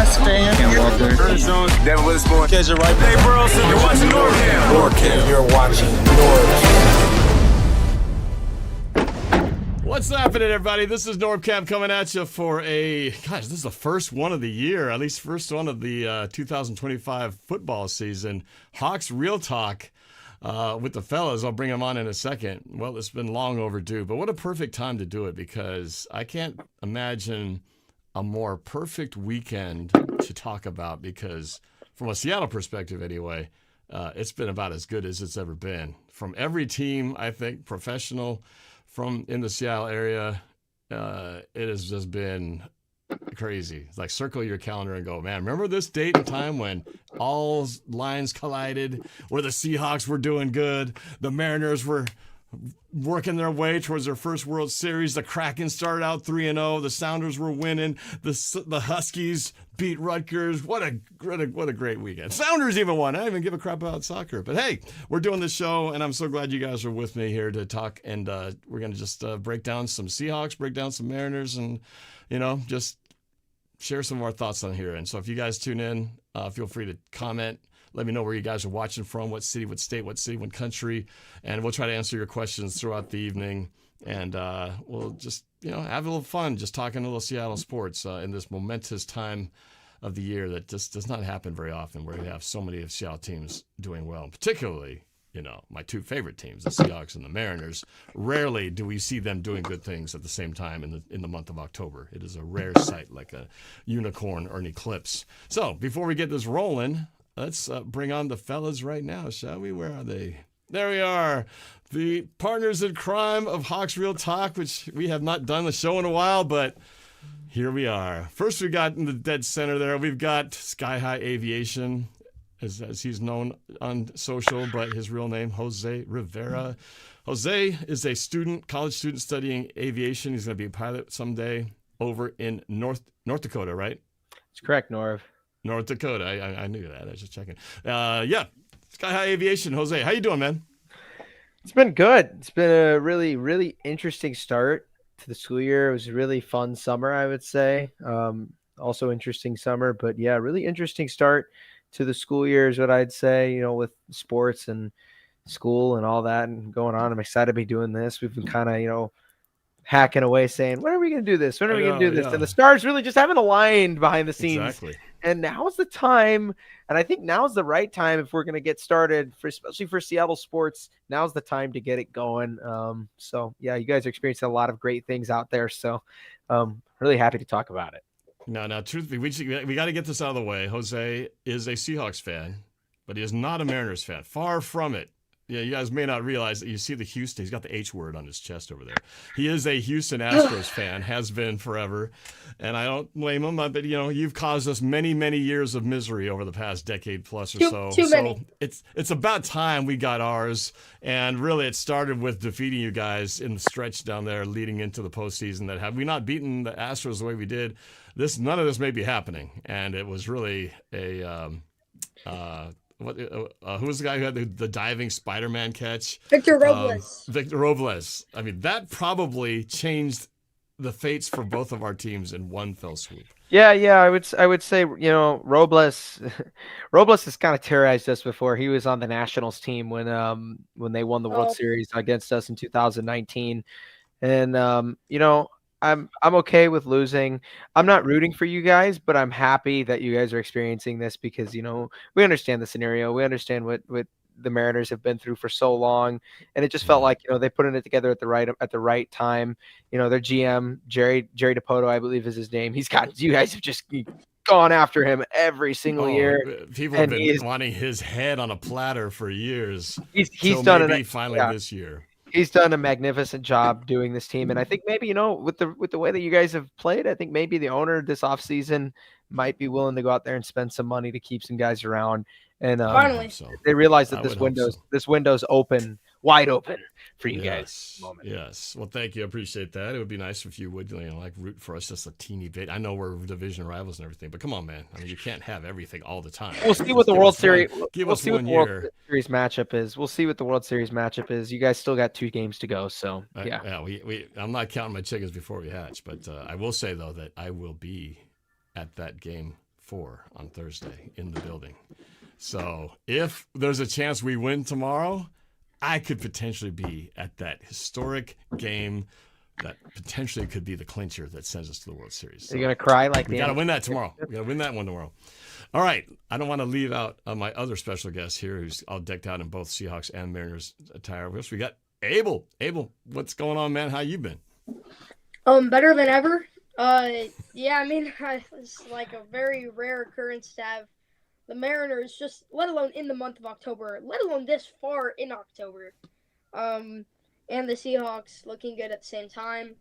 Hawks fan. Ken Walker. Arizona, Devin Witherspoon. Catch it right. Dave Burleson. You're watching NorCam. NorCam. You're watching NorCam. What's happening, everybody? This is NorCam coming at you for this is the first one of the year, at least first one of the 2025 football season. Hawks Real Talk with the fellas. I'll bring them on in a second. Well, it's been long overdue, but what a perfect time to do it, because I can't imagine a more perfect weekend to talk about, because from a Seattle perspective anyway, it's been about as good as it's ever been. From every team, I think, professional, from in the Seattle area, it has just been crazy. It's like circle your calendar and go, man, remember this date and time when all lines collided, where the Seahawks were doing good, the Mariners were working their way towards their first World Series, the Kraken started out 3-0, the Sounders were winning, the Huskies beat Rutgers. What a great weekend. Sounders even won. I don't even give a crap about soccer. But hey, we're doing this show, and I'm so glad you guys are with me here to talk, and we're going to just break down some Seahawks, break down some Mariners, and, just share some of our thoughts on here. And so if you guys tune in, feel free to comment. Let me know where you guys are watching from, what city, what state, what city, what country, and we'll try to answer your questions throughout the evening. And we'll just, have a little fun just talking a little Seattle sports in this momentous time of the year that just does not happen very often, where we have so many of Seattle teams doing well, particularly, my two favorite teams, the Seahawks and the Mariners. Rarely do we see them doing good things at the same time in the month of October. It is a rare sight, like a unicorn or an eclipse. So before we get this rolling, let's bring on the fellas right now, shall we? Where are they? There we are. The partners in crime of Hawks Real Talk, which we have not done the show in a while, but here we are. First, we got in the dead center there, we've got Sky High Aviation, as he's known on social, but his real name, Jose Rivera. Jose is a college student studying aviation. He's going to be a pilot someday over in North Dakota, right? That's correct, Norv. North Dakota. I knew that. I was just checking. Yeah. Sky High Aviation. Jose, how you doing, man? It's been good. It's been a really, really interesting start to the school year. It was a really fun summer, I would say. Also interesting summer, but yeah, really interesting start to the school year is what I'd say, with sports and school and all that and going on. I'm excited to be doing this. We've been kind of, hacking away saying, when are we going to do this? When are we going to do this? Yeah. And the stars really just haven't aligned behind the scenes. Exactly. And now's the time, and I think now's the right time if we're going to get started, especially for Seattle sports. Now's the time to get it going. So, yeah, you guys are experiencing a lot of great things out there. So, really happy to talk about it. Now, truthfully, we got to get this out of the way. Jose is a Seahawks fan, but he is not a Mariners fan. Far from it. Yeah, you guys may not realize that you see the Houston. He's got the H word on his chest over there. He is a Houston Astros fan, has been forever, and I don't blame him. But you've caused us many, many years of misery over the past decade plus or so. Too many. It's about time we got ours. And really, it started with defeating you guys in the stretch down there, leading into the postseason. That had we not beaten the Astros the way we did, none of this may be happening. And it was really a. Who was the guy who had the diving Spider-Man catch? Victor Robles. Victor Robles. I mean, that probably changed the fates for both of our teams in one fell swoop. Yeah, I would say, Robles has kind of terrorized us before. He was on the Nationals team when they won the World Series against us in 2019. And I'm okay with losing. I'm not rooting for you guys, but I'm happy that you guys are experiencing this because, we understand the scenario. We understand what the Mariners have been through for so long. And it just felt like, they put it together at the right time. Their GM, Jerry DePoto, I believe is his name. You guys have just gone after him every single year. People have been wanting his head on a platter for years. He's done it finally this year. He's done a magnificent job doing this team. And I think maybe, with the way that you guys have played, I think maybe the owner this offseason might be willing to go out there and spend some money to keep some guys around. And finally, they realize that this window's wide open for you guys. At the moment. Yes. Well, thank you. I appreciate that. It would be nice if you would, root for us just a teeny bit. I know we're division rivals and everything, but come on, man. I mean, you can't have everything all the time. We'll see what the World Series. We'll see what the World Series matchup is. We'll see what the World Series matchup is. You guys still got 2 games to go, so yeah. I'm not counting my chickens before we hatch, but I will say though that I will be at that game 4 on Thursday in the building. So if there's a chance we win tomorrow, I could potentially be at that historic game that potentially could be the clincher that sends us to the World Series. So You're going to cry like we got to win that tomorrow. We got to win that one tomorrow. All right. I don't want to leave out my other special guest here who's all decked out in both Seahawks and Mariners attire. We got Abel. Abel, what's going on, man? How you been? Better than ever. Yeah, I mean, it's like a very rare occurrence to have the Mariners, just let alone in the month of October, let alone this far in October, and the Seahawks looking good at the same time.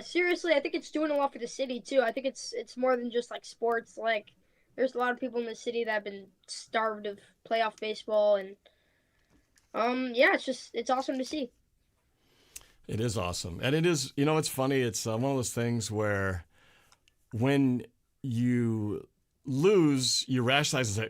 Seriously, I think it's doing a lot for the city too. I think it's more than just like sports. Like, there's a lot of people in the city that have been starved of playoff baseball, and yeah, it's awesome to see. It is awesome. And it is, it's funny. It's one of those things where when you lose, you rationalize and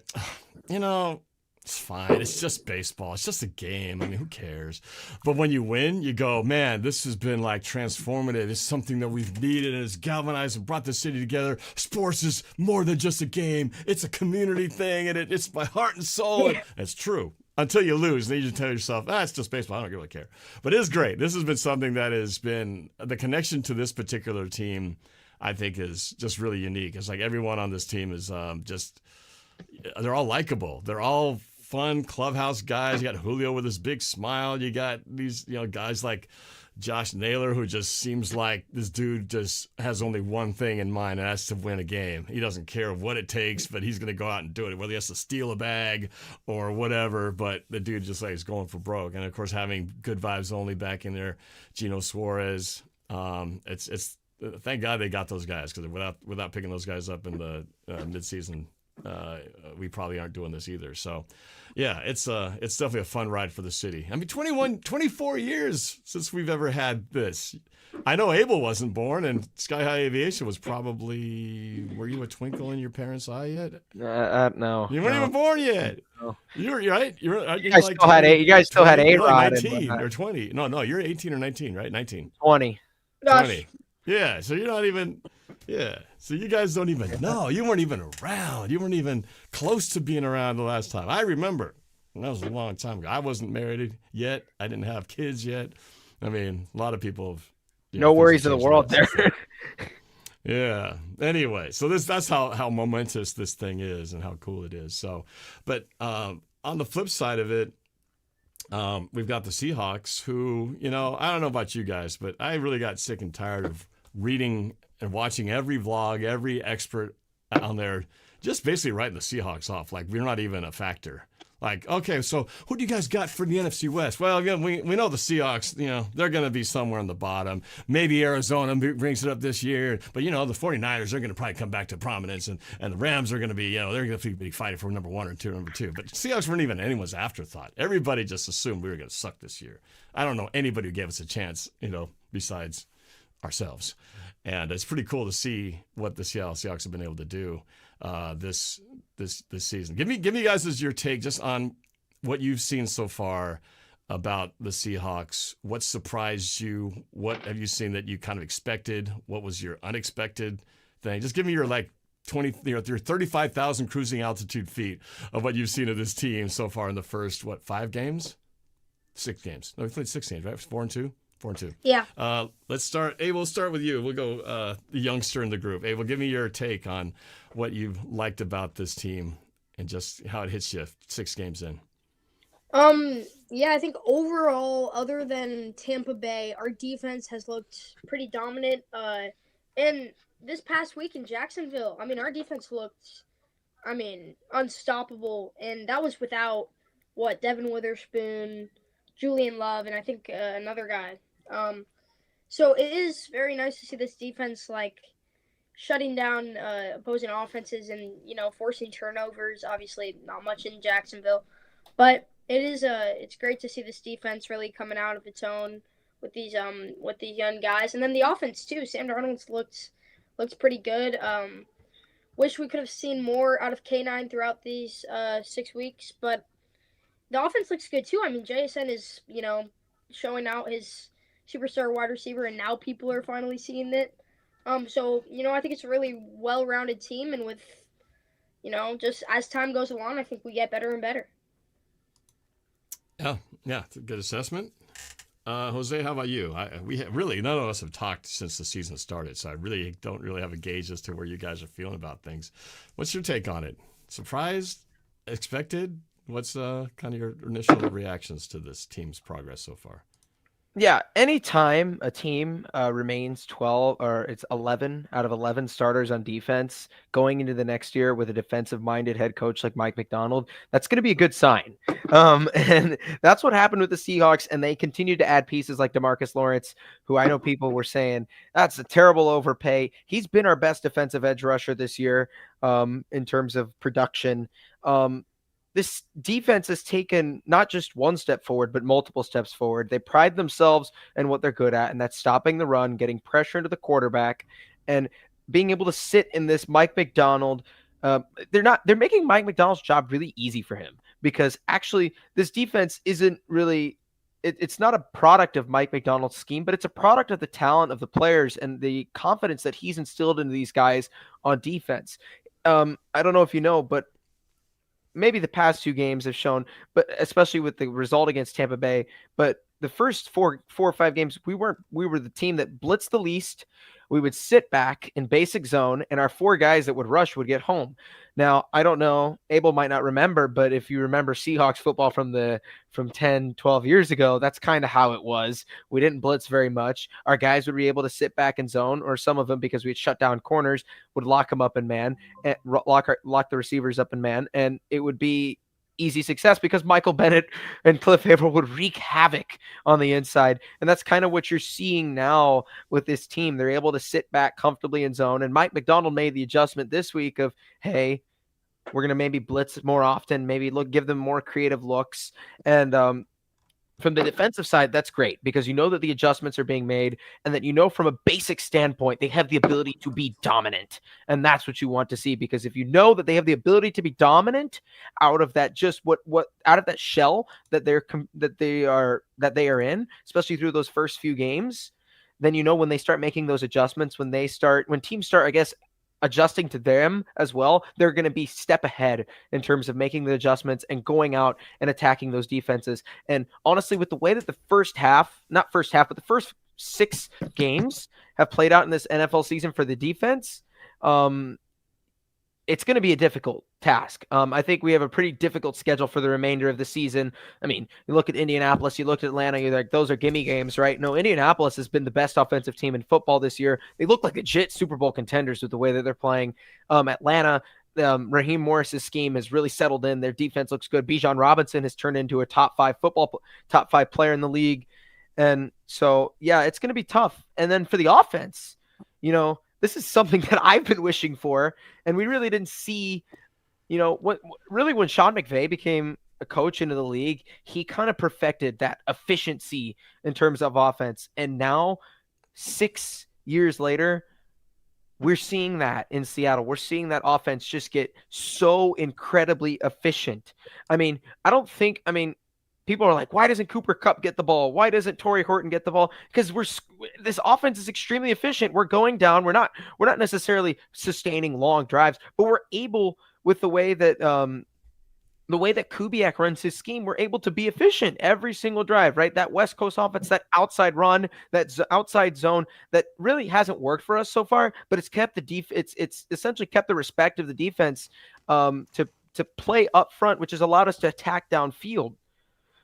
say, it's fine. It's just baseball. It's just a game. I mean, who cares? But when you win, you go, man, this has been like transformative. It's something that we've needed and it's galvanized and brought the city together. Sports is more than just a game. It's a community thing and it's my heart and soul. And it's true. Until you lose, then you just tell yourself, it's just baseball. I don't really care. But it is great. This has been something that has been the connection to this particular team, I think, is just really unique. It's like everyone on this team is they're all likable. They're all fun clubhouse guys. You got Julio with his big smile. You got these, guys like Josh Naylor, who just seems like this dude just has only one thing in mind, and that's to win a game. He doesn't care what it takes, but he's going to go out and do it, whether he has to steal a bag or whatever. But the dude just like is going for broke. And of course, having good vibes only back in there, Gino Suarez. It's thank God they got those guys, because without picking those guys up in the midseason, we probably aren't doing this either. So, yeah, it's definitely a fun ride for the city. I mean, 24 years since we've ever had this. I know Abel wasn't born, and Sky High Aviation was probably. Were you a twinkle in your parents' eye yet? No. You weren't even born yet. No. You're right. You guys still had A. You guys still had A-Rod. 19 or 20. No, you're 18 or 19, right? 19. 20. Gosh. 20. Yeah, so you're not even. Yeah, so you guys don't even know. You weren't even around. You weren't even close to being around the last time. I remember. And that was a long time ago. I wasn't married yet. I didn't have kids yet. I mean, a lot of people have. No worries in the world there. Yeah. Anyway, so that's how momentous this thing is and how cool it is. So, but on the flip side of it, we've got the Seahawks who, I don't know about you guys, but I really got sick and tired of reading and watching every vlog, every expert on there, just basically writing the Seahawks off like we're not even a factor. Like, okay, so who do you guys got for the NFC West? Well, again, we know the Seahawks, they're going to be somewhere in the bottom. Maybe Arizona brings it up this year. But, the 49ers are going to probably come back to prominence. And the Rams are going to be, they're going to be fighting for number 1 or 2, number 2. But Seahawks weren't even anyone's afterthought. Everybody just assumed we were going to suck this year. I don't know anybody who gave us a chance, besides ourselves. And it's pretty cool to see what the Seattle Seahawks have been able to do this season. Give me guys as your take just on what you've seen so far about the Seahawks. What surprised you? What have you seen that you kind of expected? What was your unexpected thing? Just give me your 35,000 cruising altitude feet of what you've seen of this team so far in the first 5 games? 6 games. No, we played 6 games, right? 4-2. 4-2. Yeah. Let's start. Abel, we'll start with you. We'll go the youngster in the group. Abel, give me your take on what you've liked about this team and just how it hits you 6 games in. Yeah, I think overall, other than Tampa Bay, our defense has looked pretty dominant. And this past week in Jacksonville, our defense looked, unstoppable. And that was without, Devin Witherspoon, Julian Love, and I think another guy. So it is very nice to see this defense shutting down opposing offenses and forcing turnovers. Obviously, not much in Jacksonville, but it's great to see this defense really coming out of its own with these young guys, and then the offense too. Sam Darnold looks pretty good. Wish we could have seen more out of K9 throughout these 6 weeks, but the offense looks good too. JSN is showing out his superstar wide receiver, and now people are finally seeing it. So I think it's a really well-rounded team, and with just as time goes along, I think we get better and better. Yeah, it's a good assessment. Jose, how about you? Really none of us have talked since the season started, so I really don't really have a gauge as to where you guys are feeling about things. What's your take on it? Surprised? Expected? What's kind of your initial reactions to this team's progress so far? Yeah, anytime a team remains 12 or it's 11 out of 11 starters on defense going into the next year with a defensive-minded head coach like Mike Macdonald, that's going to be a good sign. And that's what happened with the Seahawks, and they continue to add pieces like DeMarcus Lawrence, who I know people were saying, that's a terrible overpay. He's been our best defensive edge rusher this year in terms of production. This defense has taken not just one step forward, but multiple steps forward. They pride themselves in what they're good at, and that's stopping the run, getting pressure into the quarterback, and being able to sit in this Mike Macdonald. They're making Mike Macdonald's job really easy for him, because actually this defense isn't really, it's not a product of Mike Macdonald's scheme, but it's a product of the talent of the players and the confidence that he's instilled into these guys on defense. I don't know if you know, but maybe the past 2 games have shown, but especially with the result against Tampa Bay, but the first four or 5 games, we were the team that blitzed the least. We would sit back in basic zone, and our 4 guys that would rush would get home. Now, I don't know, Abel might not remember, but if you remember Seahawks football from 10, 12 years ago, that's kind of how it was. We didn't blitz very much. Our guys would be able to sit back in zone, or some of them, because we'd shut down corners, would lock them up in man, and lock the receivers up in man, and it would be easy success because Michael Bennett and Cliff Haverhill would wreak havoc on the inside. And that's kind of what you're seeing now with this team. They're able to sit back comfortably in zone. And Mike Macdonald made the adjustment this week of, hey, we're going to maybe blitz more often, maybe give them more creative looks. And from the defensive side, that's great, because you know that the adjustments are being made, and that from a basic standpoint, they have the ability to be dominant. And that's what you want to see, because if you know that they have the ability to be dominant out of that, just out of that shell that they are in, especially through those first few games, then when they start making those adjustments, when teams start, I guess, adjusting to them as well, they're going to be step ahead in terms of making the adjustments and going out and attacking those defenses. And honestly, with the way that the first 6 games have played out in this NFL season for the defense, it's going to be a difficult task. I think we have a pretty difficult schedule for the remainder of the season. I mean, you look at Indianapolis, you look at Atlanta, you're like, those are gimme games, right? No, Indianapolis has been the best offensive team in football this year. They look like legit Super Bowl contenders with the way that they're playing. Atlanta, Raheem Morris's scheme has really settled in. Their defense looks good. Bijan Robinson has turned into a top 5 player in the league. And so, yeah, it's going to be tough. And then for the offense, this is something that I've been wishing for, and we really didn't see, when Sean McVay became a coach into the league, he kind of perfected that efficiency in terms of offense. And now, 6 years later, we're seeing that in Seattle. We're seeing that offense just get so incredibly efficient. People are like, why doesn't Cooper Kupp get the ball? Why doesn't Torrey Horton get the ball? Because this offense is extremely efficient. We're going down. We're not necessarily sustaining long drives, but we're able, with the way that Kubiak runs his scheme, we're able to be efficient every single drive, right? That West Coast offense, that outside run, that outside zone, that really hasn't worked for us so far, but it's kept it's essentially kept the respect of the defense to play up front, which has allowed us to attack downfield.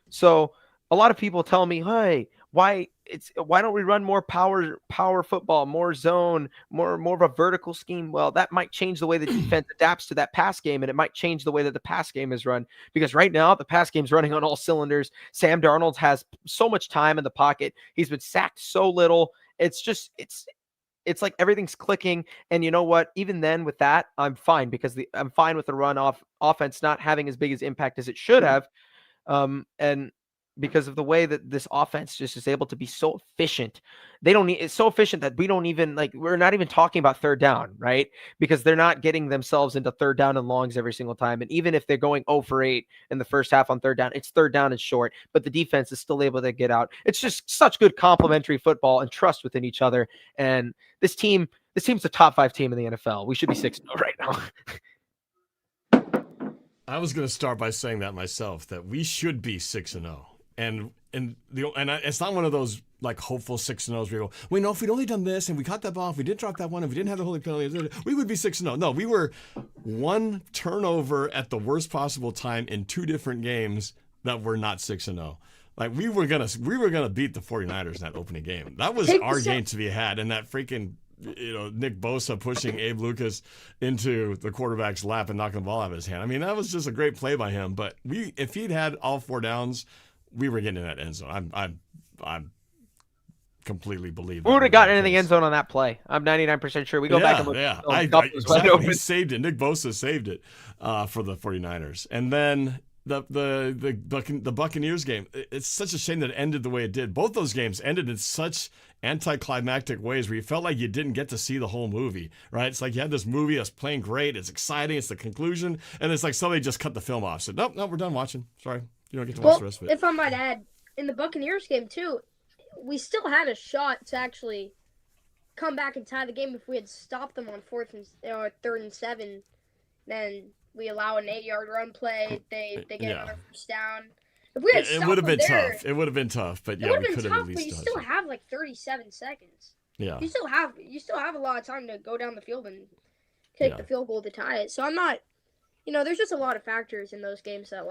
So a lot of people tell me, hey, why don't we run more power football, more zone, more of a vertical scheme? Well, that might change the way the defense adapts to that pass game, and it might change the way that the pass game is run, because right now the pass game's running on all cylinders. Sam Darnold has so much time in the pocket. He's been sacked so little. It's like everything's clicking. And you know what? Even then with that, I'm fine, because I'm fine with the run offense not having as big as impact as it should have. And because of the way that this offense just is able to be so efficient, it's so efficient that we're not even talking about third down, right? Because they're not getting themselves into third down and longs every single time. And even if they're going 0 for 8 in the first half on third down, it's third down and short, but the defense is still able to get out. It's just such good complementary football and trust within each other. And this team's a top 5 team in the NFL. We should be 6-0 right now. I was going to start by saying that myself, that we should be 6-0. It's not one of those like hopeful 6-0s where you go, we know if we'd only done this and we caught that ball, if we didn't drop that one, if we didn't have the holding penalty, we would be 6-0. No, we were one turnover at the worst possible time in 2 different games that were not 6-0. Like we were gonna beat the 49ers in that opening game. That was our game to be had, and that freaking Nick Bosa pushing Abe Lucas into the quarterback's lap and knocking the ball out of his hand. I mean, that was just a great play by him. But if he'd had all 4 downs, we were getting in that end zone. I'm completely believe we would have gotten in the end zone on that play. I'm 99% sure. We go back and look. Yeah, exactly. He saved it. Nick Bosa saved it for the 49ers. And then the Buccaneers game, it's such a shame that it ended the way it did. Both those games ended in such anticlimactic ways where you felt like you didn't get to see the whole movie, right? It's like you had this movie that's playing great, it's exciting, it's the conclusion, and it's like somebody just cut the film off. Said, nope, we're done watching. Sorry, you don't get to watch the rest of it. If I might add, in the Buccaneers game too, we still had a shot to actually come back and tie the game if we had stopped them on 3rd and 7. Then we allow an 8-yard run play. They get another first down. If we had it would have been tough. It would have been tough, but yeah, we could have at least. But you still have like 37 seconds. Yeah. You still have a lot of time to go down the field and kick the field goal to tie it. So I'm not, there's just a lot of factors in those games that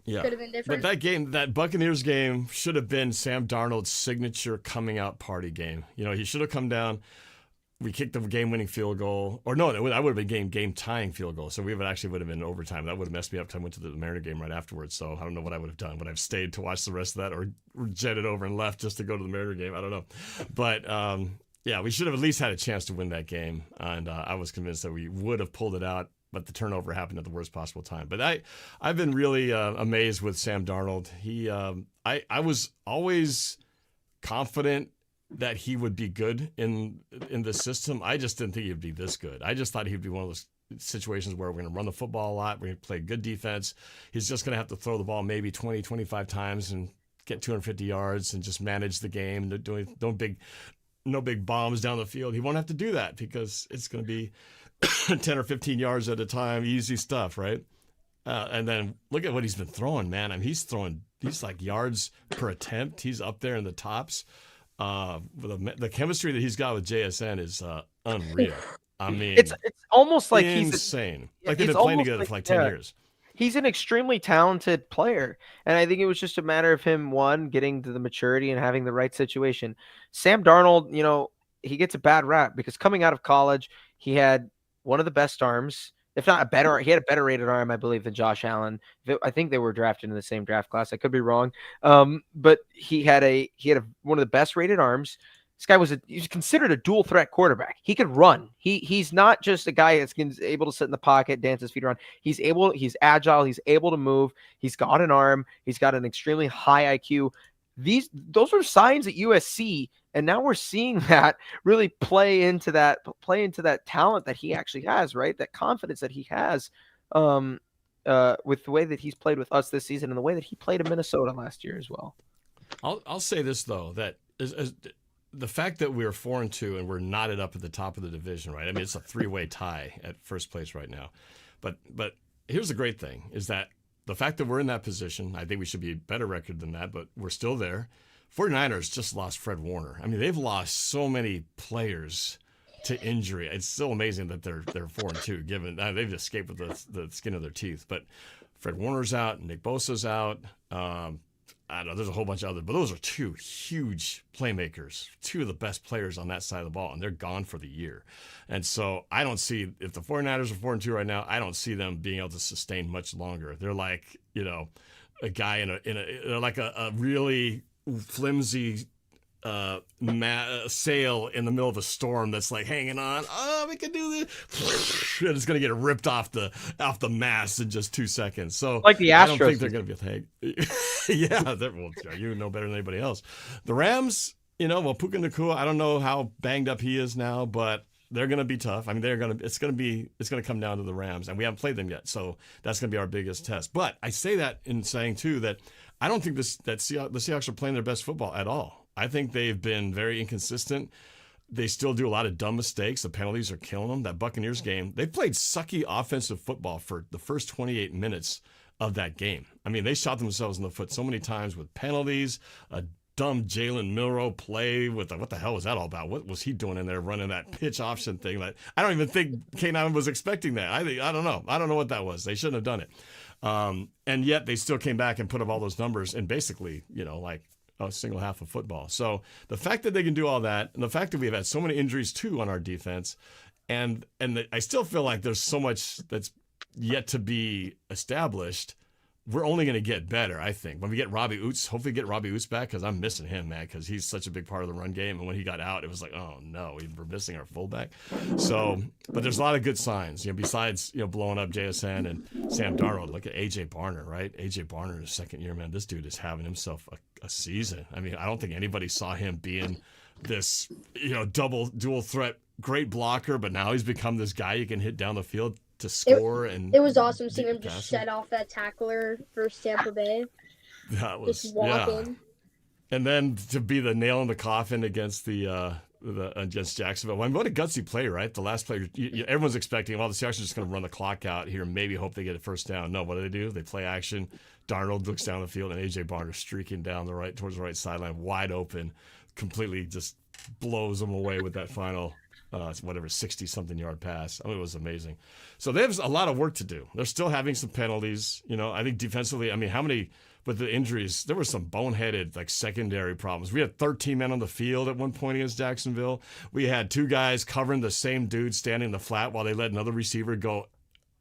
could have been different. But that Buccaneers game should have been Sam Darnold's signature coming out party game. He should have come down. We kicked the game-winning field goal, or no, that would have been game-tying field goal. So we would have been in overtime. That would have messed me up. Because I went to the Mariner game right afterwards. So I don't know what I would have done. Would I have stayed to watch the rest of that, or jetted over and left just to go to the Mariner game? I don't know. But we should have at least had a chance to win that game. And I was convinced that we would have pulled it out. But the turnover happened at the worst possible time. But I've been really amazed with Sam Darnold. I was always confident that he would be good in the system. I just didn't think he'd be this good. I just thought he'd be one of those situations where we're going to run the football a lot. We're going to play good defense. He's just going to have to throw the ball maybe 20, 25 times and get 250 yards and just manage the game. No big bombs down the field. He won't have to do that because it's going to be 10 or 15 yards at a time, easy stuff, right? And then look at what he's been throwing, man. I mean, he's like yards per attempt. He's up there in the tops. The chemistry that he's got with JSN is unreal. I mean, it's almost like he's insane. Like they've been playing together for like 10 years. He's an extremely talented player, and I think it was just a matter of him getting to the maturity and having the right situation. Sam Darnold, he gets a bad rap because coming out of college, he had one of the best arms. If not a better, he had a better rated arm, I believe, than Josh Allen. I think they were drafted in the same draft class. I could be wrong. But he had one of the best rated arms. This guy he's considered a dual threat quarterback. He could run. He's not just a guy that's able to sit in the pocket, dance his feet around. He's agile. He's able to move. He's got an arm. He's got an extremely high IQ. Those were signs at USC, and now we're seeing that really play into that talent that he actually has, right? That confidence that he has with the way that he's played with us this season and the way that he played in Minnesota last year as well. I'll say this though, that the fact that we're 4-2 and we're knotted up at the top of the division, right? I mean, it's a 3-way tie at first place right now. But here's the great thing is that the fact that we're in that position, I think we should be a better record than that, but we're still there. 49ers just lost Fred Warner. I mean, they've lost so many players to injury. It's still amazing that they're 4-2, given they've escaped with the skin of their teeth. But Fred Warner's out, Nick Bosa's out. I don't know, there's a whole bunch of others, but those are 2 huge playmakers, 2 of the best players on that side of the ball, and they're gone for the year. And so I don't see, if the 49ers are 4-2 right now, I don't see them being able to sustain much longer. They're like, a guy in like a really flimsy sail in the middle of a storm that's like hanging on. Oh, we can do this. And it's going to get ripped off the mast in just 2 seconds. So like the Astros, I don't think they're going to be a thing. Yeah, you know better than anybody else. The Rams, Puka Nacua, I don't know how banged up he is now, but they're going to be tough. I mean, it's going to come down to the Rams, and we haven't played them yet. So that's going to be our biggest test. But I say that in saying too that I don't think the Seahawks are playing their best football at all. I think they've been very inconsistent. they still do a lot of dumb mistakes. The penalties are killing them. That Buccaneers game, they played sucky offensive football for the first 28 minutes of that game. I mean, they shot themselves in the foot so many times with penalties, a dumb Jalen Milroe play with what the hell was that all about? What was he doing in there running that pitch option thing? That I don't even think K9 was expecting that. I don't know. I don't know what that was. They shouldn't have done it. And yet they still came back and put up all those numbers and basically, like a single half of football. So the fact that they can do all that, and the fact that we've had so many injuries too on our defense, and I still feel like there's so much that's yet to be established. We're only going to get better, I think. When we get Robbie Oots, hopefully get Robbie Oots back, because I'm missing him, man, because he's such a big part of the run game. And when he got out, it was like, oh, no, we're missing our fullback. So, but there's a lot of good signs, besides, blowing up JSN and Sam Darnold. Look at A.J. Barner, right? A.J. Barner in his second year, man. This dude is having himself a season. I mean, I don't think anybody saw him being this, dual threat, great blocker, but now he's become this guy you can hit down the field to score. It was awesome seeing him just shed off that tackler versus Tampa Bay. That was just walking. And then to be the nail in the coffin against against Jacksonville. I mean, what a gutsy play, right? The last play, everyone's expecting, the Seahawks are just going to run the clock out here, maybe hope they get a first down. No, what do? They play action. Darnold looks down the field, and A.J. Barner streaking down towards the right sideline, wide open, completely just blows them away with that final 60-something yard pass. I mean, it was amazing. So they have a lot of work to do. They're still having some penalties. I think defensively, how many, with the injuries, there were some boneheaded, secondary problems. We had 13 men on the field at one point against Jacksonville. We had two guys covering the same dude standing in the flat while they let another receiver go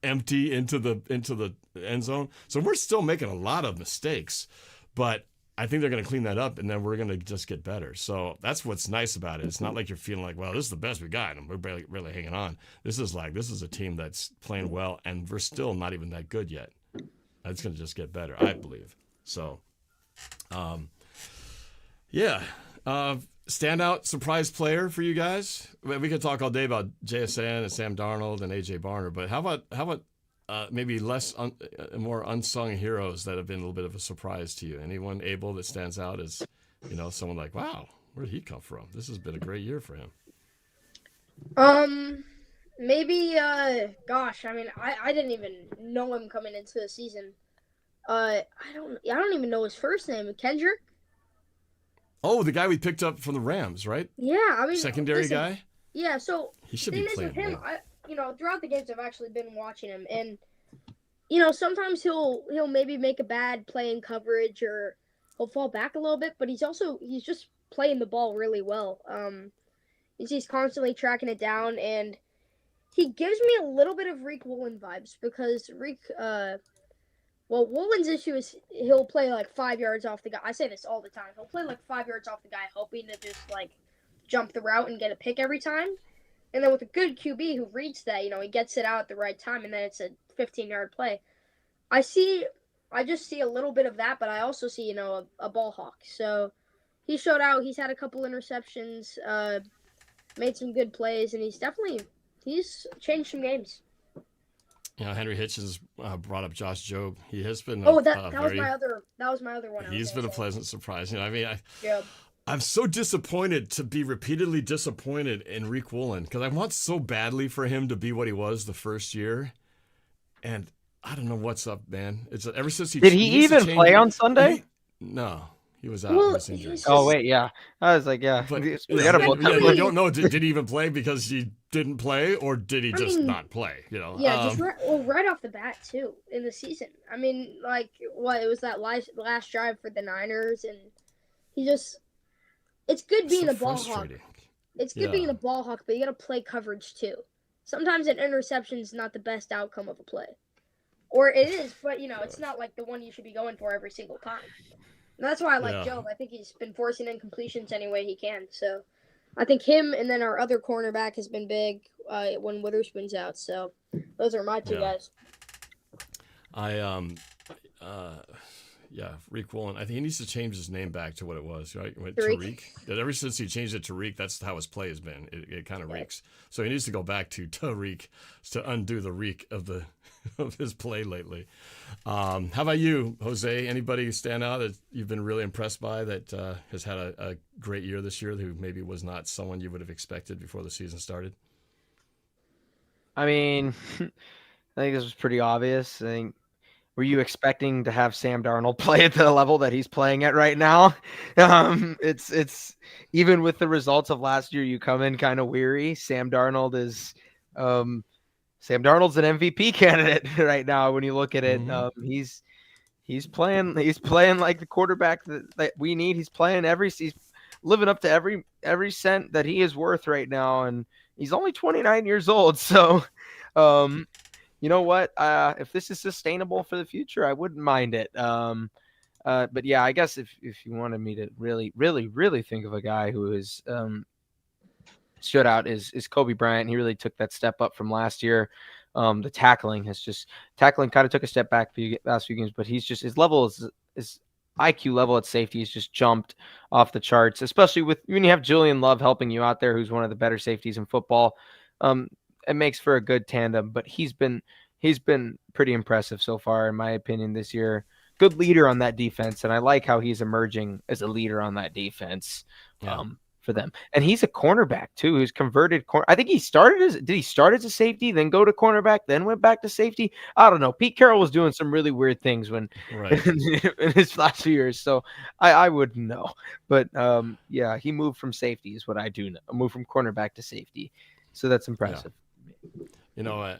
empty into the end zone. So we're still making a lot of mistakes, but I think they're going to clean that up, and then we're going to just get better. So that's what's nice about it. It's not like you're feeling like, well, this is the best we got, and we're really hanging on. This is a team that's playing well, and we're still not even that good yet. It's going to just get better, I believe. So, standout surprise player for you guys? We could talk all day about JSN and Sam Darnold and A.J. Barner, but how about maybe more unsung heroes that have been a little bit of a surprise to you? Anyone able that stands out as, someone like, wow, where did he come from? This has been a great year for him. Maybe, I didn't even know him coming into the season. I don't even know his first name. Kendrick? Oh, the guy we picked up from the Rams, right? Yeah, secondary guy? Yeah, so he should be playing with him, well. Throughout the games I've actually been watching him, and sometimes he'll maybe make a bad play in coverage, or he'll fall back a little bit, but he's just playing the ball really well. He's constantly tracking it down, and he gives me a little bit of Riq Woolen vibes, because Woolen's issue is he'll play 5 yards off the guy. I say this all the time. He'll play 5 yards off the guy, hoping to just jump the route and get a pick every time. And then with a good QB who reads that, he gets it out at the right time, and then it's a 15-yard play. I just see a little bit of that, but I also see, a ball hawk. So he showed out. He's had a couple interceptions, made some good plays, and he's changed some games. Henry Hitchens brought up Josh Jobe. He has been. That was my other one. He's been a pleasant surprise. Yeah. I'm so disappointed to be repeatedly disappointed in Riq Woolen, because I want so badly for him to be what he was the first year, and I don't know what's up, man. It's ever since did he even play on Sunday? No, he was out. Well, he was injured. Oh wait, yeah. I was like, yeah. But, we don't know. Did he even play because he didn't play, or did he just not play? Yeah, just right off the bat too in the season. It was that last drive for the Niners, and he just. It's good being a ball hawk. It's good being a ball hawk, but you got to play coverage too. Sometimes an interception is not the best outcome of a play. Or it is, but, it's not the one you should be going for every single time. And that's why I like Jobe. I think he's been forcing incompletions any way he can. So I think him and then our other cornerback has been big when Witherspoon's out. So those are my two guys. Yeah, Reek Woolen. I think he needs to change his name back to what it was, right? Tariq. Tariq. Ever since he changed it to Reek, that's how his play has been. It kind of reeks. So he needs to go back to Tariq to undo the reek of the of his play lately. How about you, Jose? Anybody stand out that you've been really impressed by that has had a great year this year, who maybe was not someone you would have expected before the season started? I mean, I think this was pretty obvious. I think, were you expecting to have Sam Darnold play at the level that he's playing at right now? It's even with the results of last year, you come in kind of weary. Sam Darnold's an MVP candidate right now. When you look at it, he's playing like the quarterback that we need. He's living up to every cent that he is worth right now, and he's only 29 years old. So, you know what? If this is sustainable for the future, I wouldn't mind it. But yeah, I guess if you wanted me to really, really, really think of a guy who is stood out is Kobe Bryant. He really took that step up from last year. The tackling kind of took a step back the last few games, but his level is IQ level at safety has just jumped off the charts, especially when you have Julian Love helping you out there, who's one of the better safeties in football. It makes for a good tandem, but he's been pretty impressive so far, in my opinion, this year. Good leader on that defense, and I like how he's emerging as a leader on that defense for them. And he's a cornerback too, who's converted. I think did he start as a safety, then go to cornerback, then went back to safety? I don't know. Pete Carroll was doing some really weird things in his last few years, so I wouldn't know. But yeah, he moved from safety, is what I do know. Moved from cornerback to safety, so that's impressive. Yeah.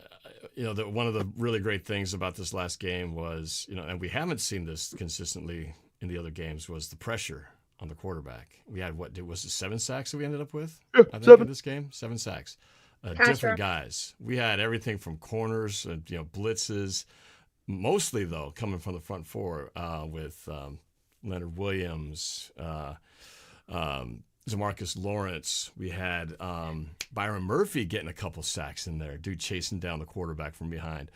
One of the really great things about this last game was, and we haven't seen this consistently in the other games, was the pressure on the quarterback. We had was it 7 sacks that we ended up with? I think 7 in this game, 7 sacks. Different guys. We had everything from corners, blitzes, mostly though coming from the front four with Leonard Williams, Demarcus Lawrence. We had Byron Murphy getting a couple sacks in there, dude chasing down the quarterback from behind.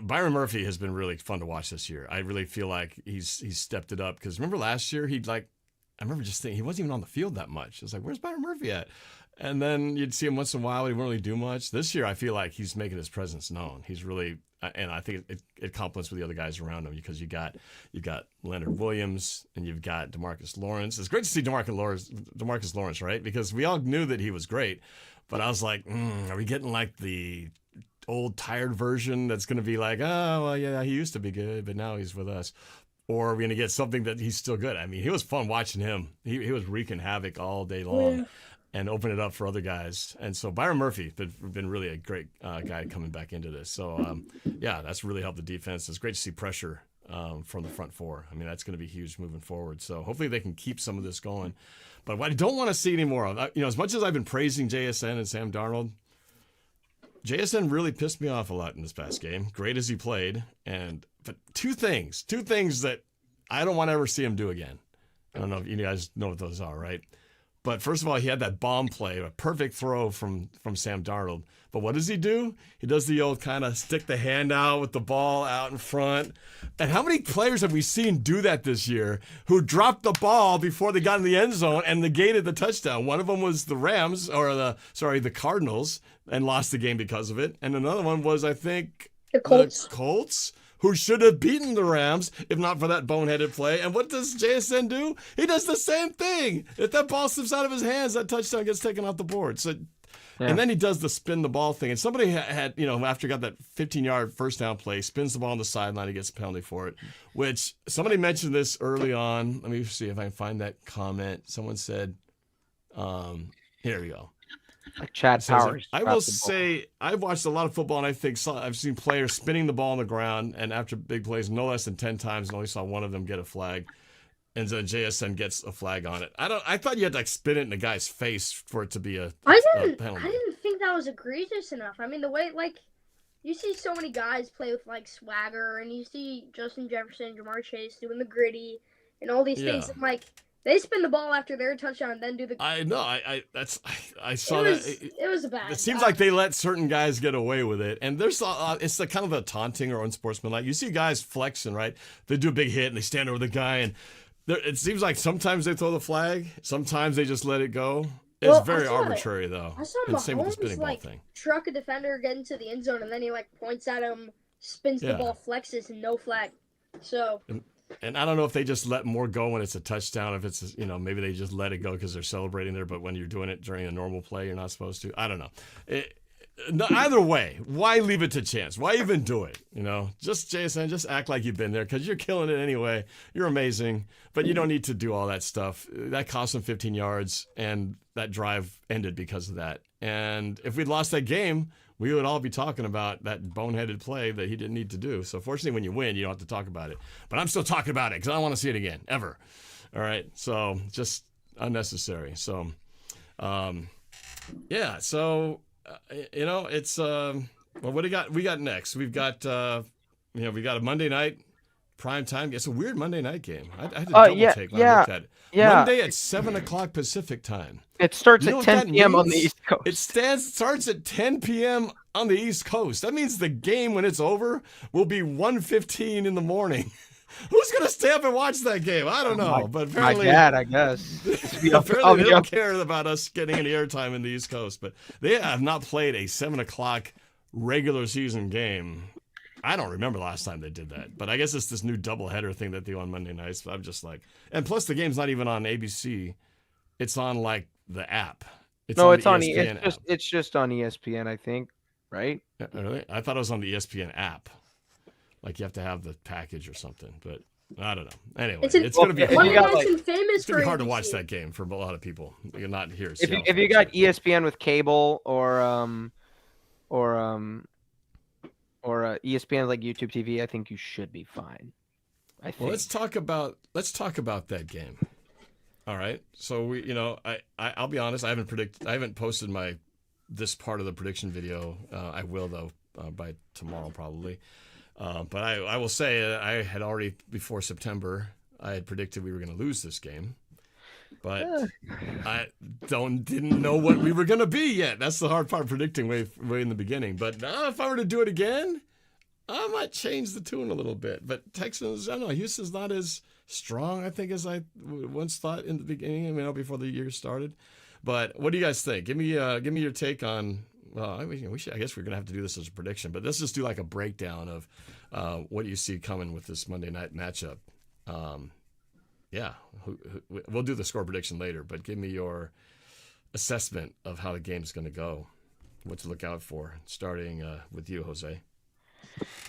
Byron Murphy has been really fun to watch this year. I really feel like he's stepped it up, because remember last year I remember just thinking he wasn't even on the field that much. It's like, where's Byron Murphy at? And then you'd see him once in a while, but he wouldn't really do much. This year, I feel like he's making his presence known. He's really, and I think it complements with the other guys around him, because you got Leonard Williams and you've got Demarcus Lawrence. It's great to see Demarcus Lawrence, right? Because we all knew that he was great, but I was like, are we getting like the old tired version that's going to be like, oh, well, yeah, he used to be good, but now he's with us? Or are we going to get something that he's still good? I mean, he was fun watching him. He was wreaking havoc all day long and open it up for other guys. And so Byron Murphy been really a great guy coming back into this. So, yeah, that's really helped the defense. It's great to see pressure from the front four. I mean, that's going to be huge moving forward. So hopefully they can keep some of this going. But what I don't want to see anymore of, as much as I've been praising JSN and Sam Darnold, JSN really pissed me off a lot in this past game. Great as he played. But two things that I don't want to ever see him do again. I don't know if you guys know what those are, right? But first of all, he had that bomb play, a perfect throw from Sam Darnold. But what does he do? He does the old kind of stick the hand out with the ball out in front. And how many players have we seen do that this year who dropped the ball before they got in the end zone and negated the touchdown? One of them was the the Cardinals, and lost the game because of it. And another one was, I think, the Colts, who should have beaten the Rams if not for that boneheaded play. And what does JSN do? He does the same thing. If that ball slips out of his hands, that touchdown gets taken off the board. So, and then he does the spin the ball thing. And somebody had, after he got that 15-yard first down play, spins the ball on the sideline, he gets a penalty for it, which somebody mentioned this early on. Let me see if I can find that comment. Someone said, here we go. Like Chad Powers. I will say I've watched a lot of football, and I think I've seen players spinning the ball on the ground, and after big plays, no less than 10 times, and only saw one of them get a flag. And then JSN gets a flag on it. I thought you had to spin it in the guy's face for it to be a penalty. I didn't think that was egregious enough. I mean, the way you see so many guys play with swagger, and you see Justin Jefferson, Jamar Chase doing the gritty, and all these things, and They spin the ball after their touchdown and then do the. I know. I saw that. It was bad. It seems like they let certain guys get away with it, and there's it's the kind of a taunting or unsportsmanlike. You see guys flexing, right? They do a big hit and they stand over the guy, and it seems like sometimes they throw the flag, sometimes they just let it go. It's very arbitrary, though. I saw and same with the Mahomes spinning ball thing. Truck a defender, get into the end zone, and then he points at him, spins the ball, flexes, and no flag. So. And I don't know if they just let more go when it's a touchdown. If it's, maybe they just let it go because they're celebrating there. But when you're doing it during a normal play, you're not supposed to. I don't know. Either way, why leave it to chance? Why even do it? Jason, just act like you've been there because you're killing it anyway. You're amazing. But you don't need to do all that stuff. That cost them 15 yards, and that drive ended because of that. And if we'd lost that game, we would all be talking about that boneheaded play that he didn't need to do. So fortunately, when you win, you don't have to talk about it. But I'm still talking about it because I don't want to see it again, ever. All right? So just unnecessary. So, yeah. So, it's well, what do we got next? We've got, we got a Monday night prime time. It's a weird Monday night game. I had to double take when I looked at it. Yeah. Monday at 7 o'clock Pacific time. It starts at 10 p.m. on the East Coast. It starts at 10 p.m. on the East Coast. That means the game, when it's over, will be 1:15 in the morning. Who's going to stay up and watch that game? I don't know. But apparently, my dad, I guess. Apparently, they don't care about us getting any airtime in the East Coast. But they have not played a 7 o'clock regular season game. I don't remember the last time they did that. But I guess it's this new doubleheader thing that they do on Monday nights. But I'm just like, and plus the game's not even on ABC. It's on the app. It's on ESPN app. It's just on ESPN, I think, right? Really? I thought it was on the ESPN app. Like you have to have the package or something, but I don't know. Anyway, it's going to be hard to watch that game for a lot of people. You're not here. If you got ESPN with cable or ESPN like YouTube TV, I think you should be fine. Well, let's talk about that game. All right. So I'll be honest. I haven't posted this part of the prediction video. I will though by tomorrow probably. But I will say I had already before September I had predicted we were going to lose this game, but I didn't know what we were going to be yet. That's the hard part, predicting way in the beginning. But now if I were to do it again, I might change the tune a little bit. But Texans, I don't know. Houston's not as strong, I think, as I once thought in the beginning. Before the year started. But what do you guys think? Give me your take on. Well, I guess we're gonna have to do this as a prediction, but let's just do like a breakdown of what you see coming with this Monday night matchup. We'll do the score prediction later, but give me your assessment of how the game's gonna go, what to look out for, starting with you, Jose.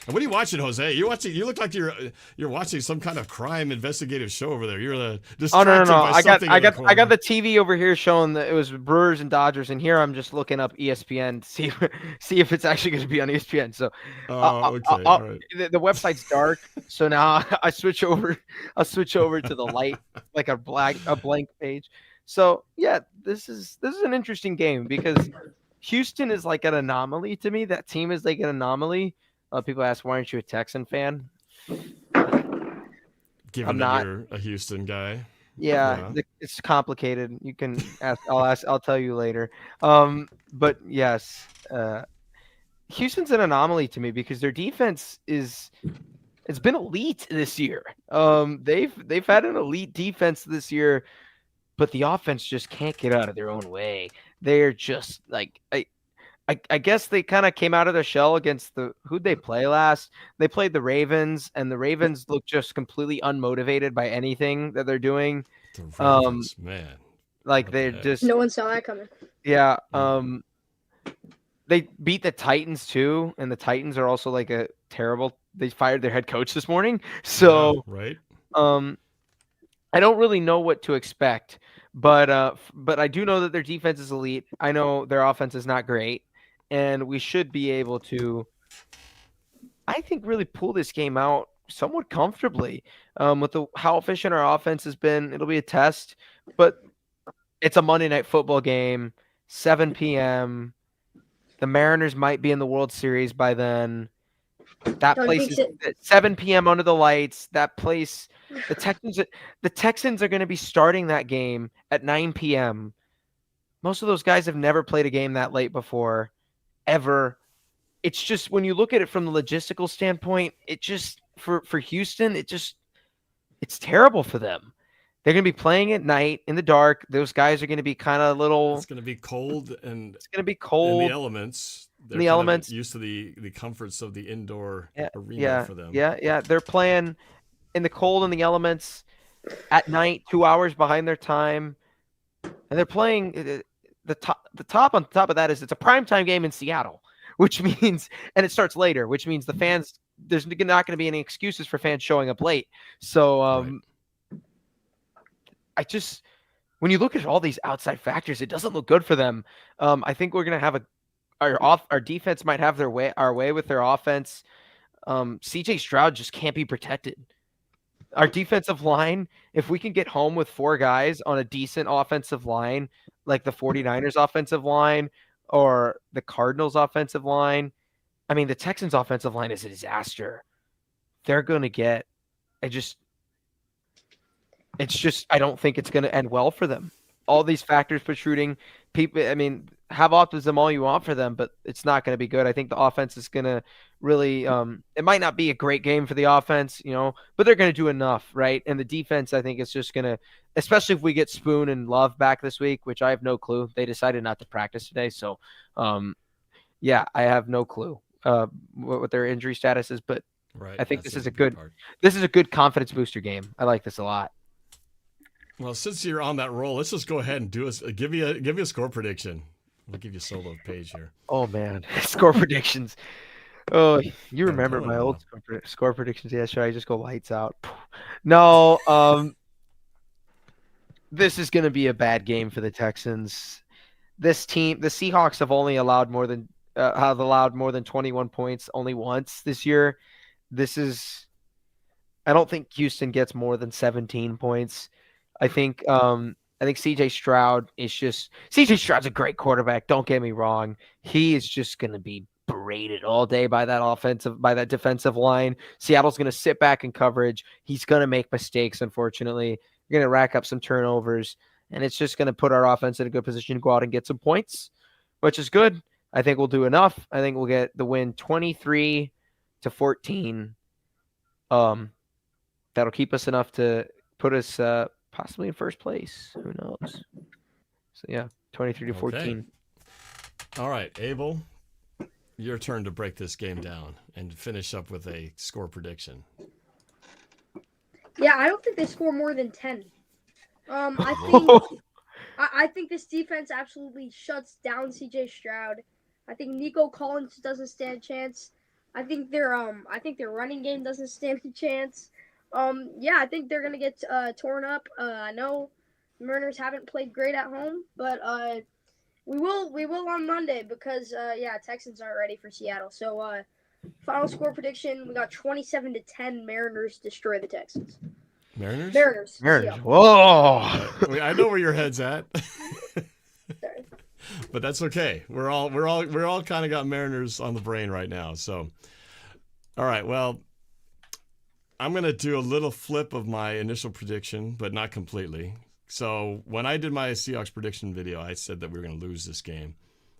And what are you watching, Jose? You look like you're watching some kind of crime investigative show over there. You're distracted by something. I got the TV over here showing that it was Brewers and Dodgers, and here I'm just looking up ESPN to see if it's actually going to be on ESPN. So, all right. The website's dark, so now I'll switch over to the light, like a blank page. So yeah, this is an interesting game because Houston is like an anomaly to me. That team is like an anomaly. People ask, why aren't you a Texan fan? Given that you're a Houston guy. Yeah, it's complicated. You can ask. I'll tell you later. But yes, Houston's an anomaly to me because their defense it's been elite this year. They've had an elite defense this year, but the offense just can't get out of their own way. They're just like I guess they kind of came out of their shell against who'd they play last? They played the Ravens, and the Ravens look just completely unmotivated by anything that they're doing. The Ravens, man. Like they're just no one saw that coming. Yeah. They beat the Titans too, and the Titans are also like a terrible. They fired their head coach this morning, so right. I don't really know what to expect, but I do know that their defense is elite. I know their offense is not great. And we should be able to, I think, really pull this game out somewhat comfortably. With how efficient our offense has been, it'll be a test. But it's a Monday Night Football game, 7 p.m. The Mariners might be in the World Series by then. That place is at 7 p.m. under the lights. That place The Texans are going to be starting that game at 9 p.m. Most of those guys have never played a game that late before, ever. It's just when you look at it from the logistical standpoint, it just for Houston, it's terrible for them. They're going to be playing at night in the dark. Those guys are going to be kind of little. It's going to be cold, and it's going to be cold in the elements. They're the elements, used to the comforts of the indoor arena yeah, for them. Yeah. They're playing in the cold and the elements at night, 2 hours behind their time, and they're playing the top on top of that is it's a primetime game in Seattle, which means, and it starts later, which means the fans, there's not going to be any excuses for fans showing up late. So right. When you look at all these outside factors, it doesn't look good for them. I think we're going to have our defense might have our way with their offense. CJ Stroud just can't be protected. Our defensive line, if we can get home with 4 guys on a decent offensive line, like the 49ers offensive line or the Cardinals offensive line, I mean, the Texans offensive line is a disaster. They're going to get, I don't think it's going to end well for them. All these factors protruding, people, I mean, have optimism all you want for them, but it's not going to be good. I think the offense is going to really, it might not be a great game for the offense, but they're going to do enough, right? And the defense, I think, is just going to, especially if we get Spoon and Love back this week, which I have no clue. They decided not to practice today. So, I have no clue what their injury status is, but right. I think this is a good confidence booster game. I like this a lot. Well, since you're on that roll, let's just go ahead and give you a score prediction. We'll give you a solo page here. Oh man, score predictions. Oh, you remember my old score predictions? Yeah, should I just go lights out? No, this is going to be a bad game for the Texans. This team, the Seahawks, have only allowed more than 21 points only once this year. I don't think Houston gets more than 17 points. I think CJ Stroud's a great quarterback. Don't get me wrong. He is just going to be berated all day by that defensive line. Seattle's going to sit back in coverage. He's going to make mistakes, unfortunately. You're going to rack up some turnovers, and it's just going to put our offense in a good position to go out and get some points, which is good. I think we'll do enough. I think we'll get the win 23-14. That'll keep us enough to put us possibly in first place. Who knows? So, 23-14. Okay. All right, Abel, your turn to break this game down and finish up with a score prediction. Yeah, I don't think they score more than 10. I think this defense absolutely shuts down CJ Stroud. I think Nico Collins doesn't stand a chance. I think their running game doesn't stand a chance. I think they're gonna get torn up. I know the Mariners haven't played great at home, but we will on Monday because Texans aren't ready for Seattle. So final score prediction: we got 27-10. Mariners destroy the Texans. Mariners. Yeah. Whoa! I know where your head's at. But that's okay. We're all kind of got Mariners on the brain right now. So, all right. Well, I'm going to do a little flip of my initial prediction, but not completely. So when I did my Seahawks prediction video, I said that we were going to lose this game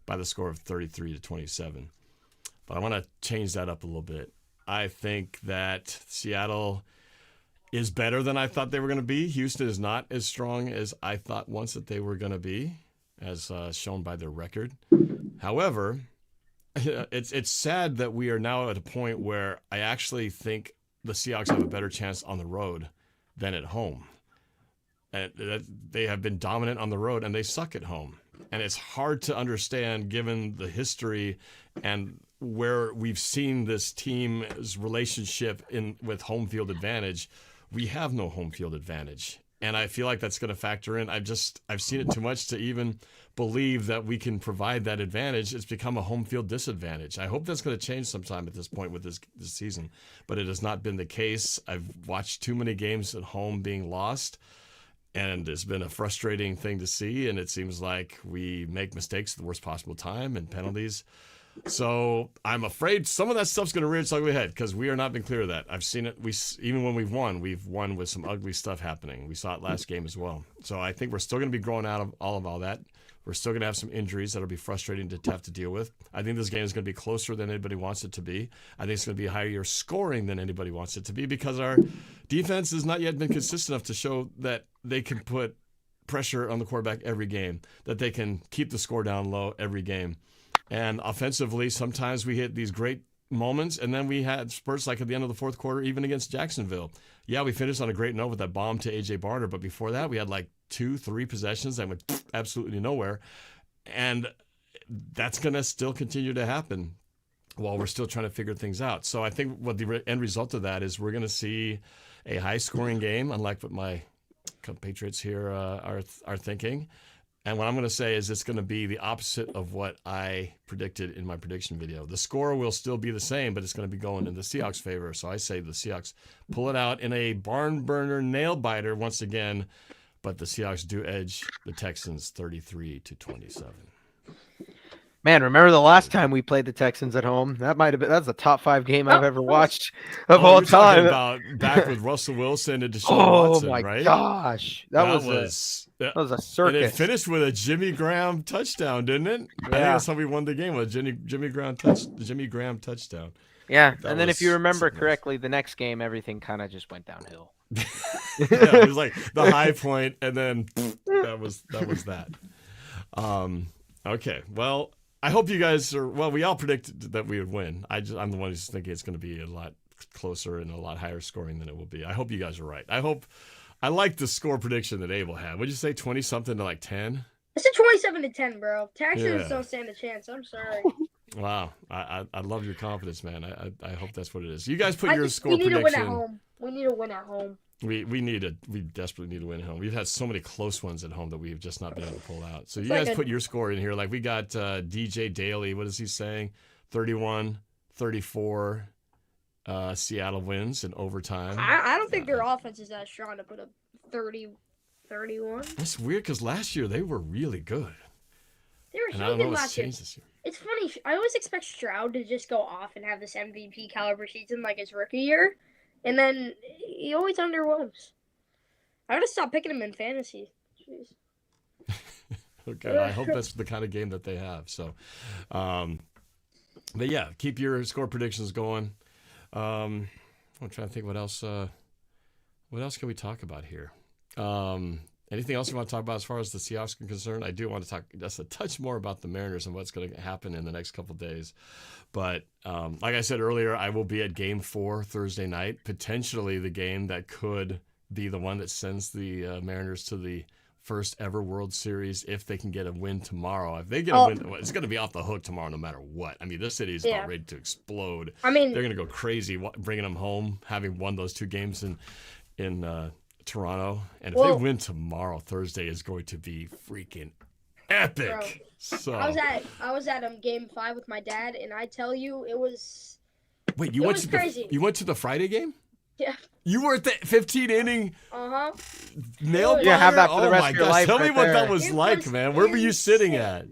by the score of 33-27. But I want to change that up a little bit. I think that Seattle is better than I thought they were going to be. Houston is not as strong as I thought once that they were going to be, as shown by their record. However, it's sad that we are now at a point where I actually think the Seahawks have a better chance on the road than at home. And they have been dominant on the road, and they suck at home. And it's hard to understand given the history and where we've seen this team's relationship with home field advantage. We have no home field advantage. And I feel like that's going to factor in. I've seen it too much to even believe that we can provide that advantage. It's become a home field disadvantage. I hope that's going to change sometime at this point with this season, but it has not been the case. I've watched too many games at home being lost, and it's been a frustrating thing to see. And it seems like we make mistakes at the worst possible time and penalties. So I'm afraid some of that stuff's going to rear its ugly head because we are not been clear of that. I've seen it. Even when we've won with some ugly stuff happening. We saw it last game as well. So I think we're still going to be growing out of all that. We're still going to have some injuries that'll be frustrating to have to deal with. I think this game is going to be closer than anybody wants it to be. I think it's going to be higher scoring than anybody wants it to be because our defense has not yet been consistent enough to show that they can put pressure on the quarterback every game, that they can keep the score down low every game. And offensively, sometimes we hit these great moments, and then we had spurts like at the end of the fourth quarter, even against Jacksonville. Yeah, we finished on a great note with that bomb to A.J. Barner, but before that, we had like 2-3 possessions that went absolutely nowhere. And that's going to still continue to happen while we're still trying to figure things out. So I think what the end result of that is we're going to see a high-scoring game, unlike what my compatriots here are thinking. And what I'm going to say is it's going to be the opposite of what I predicted in my prediction video. The score will still be the same, but it's going to be going in the Seahawks' favor. So I say the Seahawks pull it out in a barn burner, nail biter once again, but the Seahawks do edge the Texans 33-27. Man, remember the last time we played the Texans at home? That's a top 5 game I've ever watched of all time. About back with Russell Wilson and Deshaun Watson, my right? Gosh, that was a circus. And it finished with a Jimmy Graham touchdown, didn't it? I think that's how we won the game, with Jimmy Graham touchdown. Yeah, and then if you remember correctly, the next game everything kind of just went downhill. Yeah, it was like the high point, and then that was that. Okay, well. I hope you guys are. Well, we all predicted that we would win. I'm the one who's thinking it's going to be a lot closer and a lot higher scoring than it will be. I hope you guys are right. I like the score prediction that Abel had. Would you say 20 something to like 10? I said 27-10, bro. Texans don't stand a chance. I'm sorry. Wow, I love your confidence, man. I hope that's what it is. You guys put your score prediction. We need to win at home. We need to win at home. We desperately need to win at home. We've had so many close ones at home that we've just not been able to pull out. So you guys put your score in here. Like we got DJ Daly. What is he saying? 31-34. Seattle wins in overtime. I don't think their offense is that strong to put up 30-31. That's weird because last year they were really good. They were and I don't know last what's year. changed this year. It's funny. I always expect Stroud to just go off and have this MVP caliber season like his rookie year. And then he always underwhelms. I gotta stop picking him in fantasy. Jeez. Okay, I hope that's the kind of game that they have. So, but yeah, keep your score predictions going. I'm trying to think what else. What else can we talk about here? Anything else you want to talk about as far as the Seahawks are concerned? I do want to talk just a touch more about the Mariners and what's going to happen in the next couple of days. But like I said earlier, I will be at Game 4 Thursday night, potentially the game that could be the one that sends the Mariners to the first ever World Series if they can get a win tomorrow. If they get a win, it's going to be off the hook tomorrow no matter what. I mean, this city is about ready to explode. I mean, they're going to go crazy bringing them home, having won those 2 games in Toronto, and if they win tomorrow, Thursday is going to be freaking epic. Bro, so I was at Game 5 with my dad, and I tell you, it was. Wait, you went to the Friday game? Yeah. You were at the 15-inning. Nail biter? Yeah, have that for the rest of your life. Tell me what that was It like, was man. Where were you sitting at?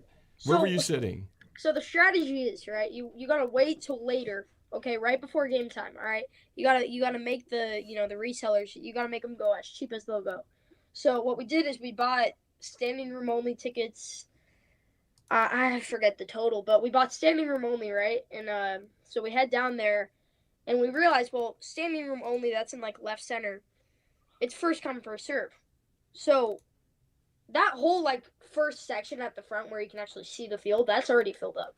Where So- were you sitting? So the strategy is, right, you gotta wait till later, okay, right before game time, all right? You gotta make the resellers, you gotta make them go as cheap as they'll go. So what we did is we bought standing room only tickets. I forget the total, but we bought standing room only, right? And so we head down there, and we realized, well, standing room only, that's in like left center. It's first come, first serve. So that whole like first section at the front where you can actually see the field, that's already filled up.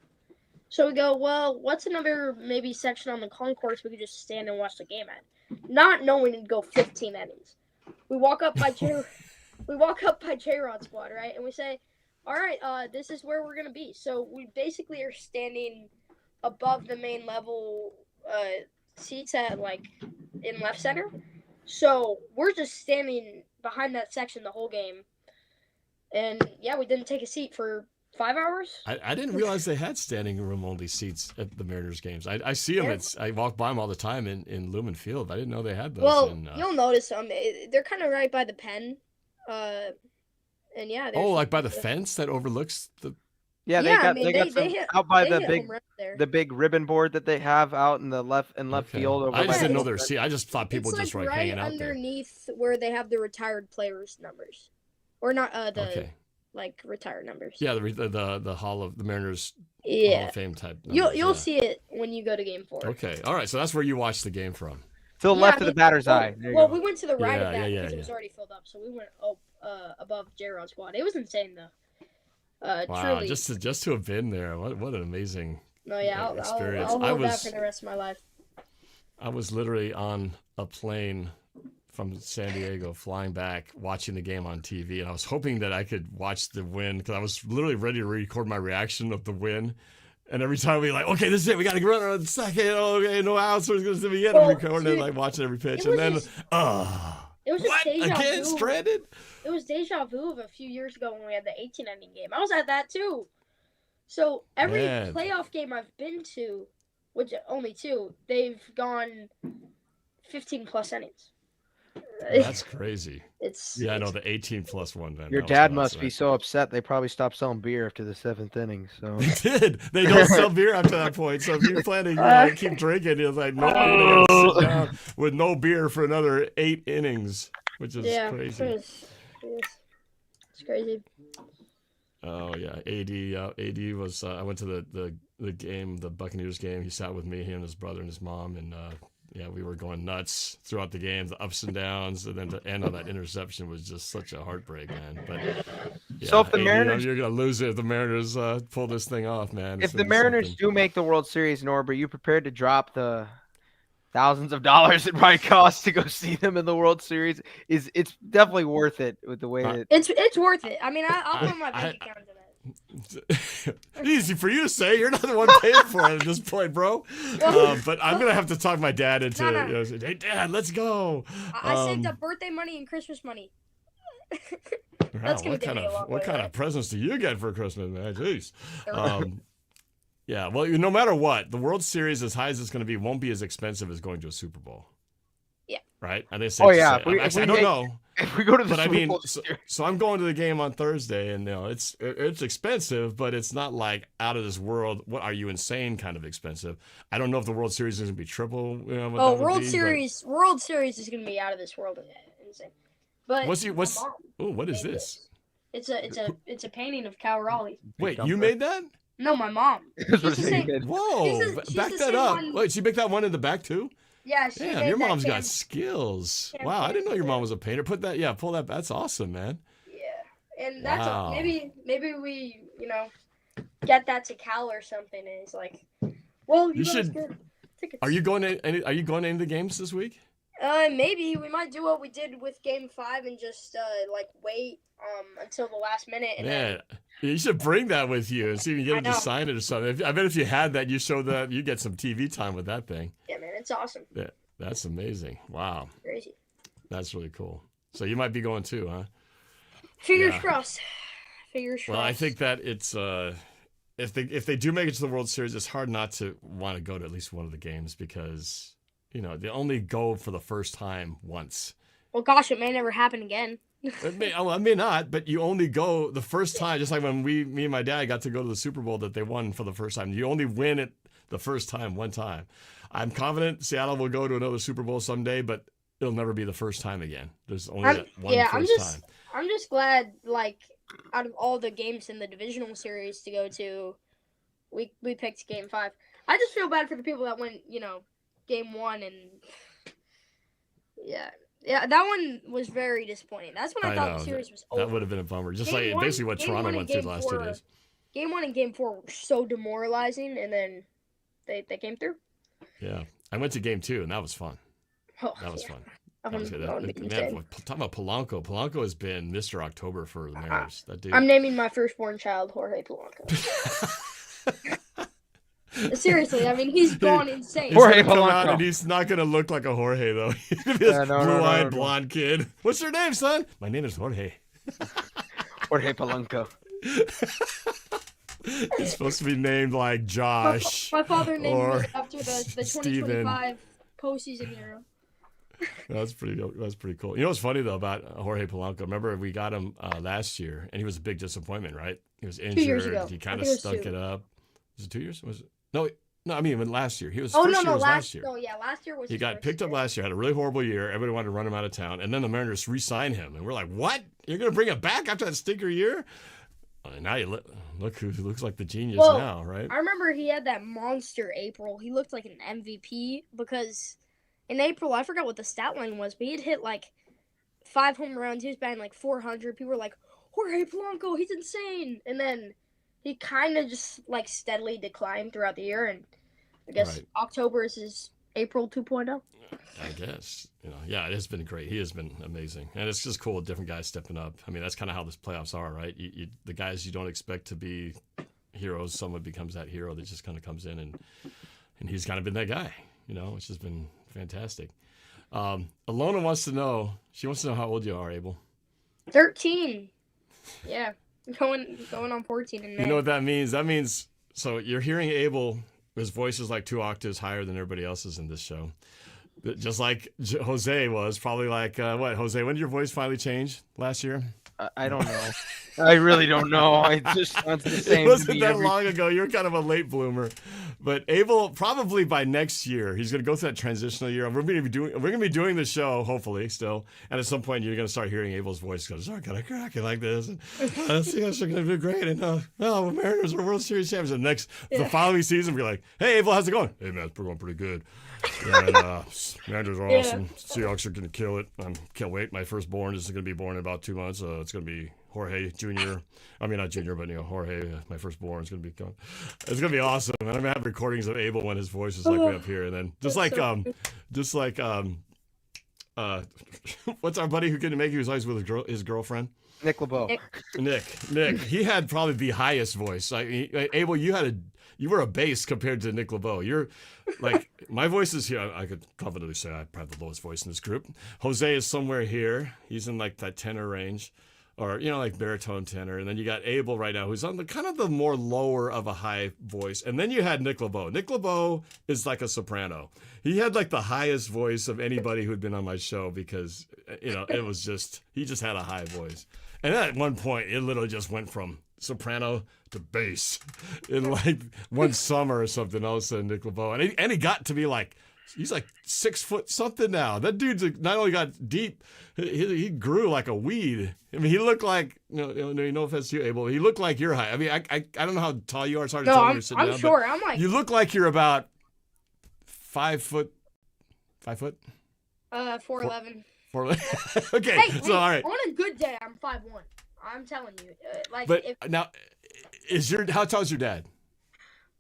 So we go, well, what's another maybe section on the concourse we could just stand and watch the game at? Not knowing it'd go 15 innings. We walk up by J-Rod squad, right? And we say, all right, this is where we're gonna be. So we basically are standing above the main level seats at like in left center. So we're just standing behind that section the whole game. And yeah, we didn't take a seat for 5 hours. I didn't realize they had standing room only seats at the Mariners games. I see them. I walk by them all the time in Lumen Field. I didn't know they had those. Well, you'll notice them. They're kind of right by the pen. And yeah. Like by the fence that overlooks the. Yeah, they Yeah, I got mean, they got they some hit out by they the hit big home runs there. the big ribbon board that they have out in the left Okay. field. Over I just by didn't know the- there. See, I just thought people It's just like like right hanging out there. underneath where they have the retired players' numbers, or not the Okay. like retired numbers. Yeah, the Hall of the Mariners Hall Yeah. of Fame type. You'll numbers, yeah. see it when you go to Game 4. Okay. All right. So that's where you watched the game from. to the Yeah, left I of the mean, batter's well, eye. There you well, go. we went to the right Yeah, of that yeah, because it was yeah. already filled up, so we went above J-Rod's squad. It was insane though. Wow. Truly. Just to have been there. What an amazing No, yeah, I'll experience. hold I that was for the rest of my life. I was literally on a plane from San Diego flying back, watching the game on TV, and I was hoping that I could watch the win because I was literally ready to record my reaction of the win. And every time we like, okay, this is it. We got to run on the second. Okay, no outs. We're going to be in. Well, I'm recording dude, and like watching every pitch, it and was then just- It was just what deja again? vu. Stranded? It was deja vu of a few years ago when we had the 18 inning game. I was at that too. So every Man. playoff game I've been to, which only two, they've gone 15 plus innings. That's crazy. It's Yeah, I know the 18 plus one. Man, Your that was dad nuts, must man. be so upset they probably stopped selling beer after the 7th inning. So They did. They don't sell beer after that point. So if you're planning to keep drinking, it's like no, you're gonna sit down with no beer for another 8 innings, which is yeah, crazy. it's crazy. Oh yeah, AD was. I went to the game, the Buccaneers game. He sat with me, he and his brother and his mom, and yeah, we were going nuts throughout the game, the ups and downs, and then to end on that interception was just such a heartbreak, man. But yeah, So if the AD, Mariners- you're gonna lose it if the Mariners pull this thing off, man. It's if the gonna be Mariners something. do make the World Series, Norb, are you prepared to drop the thousands of dollars it might cost to go see them in the World Series? It's definitely worth it with the way that It's worth it. I mean, I'll put my bank account into that. Easy for you to say. You're not the one paying for it at this point, bro. But I'm gonna have to talk my dad into No. it. You know, say, hey, Dad, let's go. I saved up birthday money and Christmas money. That's gonna take me a long what way, kind right? of presents do you get for Christmas, man? Jeez. Yeah. Well, no matter what, the World Series, as high as it's gonna be, won't be as expensive as going to a Super Bowl. Yeah. Right. And they say. Oh, yeah, if we I don't make- know. if we go to the But I Super mean, Bowl so I'm going to the game on Thursday, and you know it's expensive, but it's not like out of this world. What are you insane? Kind of expensive. I don't know if the World Series is going to be triple. You know, what that would World be, but- Series. World Series is gonna be out of this world insane. But What's my mom Oh, what is made this? It's a painting of Cal Raleigh. Wait, Jumper. you made that? No, my mom. That's what She's the they same- did. Whoa! she's Back the that same up. one- Wait, she make that one in the back too? Yeah, she Damn, made your that mom's got Cam- skills. Cam Wow, I didn't know your Newton. mom was a painter. Pull that. That's awesome, man. Yeah, and that's Wow. maybe we get that to Cal or something. And it's like, well, you You guys should- get tickets. Are you going to any? Are you going to any of the games this week? Maybe we might do what we did with Game 5 and just wait until the last minute and then Yeah, you should bring that with you and see if you can I get them to know. sign it or something. I bet if you had that, you show that you get some TV time with that thing. yeah, man, it's awesome, That's amazing. Wow, crazy. that's really cool. So you might be going too, huh? Fingers Yeah. crossed. Fingers Well, crossed. I think that it's if they do make it to the World Series, it's hard not to want to go to at least one of the games because they only go for the first time once. Well, gosh, it may never happen again. It may not, but you only go the first time. Just like when me and my dad got to go to the Super Bowl that they won for the first time. You only win it the first time, one time. I'm confident Seattle will go to another Super Bowl someday, but it'll never be the first time again. There's only that one first time. I'm just glad, out of all the games in the divisional series to go to, we picked Game 5. I just feel bad for the people that went, Game 1 and yeah, that one was very disappointing. That's when I thought the series was over. That would have been a bummer. Just Game like one- basically what game Toronto one and went through the game last 2 four- days. Game 1 and Game 4 were so demoralizing, and then they came through. Yeah, I went to Game 2 and that was fun. Oh, That was yeah. fun. That That was good. would be Man, insane. talking about Polanco. Polanco has been Mr. October for the Mariners. That dude. I'm naming my firstborn child Jorge Polanco. Seriously, I mean, he's gone insane. He's Jorge gonna come out Polanco. and he's not gonna look like a Jorge though. He's gonna be this Yeah, no, blue-eyed no. blonde kid. What's your name, son? My name is Jorge. Jorge Polanco. He's supposed to be named like Josh. My father named or me after the Steven. 2025 postseason hero. That's pretty cool. You know what's funny though about Jorge Polanco? Remember we got him last year, and he was a big disappointment, right? He was 2 years injured. ago. He kind I of think it was stuck 2. it up. Was it 2 years? Was it? No, I mean even last year. He was. Oh first no, year no, was last year. No, yeah, last year was. He his got first picked up year. last year. Had a really horrible year. Everybody wanted to run him out of town, and then the Mariners re-signed him, and we're like, "What? You're going to bring him back after that stinker year?" And now you look who looks like the genius now, right? I remember he had that monster April. He looked like an MVP because in April, I forgot what the stat line was, but he'd hit like 5 home runs. He was batting like 400. People were like, Jorge Polanco, he's insane. And then he kind of just like steadily declined throughout the year. And I guess Right. October is his April 2.0. I guess, yeah, it has been great. He has been amazing, and it's just cool. Different guys stepping up. I mean, that's kind of how this playoffs are, right? The guys you don't expect to be heroes, someone becomes that hero that just kind of comes in, and he's kind of been that guy, which has been fantastic. Alona wants to know. She wants to know how old you are, Abel. 13. Yeah, going on 14 in May. You know what that means? That means so you're hearing Abel. His voice is like 2 octaves higher than everybody else's in this show. Just like Jose was, probably like, what, Jose, when did your voice finally change last year? I don't know. I really don't know. It just sounds the same. It wasn't that long ago. You're kind of a late bloomer. But Abel, probably by next year, he's going to go through that transitional year. We're going to be doing the show, hopefully, still. And at some point, you're going to start hearing Abel's voice go, "Sorry, kind of cracking like this. And, see, they're going to do great. And Mariners are World Series champions." And the following season, we're like, "Hey, Abel, how's it going?" "Hey, man, it's going pretty good. And Mariners are awesome. Seahawks are going to kill it. I can't wait. My firstborn is going to be born in about 2 months. It's going to be Jorge Jr. I mean, not Jr., but Jorge, my firstborn, is going to be gone. It's going to be awesome. And I'm going to have recordings of Abel when his voice is like way up here. And then just like what's our buddy who couldn't make it? He was always with his girlfriend. Nick LeBeau. Nick. He had probably the highest voice. Abel, you were a bass compared to Nick LeBeau. You're like, my voice is here. I could confidently say I have the lowest voice in this group. Jose is somewhere here. He's in like that tenor range, or like baritone tenor. And then you got Abel right now, who's on the kind of the more lower of a high voice. And then you had Nick LeBeau. Nick LeBeau is like a soprano. He had like the highest voice of anybody who'd been on my show because it was he just had a high voice. And at one point, it literally just went from soprano to bass in like one summer or something. All of a sudden, Nick LeBeau, and he got to be like, he's like 6 foot something now. That dude's not only got deep, he grew like a weed. I mean, he looked like no offense to you, Abel. He looked like you're high. I mean, I don't know how tall you are. It's hard to tell when you're sitting down. I'm short. I'm like you look like you're about 5 foot. 5 foot. 4'11". Okay, so all right. On a good day, I'm 5'1". I'm telling you, But now, how tall is your dad?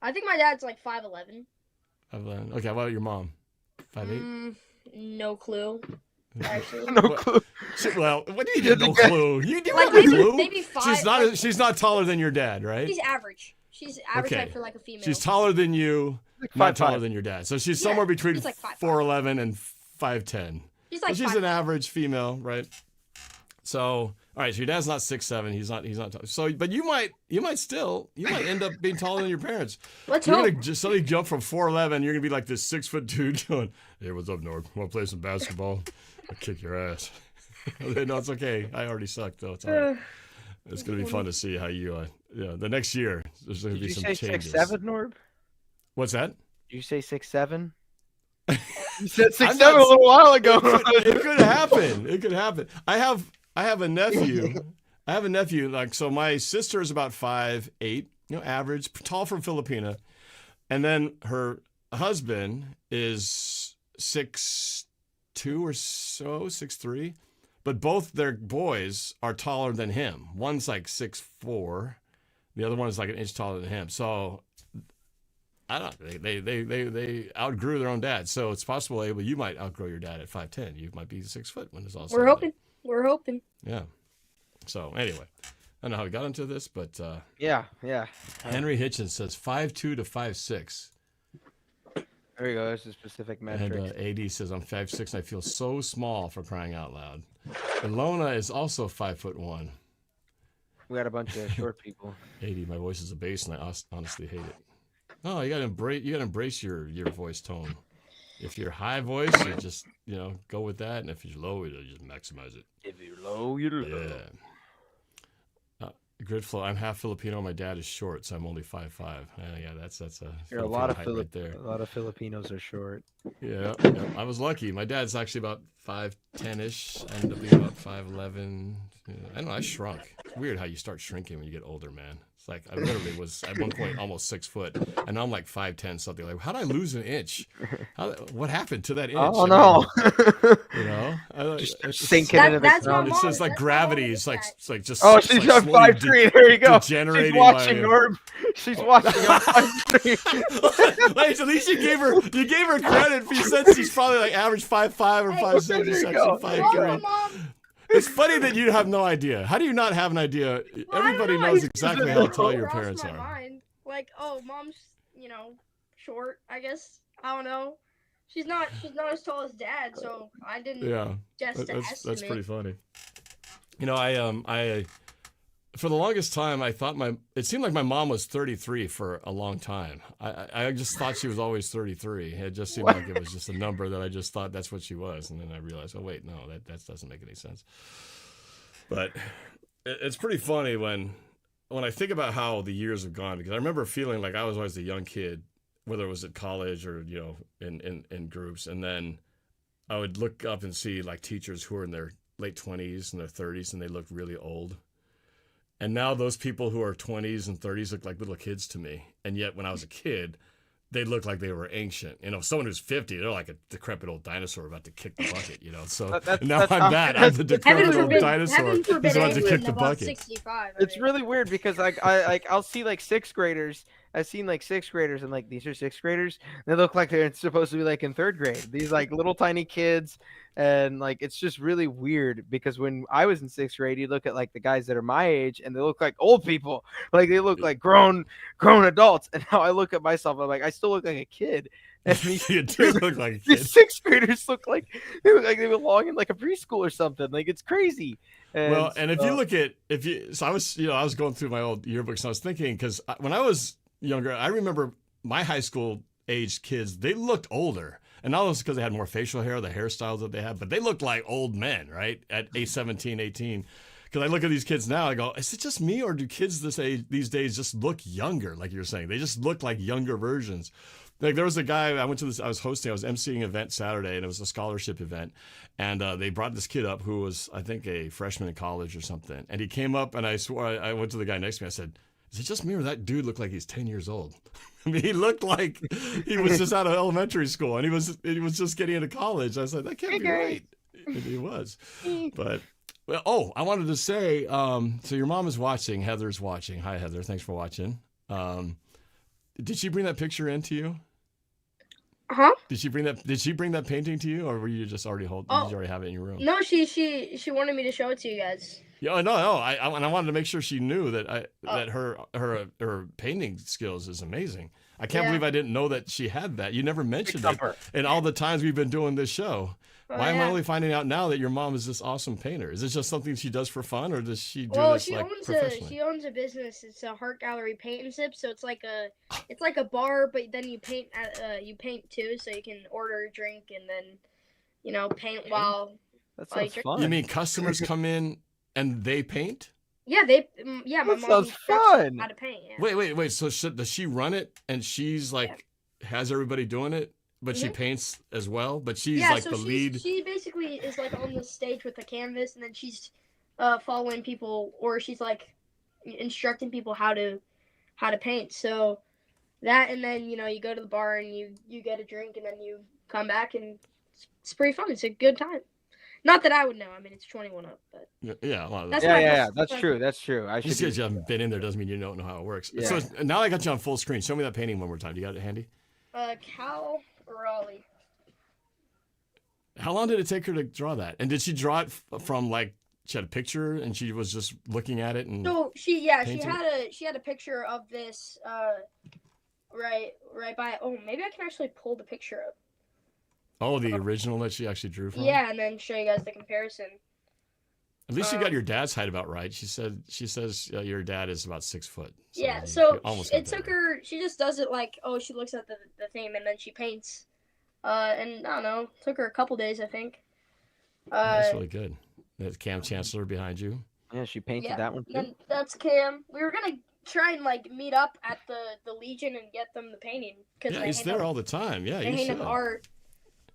I think my dad's like 5'11". 5'11". Okay, how about your mom? 5'8". No clue. Actually, No clue. Well, what do you get? No clue. You do like have a clue. maybe 5. She's not taller than your dad, right? She's average. She's average Okay. height for like a female. She's taller than you, Like not 5'5". taller than your dad. So she's somewhere between she's like 5'5". 4'11" and 5'10". She's like She's 5'5". an average female, right? So, all right. So your dad's not 6'7". He's not tall. So, but you might end up being taller than your parents. Let's You're hope. gonna just suddenly jump from 4'11". You're gonna be like this 6 foot dude going, "Hey, what's up, Norb? Want to play some basketball? I'll kick your ass." No, it's okay. I already sucked though. It's all right. It's gonna be fun to see how you. The next year there's gonna Did be you some say changes. 6'7", Norb? What's that? Did you say 6'7"? You said 6'7" I'm not- a little while ago. It could happen. It could happen. I have a nephew. Like, so my sister is about 5'8", average, tall for Filipina, and then her husband is 6'2" or so, 6'3", but both their boys are taller than him. One's like 6'4", the other one is like an inch taller than him. So I don't know. They outgrew their own dad. So it's possible, Abel, you might outgrow your dad at 5'10". You might be 6 foot when it's all said and done. We're hoping. Yeah. So anyway, I don't know how we got into this, but Yeah. Henry Hitchens says 5'2" to 5'6". There you go. There's a specific metric. And AD says I'm 5'6" and I feel so small, for crying out loud. Ilona is also 5'1". We got a bunch of short people. AD, my voice is a bass, and I honestly hate it. Oh, you gotta embrace your voice tone. If you're high voice, you just go with that, and if you're low, you just maximize it. If you're low, you're low. Yeah. Grid flow. I'm half Filipino. My dad is short, so I'm only 5'5". Yeah, that's a. You're a lot of height right there. A lot of Filipinos are short. Yeah, I was lucky. My dad's actually about 5'10"-ish. I ended up being about 5'11". Yeah, I don't know. I shrunk. It's weird how you start shrinking when you get older, man. It's like I literally was at one point almost 6 foot, and now I'm like 5'10" something. Like, how did I lose an inch? What happened to that inch? Oh no! Just sinking into the that's ground. my It's mom. just like That's gravity. my It's like dad. just. Oh, it's she's like on slowly 5'3". There you go. She's degenerating watching, my- Norm. She's watching on 5'3". Like, at least you gave her credit. You said she's probably like average 5'5" or Hey, 5'6". there you She's go. actually Well, 5'3". Mom, It's funny that you have no idea. How do you not have an idea? Everybody know. knows It's exactly just how never tall your crossed parents my are. mind. Like, oh, mom's, short, I guess. I don't know. She's not as tall as dad, so I didn't Yeah, just that's estimate. pretty funny. I for the longest time I thought it seemed like my mom was 33 for a long time. I just thought she was always 33. It just seemed like it was just a number that I just thought that's what she was, and then I realized, oh wait, no, that doesn't make any sense. But it's pretty funny when I think about how the years have gone, because I remember feeling like I was always a young kid, whether it was at college or in groups, and then I would look up and see like teachers who were in their late 20s and their 30s, and they looked really old. And now those people who are 20s and 30s look like little kids to me. And yet when I was a kid, they looked like they were ancient. Someone who's 50, they're like a decrepit old dinosaur about to kick the bucket, So now I'm that. I'm the decrepit old dinosaur Heaven forbid who's about to kick anyone the above bucket. 65. It's really weird because I'll see like sixth graders. I've seen like sixth graders, and like these are sixth graders. They look like they're supposed to be like in third grade. These like little tiny kids, and like it's just really weird because when I was in sixth grade, you look at like the guys that are my age, and they look like old people. Like they look like grown adults. And now I look at myself, I'm like I still look like a kid. And You do look like a kid. these sixth graders look like they belong in like a preschool or something. Like it's crazy. Well, and if you look at so I was going through my old yearbooks and I was thinking, because when I was younger, I remember my high school aged kids, they looked older, and not just because they had more facial hair, the hairstyles that they had, but they looked like old men, right? At 17, 18. Because I look at these kids now, I go, is it just me, or do kids these days just look younger? Like you're saying, they just look like younger versions. Like there was a guy I was emceeing an event Saturday, and it was a scholarship event, and they brought this kid up who was, I think, a freshman in college or something, and he came up, and I swore, I went to the guy next to me, I said, is it just me or that dude looked like he's 10 years old? I mean, he looked like he was just out of elementary school, and he was just getting into college. I was like, that can't be right. And he was. But, I wanted to say, so your mom is watching. Heather's watching. Hi, Heather. Thanks for watching. Did she bring that picture in to you? Huh? Did she bring that painting to you, or were you just already did you already have it in your room? No, she wanted me to show it to you guys. Yeah, no. I wanted to make sure she knew that that her painting skills is amazing. I can't believe I didn't know that she had that. You never mentioned it in all the times we've been doing this show. Why am I only finding out now that your mom is this awesome painter? Is this just something she does for fun, or does she do this like professionally? She owns a business. It's a Heart Gallery Paint and Sip. So it's like a bar, but then you paint too. So you can order a drink and then paint while. That sounds like, fun. You mean customers come in and they paint? Yeah, my mom sounds teaches fun. how to paint. Yeah. Wait. So does she run it, and she's like has everybody doing it? But she paints as well. But she's like the lead. She basically is like on the stage with a canvas, and then she's following people, or she's like instructing people how to paint. So that, and then you go to the bar and you get a drink, and then you come back, and it's pretty fun. It's a good time. Not that I would know. I mean, it's 21 up, but yeah. Well, that's That's true. That's true. I should. Just because you haven't been in there doesn't mean you don't know how it works. Yeah. So now I got you on full screen. Show me that painting one more time. Do you got it handy? Cal Raleigh. How long did it take her to draw that? And did she draw it from like she had a picture and she was just looking at it and? So she had a picture of this right by. Oh, maybe I can actually pull the picture up. Oh, the original that she actually drew from. Yeah, and then show you guys the comparison. At least you got your dad's height about right. She says your dad is about 6 foot. So Yeah, so almost it took her. She just does it like, she looks at the thing and then she paints And I don't know, took her a couple days, I think. That's really good. That's Cam Chancellor behind you. Yeah, she painted Yeah, that one too. then that's Cam. We were gonna try and like meet up at the Legion and get them the painting because Yeah, he's there all the time. Yeah, they you hang should. up art.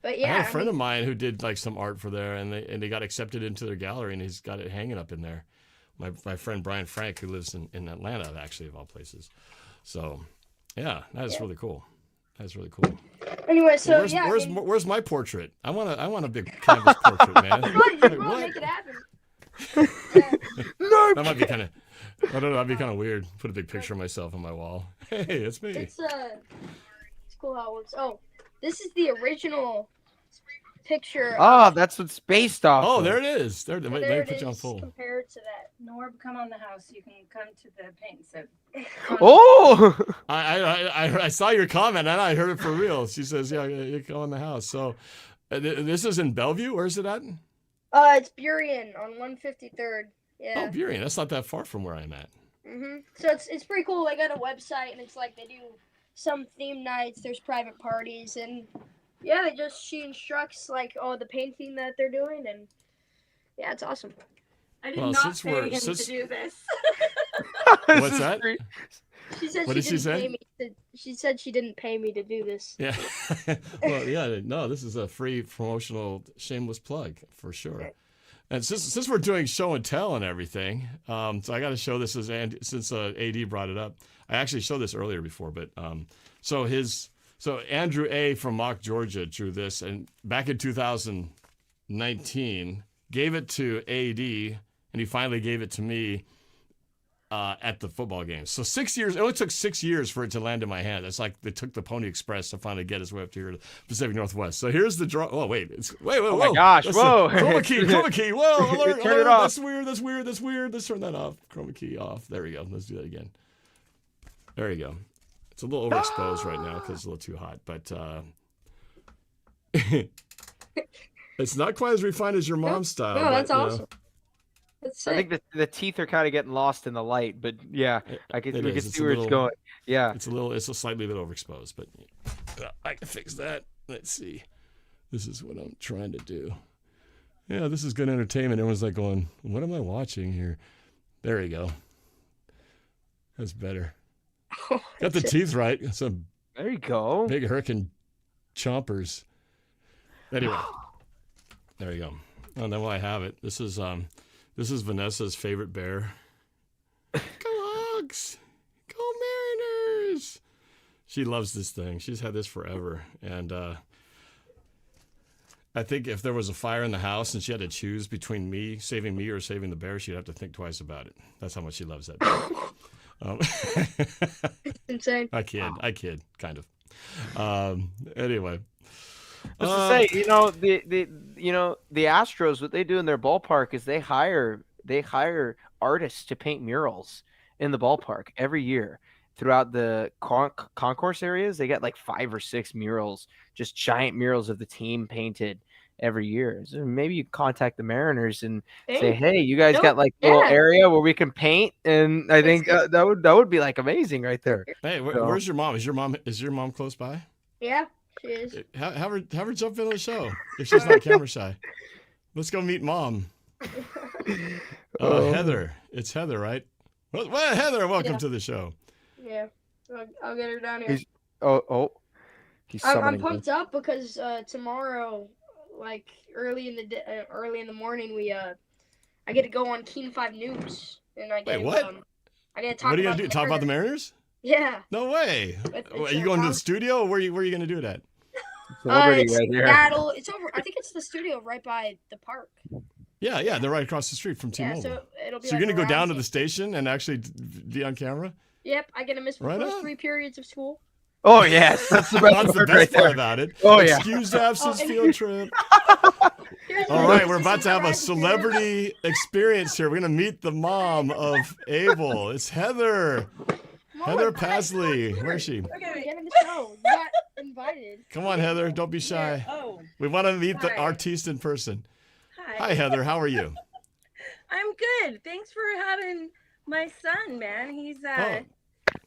But I yeah, had a friend of mine who did like some art for there, and they got accepted into their gallery, and he's got it hanging up in there. My friend Brian Frank, who lives in Atlanta, actually, of all places. So, yeah, that is really cool. That's really cool. Anyway, so where's, yeah. where's my portrait? I want a big canvas portrait, man. Come on, What? make it happen. That might be kind of. I don't know. That'd be kind of weird. Put a big picture of myself on my wall. Hey, it's me. It's cool how it works. Oh, this is the original picture. Oh, that's what's based off. Oh, of. there it is. There, there let me it put you on is full. compared to that. Norb, come on the house. You can come to the paint sip. Oh, I saw your comment and I heard it for real. She says, "Yeah, you come in the house." So, this is in Bellevue. Where's it at? It's Burien on 153rd. Yeah. Oh, Burien. That's not that far from where I'm at. So it's pretty cool. They got a website and it's like they do some theme nights. There's private parties and yeah, she instructs like the painting that they're doing and yeah, it's awesome. I did Well, not since pay we're- him since- to do this. What's that? She said What she did she didn't say? pay me. She said she didn't pay me to do this. Yeah. Well, yeah. No, this is a free promotional, shameless plug for sure. And since we're doing show and tell and everything, so I got to show this since AD brought it up. I actually showed this earlier before, but so Andrew A. from Mock, Georgia drew this, and back in 2019 gave it to AD, and he finally gave it to me at the football game. So 6 years. It only took 6 years for it to land in my hand. It's like they took the Pony Express to finally get his way up to here to Pacific Northwest. So here's the draw. Oh wait, wait. Oh my gosh! That's Whoa! Chroma key. Whoa! Alert, Turn it alert. off. That's weird. Let's turn that off. Chroma key off. There we go. Let's do that again. There you go. It's a little overexposed right now because it's a little too hot, but it's not quite as refined as your mom's style. No, but, that's you know, awesome. That's I sick. think the teeth are kind of getting lost in the light, but yeah, we can is. see It's a where it's little- going. Yeah. It's a slightly bit overexposed, but I can fix that. Let's see. This is what I'm trying to do. Yeah, this is good entertainment. Everyone's like going, "What am I watching here?" There you go. That's better. Got the teeth right. Some There you go. big hurricane chompers. Anyway, there you go. And then while I have it, this is Vanessa's favorite bear. Go Hogs! Go Mariners! She loves this thing. She's had this forever. And I think if there was a fire in the house and she had to choose between saving me or saving the bear, she'd have to think twice about it. That's how much she loves that bear. Insane. I kid, kind of. Anyway. Just to say, the Astros, what they do in their ballpark is they hire artists to paint murals in the ballpark every year throughout the concourse areas. They get like 5 or 6 murals, just giant murals of the team painted every year. So maybe you contact the Mariners and say, hey, you guys got like a little area where we can paint, and I think that would be like amazing right there. Hey, where's your mom? Is your mom close by? Yeah, she is. Have her jump into the show if she's not camera shy. Let's go meet mom. Heather. It's Heather, right? Well, Heather, welcome to the show. Yeah, I'll get her down here. He's I'm summoning me. pumped up because tomorrow, like early in the morning, I get to go on Keen 5 News, and I get Wait, what? I get to talk. What are you about gonna do? Talk about the Mariners? Yeah. No way. It's Are you going to the studio? Or where are you gonna do it at? Celebrity It's right here. Seattle. It's over. I think it's the studio right by the park. Yeah, they're right across the street from T-Mobile. Yeah, so it'll be. So you're like gonna go down to around- the station and actually be on camera? Yep, I get to miss the Right first on. 3 periods of school. Oh yes, that's the best That's the part best right part there. about it. Oh, yeah. Excused absence and- field trip. Here's All the- right, we're about to have a celebrity experience here. We're gonna meet the mom of Abel. It's Heather. Heather Pasley. Where is she? Get in the show. You got invited. Come on, Heather. Don't be shy. Oh, We want to meet the Hi. artiste in person. hi. Hi, Heather. How are you? I'm good. Thanks for having my son, man. He's Oh,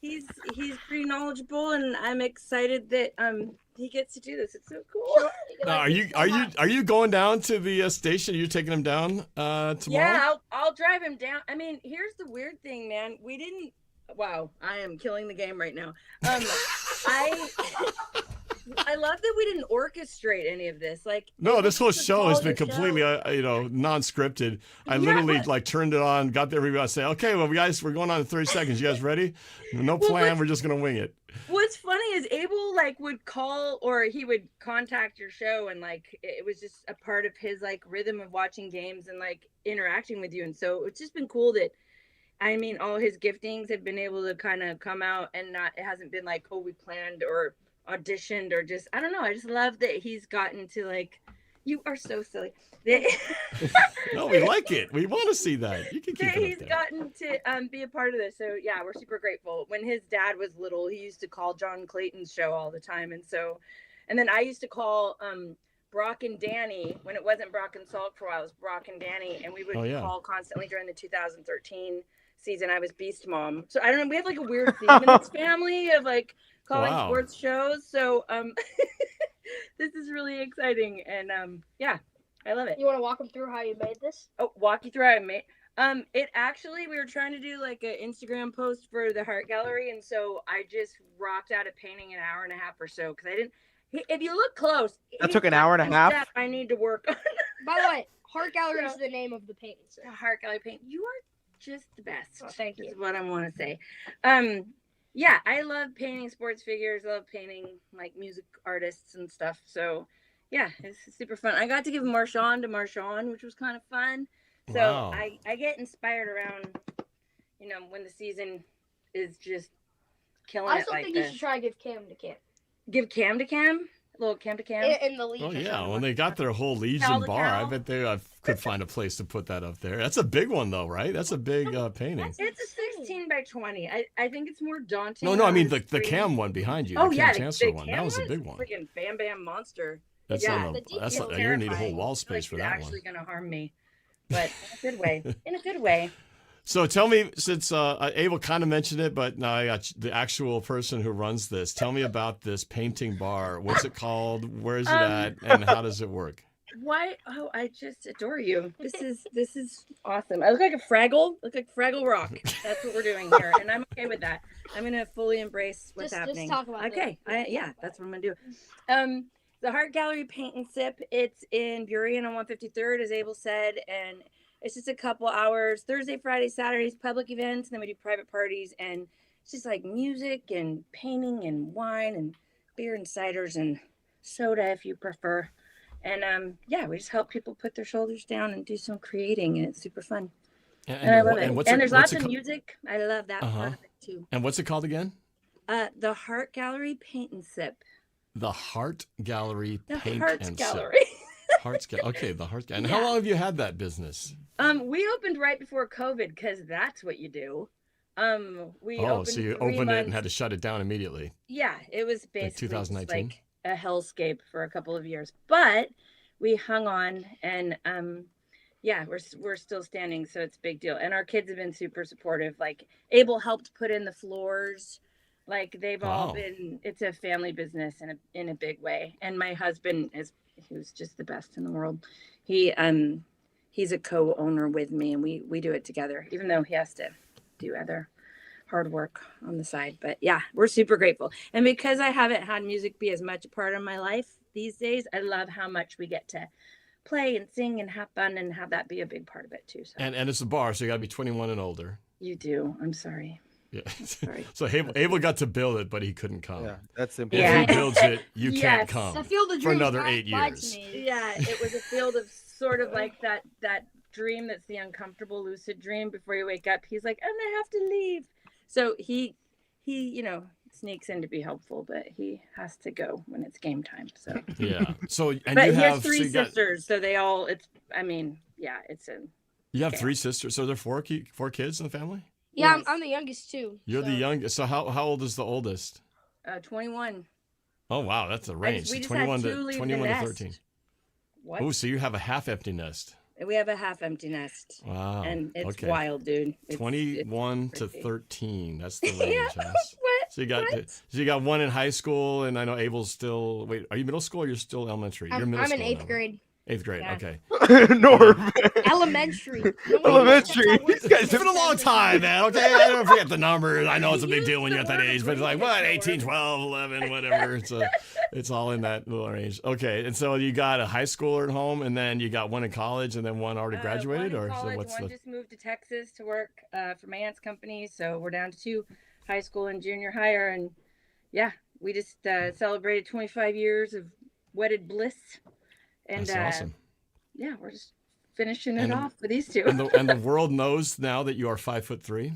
he's pretty knowledgeable, and I'm excited that he gets to do this. It's so cool. Are you going down to the station? Are you taking him down tomorrow? Yeah, I'll drive him down. I mean, here's the weird thing, man. We didn't. Wow, I am killing the game right now. I love that we didn't orchestrate any of this. Like, No, this whole just show has called been the show. completely, non-scripted. I Yeah. literally turned it on, got everybody to say, "Okay, well, guys, we're going on in 30 seconds. You guys ready?" No Well, plan. We're just gonna wing it. What's funny is Abel would call, or he would contact your show, and it was just a part of his rhythm of watching games and interacting with you. And so it's just been cool that, I mean, all his giftings have been able to kind of come out, and it hasn't been like, oh, we planned or auditioned or just, I don't know. I just love that he's gotten to you are so silly. No, we like it. We want to see that. You can keep That it he's up there. gotten to be a part of this. So yeah, we're super grateful. When his dad was little, he used to call John Clayton's show all the time. And then I used to call Brock and Danny when it wasn't Brock and Salk for a while. It was Brock and Danny, and we would call constantly during the 2013 season. I was Beast Mom. So I don't know. We have a weird theme in this family of calling sports shows. So this is really exciting, and yeah, I love it. You want to walk them through how you made this? Oh, walk you through how I made. It actually, we were trying to do an Instagram post for the Heart Gallery, and so I just rocked out a painting an hour and a half or so because I didn't. If you look close, That took an hour and a half. Step I need to work on. By the way, Heart Gallery is the name of the painting. So. The Heart Gallery paint. You are just the best. Oh, thank you. Is what I want to say. Yeah, I love painting sports figures. I love painting music artists and stuff. So yeah, it's super fun. I got to give Marshawn to Marshawn, which was kind of fun. So Wow. I get inspired around, when the season is just killing I it still like think you this. should try to give Cam to Cam. Give Cam to Cam? A little Cam to Cam? In the league. Oh or yeah, something. when they got their whole Legion Cow to bar, I cow. bet they could find a place to put that up there. That's a big one though, right? That's a big painting. It's a 16 by 20. I think it's more daunting. No, I on mean the the screen. Cam one behind you. Oh the yeah, Cam the Chancellor one. Cam That was a one's big one. Freaking Bam Bam monster. That's Yeah, on the a, deep that's is you're gonna need a whole terrifying. wall space for It's that actually one. gonna harm me, but in a good way. In a good way. So tell me, since Abel kind of mentioned it, but now I got the actual person who runs this. Tell me about this painting bar. What's it called? Where is it at? And how does it work? Why? Oh, I just adore you. This is awesome. I look like a Fraggle. Look like Fraggle Rock. That's what we're doing here, and I'm okay with that. I'm gonna fully embrace what's happening. Just talk about Okay, yeah, that's what I'm gonna do. The Heart Gallery Paint and Sip. It's in Burien on 153rd, as Abel said, and it's just a couple hours. Thursday, Friday, Saturdays, public events, and then we do private parties, and it's just music and painting and wine and beer and ciders and soda if you prefer. And yeah, we just help people put their shoulders down and do some creating, and it's super fun. And I love it. And there's lots of music. I love that part of it too. And what's it called again? The Heart Gallery Paint and Sip. The Heart Gallery The Paint Hearts and Gallery. Sip. Hearts Gallery. Okay, the Heart Gallery. And how long have you had that business? We opened right before COVID because that's what you do. We Oh, opened so you 3 opened it and months- had to shut it down immediately. Yeah, it was basically just 2019? a hellscape for a couple of years, but we hung on, and yeah, we're still standing, so it's a big deal. And our kids have been super supportive. Abel helped put in the floors. They've all Wow. been. It's a family business in a big way. And my husband who's just the best in the world. He's a co-owner with me, and we do it together, even though he has to do other hard work on the side. But yeah, we're super grateful. And because I haven't had music be as much a part of my life these days, I love how much we get to play and sing and have fun and have that be a big part of it too. So And it's a bar, so you got to be 21 and older. you do. I'm sorry. Yeah. Sorry. So Abel got to build it, but he couldn't come. Yeah, that's If important. he builds it, you can't Yes. come I feel the for dream another lied 8 to years. me. Yeah, it was a field of sort of that dream that's the uncomfortable lucid dream before you wake up. He's like, and I have to leave. So he sneaks in to be helpful, but he has to go when it's game time. So Yeah. So and but you he have has 3 so you got- sisters, so they all it's You have Okay. 3 sisters. So there are 4 kids in the family? Yeah, Yes. I'm the youngest too. You're the so- youngest. So how old is the oldest? 21. Oh wow, that's a range. we just 21 had to 2 leave the 21 to nest. 13. What? Oh, so you have a half empty nest. We have a half empty nest. Wow. And it's okay. wild, dude. 21 to crazy. 13. That's the range. Huh? What? So you got one in high school, and I know Abel's still. Wait, are you middle school or you're still elementary? You're middle I'm in school 8th now. grade. 8th grade. Yeah. Okay. Norm. Elementary. Elementary. It's been a long time, man. Okay, I don't forget the numbers. I know it's a big deal when you're at that age, but it's like what 18, 12, 11, whatever. It's all in that little range. Okay, and so you got a high schooler at home, and then you got one in college, and then one already graduated, one in or college, so what's one the? just moved to Texas to work for my aunt's company. So we're down to 2, high school and junior higher, and yeah, we just celebrated 25 years of wedded bliss, and That's awesome. yeah, we're just finishing it off with these two. And the world knows now that you are 5'3".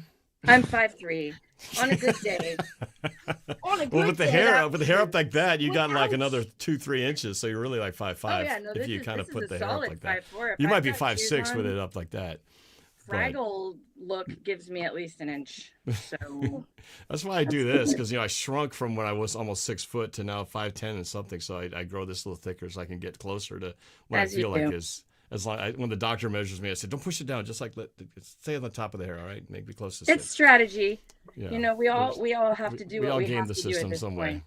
I'm 5'3" on a good day. On a Well, good with the day. hair up like that, you got like Ouch. another 2-3 inches, so you're really like 5'5". Oh yeah, no, if you kind of this put is the a hair up solid like that, 5'4". If you I've might be got shoes 5'6" with on, it up like that. But Fraggle look gives me at least an inch. So that's why I do this, because I shrunk from when I was almost 6 foot to now 5'10" and something. So I grow this a little thicker so I can get closer to what As I feel you like do. is. As long when the doctor measures me, I said, "Don't push it down. Just like stay on the top of the hair, all right? Make me close to it's 6." strategy. Yeah. We all have to do we what all we game have the to do at system this some point. way.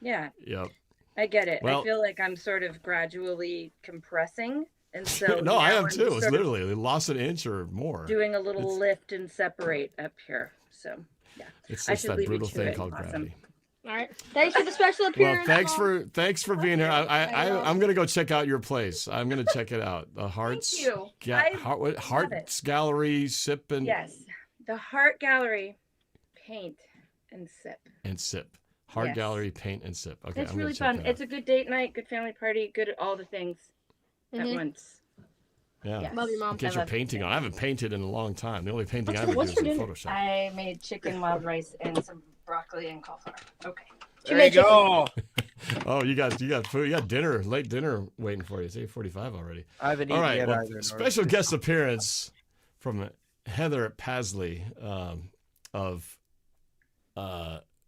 Yeah, Yep. I get it. Well- I feel like I'm sort of gradually compressing, and so No, I now am I'm too. It's sort of literally they lost an inch or more. doing a little It's- lift and separate up here. So yeah, It's I just should that leave you brutal to thing it. called Awesome. gravity. All right. Thanks for the special Well, appearance. thanks for being here. I will. I'm gonna go check out your place. I'm gonna check it out. The Hearts. you. I love Hearts Gallery Sip and yes, the Heart Gallery, paint and sip. Sip. Heart Yes. Gallery Paint and Sip. Okay, It's I'm really gonna check fun. that out. It's a good date night, good family party, good at all the things at Mhm. once. Yeah. Yes. Love your mom. Get I your love painting on. I haven't painted in a long time. The only painting I've been what's doing is for in dinner? Photoshop. I made chicken, wild rice, and some broccoli and cauliflower. Okay. There you go. Oh, you got food. You got dinner, late dinner waiting for you. It's 8:45 already. I haven't All eaten right. yet Well, either. Norm. special guest appearance from Heather Pasley of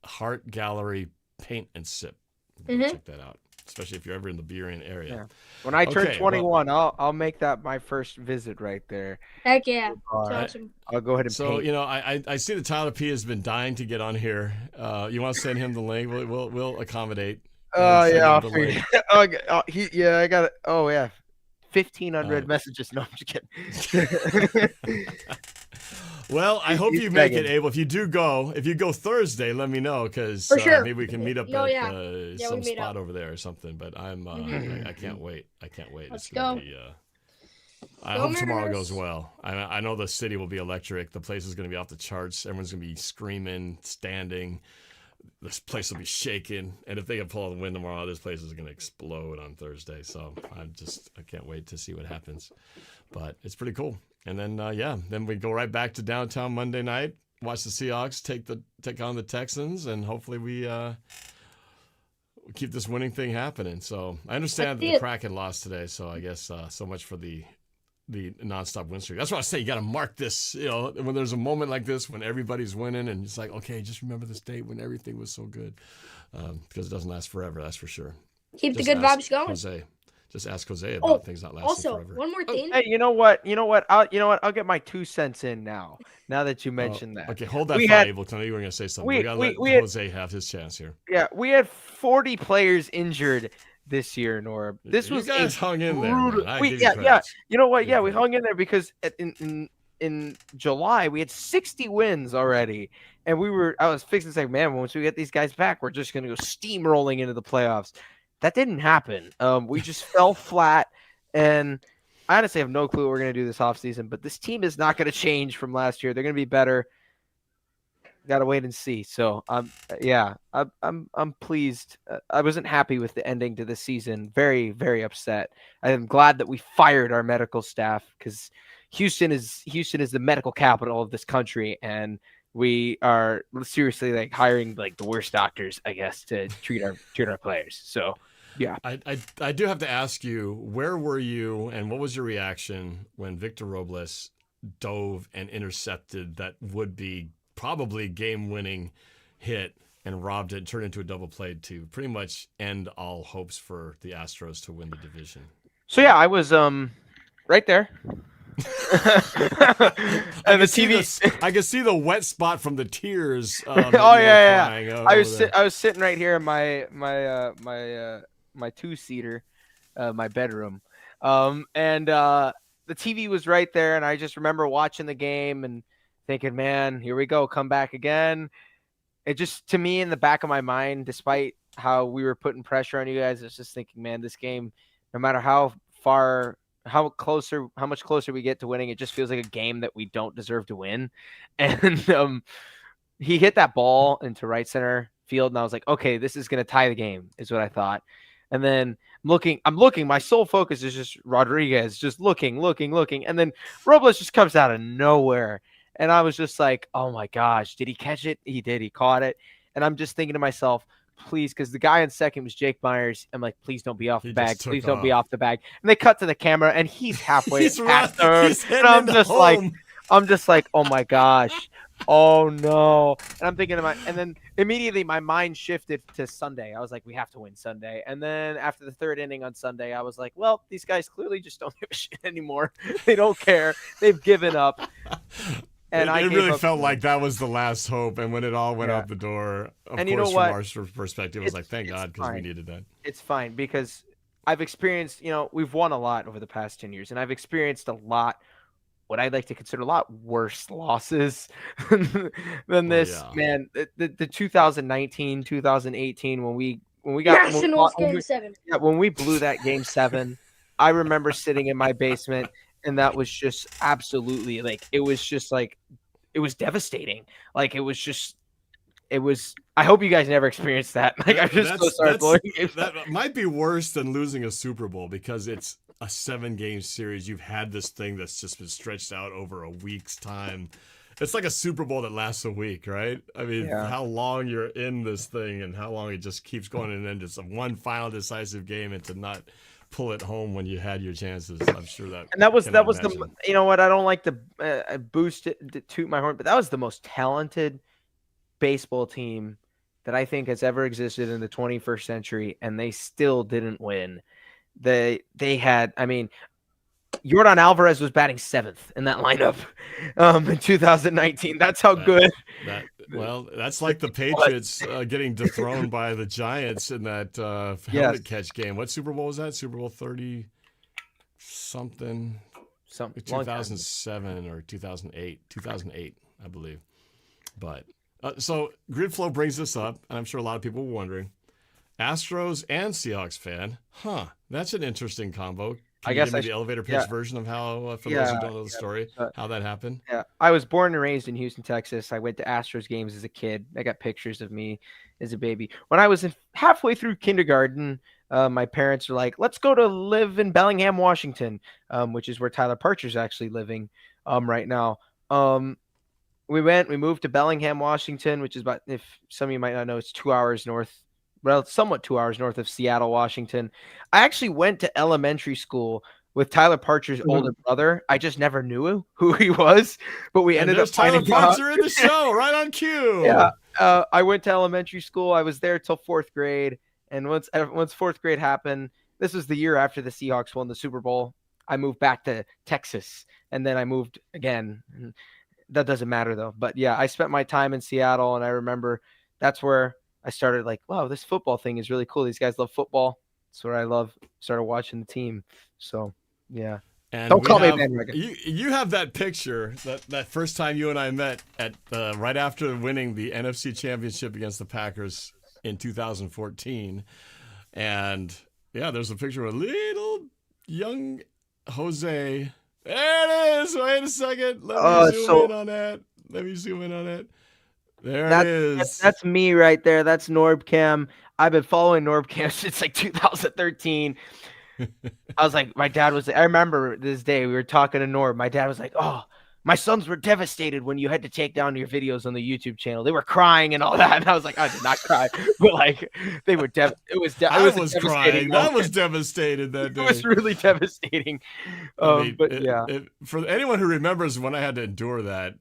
Heart Gallery Paint and Sip. Mhm. Check that out, especially if you're ever in the Burien area. Yeah. When I turn Okay, well- 21, I'll make that my first visit right there. Heck yeah. All It's right. awesome. I'll go ahead and So paint. I see that Tyler P has been dying to get on here. You want to send him the link? We'll accommodate. Oh Send yeah, him I'll the figure link. it out. Yeah, I got it. Oh yeah, 1,500 Uh, messages. No, I'm just kidding. Well, I hope He's you make it, begging. Abel. If you go Thursday, let me know because For sure. maybe we can meet up Oh, at yeah. Yeah, we some meet spot up. over there or something. But I'm Mhm. I can't wait. I can't wait. Let's it's gonna go. be. I Go hope tomorrow Mariners. goes well. I know the city will be electric. The place is going to be off the charts. Everyone's going to be screaming, standing. This place will be shaking. And if they can pull out the wind tomorrow, this place is going to explode on Thursday. So I can't wait to see what happens. But it's pretty cool. And then then we go right back to downtown Monday night. Watch the Seahawks take on the Texans, and hopefully we keep this winning thing happening. So I understand that Let's see the it. Kraken lost today. So I guess so much for the nonstop win streak. That's why I say you got to mark this. When there's a moment like this when everybody's winning, and it's like, okay, just remember this date when everything was so good, because it doesn't last forever. That's for sure. Keep the Just good ask vibes going. Jose. Just ask Jose about Oh, things not lasting Also, forever. one more Oh, thing. hey, you know what? I'll get my 2 cents in now. Now that you mentioned that. Okay, hold that We thought, had- Abel. 'Cause I know you were going to say something. we- We got to let we had- Jose have his chance here. Yeah, we had 40 players injured this year, Norb. This You was guys a hung in there. brutal- Man. I we- give you yeah, credit. You know what? Give Yeah, you we credit. hung in there because in July we had 60 wins already, and I was fixing to say, man, once we get these guys back, we're just gonna go steamrolling into the playoffs. That didn't happen. We just fell flat, and I honestly have no clue what we're gonna do this offseason, but this team is not gonna change from last year. They're gonna be better. Gotta wait and see. So I'm pleased. I wasn't happy with the ending to the season. Very, very upset. I am glad that we fired our medical staff because Houston is the medical capital of this country, and we are seriously like hiring like the worst doctors, I guess, to treat our players. So yeah. I do have to ask you, where were you and what was your reaction when Victor Robles dove and intercepted that would be probably game-winning hit and robbed it, turned into a double play to pretty much end all hopes for the Astros to win the division? So yeah, I was right there. And the TV. I can see the wet spot from the tears. Oh yeah. Crying I was sitting right here in my two-seater, my bedroom, and the TV was right there, and I just remember watching the game and thinking, man, here we go, come back again. It just, to me, in the back of my mind, despite how we were putting pressure on you guys, it's just thinking, man, this game, no matter how much closer we get to winning, it just feels like a game that we don't deserve to win. And he hit that ball into right center field, and I was like, okay, this is going to tie the game, is what I thought. And then I'm looking, my sole focus is just Rodriguez, just looking. And then Robles just comes out of nowhere. And I was just like, oh my gosh, did he catch it? He did. He caught it. And I'm just thinking to myself, please, because the guy in second was Jake Myers. I'm like, please don't be off the bag. Please don't be off the bag. And they cut to the camera, and he's halfway past third. And I'm just like, oh my gosh. Oh no. And I'm thinking and then immediately my mind shifted to Sunday. I was like, we have to win Sunday. And then after the third inning on Sunday, I was like, well, these guys clearly just don't give a shit anymore. They don't care. They've given up. And it really felt like that was the last hope. And when it all went out the door, of course, from our perspective, it was like, thank God, because we needed that. It's fine, because I've experienced, we've won a lot over the past 10 years, and I've experienced a lot, what I'd like to consider a lot worse losses than this. Man, the 2019, 2018, when we got Nationals Game 7. Yeah, when we blew that Game 7, I remember sitting in my basement, and that was just absolutely it was devastating. I hope you guys never experienced that. I'm just so sorry. That might be worse than losing a Super Bowl, because it's a 7-game series. You've had this thing that's just been stretched out over a week's time. It's like a Super Bowl that lasts a week, right? I mean, how long you're in this thing and how long it just keeps going, and then just one final decisive game, and to not pull it home when you had your chances. I'm sure that. And that was the, you know what? I don't like to boost it, to toot my horn, but that was the most talented baseball team that I think has ever existed in the 21st century, and they still didn't win. They had, Yordan Alvarez was batting 7th in that lineup in 2019. That's how good. That's like the Patriots getting dethroned by the Giants in that helmet catch game. What Super Bowl was that? Super Bowl 30 something. 2007 or 2008. 2008, I believe. But so Gridflow brings this up, and I'm sure a lot of people were wondering. Astros and Seahawks fan. That's an interesting combo. I guess the elevator pitch version of how, for those who don't know the story, how that happened. Yeah, I was born and raised in Houston, Texas. I went to Astros games as a kid. I got pictures of me as a baby. When I was halfway through kindergarten, my parents were like, "Let's go to live in Bellingham, Washington," which is where Tyler Parcher's actually living right now. We moved to Bellingham, Washington, which is about, if some of you might not know, it's 2 hours north. Well, somewhat 2 hours north of Seattle, Washington. I actually went to elementary school with Tyler Parcher's older brother. I just never knew who he was, but we ended up finding Tyler Parcher in the show, right on cue. Yeah, I went to elementary school. I was there till 4th grade, and once 4th grade happened, this was the year after the Seahawks won the Super Bowl. I moved back to Texas, and then I moved again. That doesn't matter though. But yeah, I spent my time in Seattle, and I remember that's where I started like, wow, this football thing is really cool. These guys love football. That's what I love. Started watching the team. So, yeah. And don't call me a bandwagon. You have that picture, that first time you and I met at right after winning the NFC Championship against the Packers in 2014. And, yeah, there's a picture of a little young Jose. There it is. Wait a second. Let me zoom in on that. There it is. That's me right there. That's NorbCam. I've been following NorbCam since like 2013. I was like, I remember this day we were talking to Norb. My dad was like, "Oh, my sons were devastated when you had to take down your videos on the YouTube channel. They were crying and all that." And I was like, I did not cry, but like they were I was crying. I was devastated that day. It was really devastating. For anyone who remembers when I had to endure that,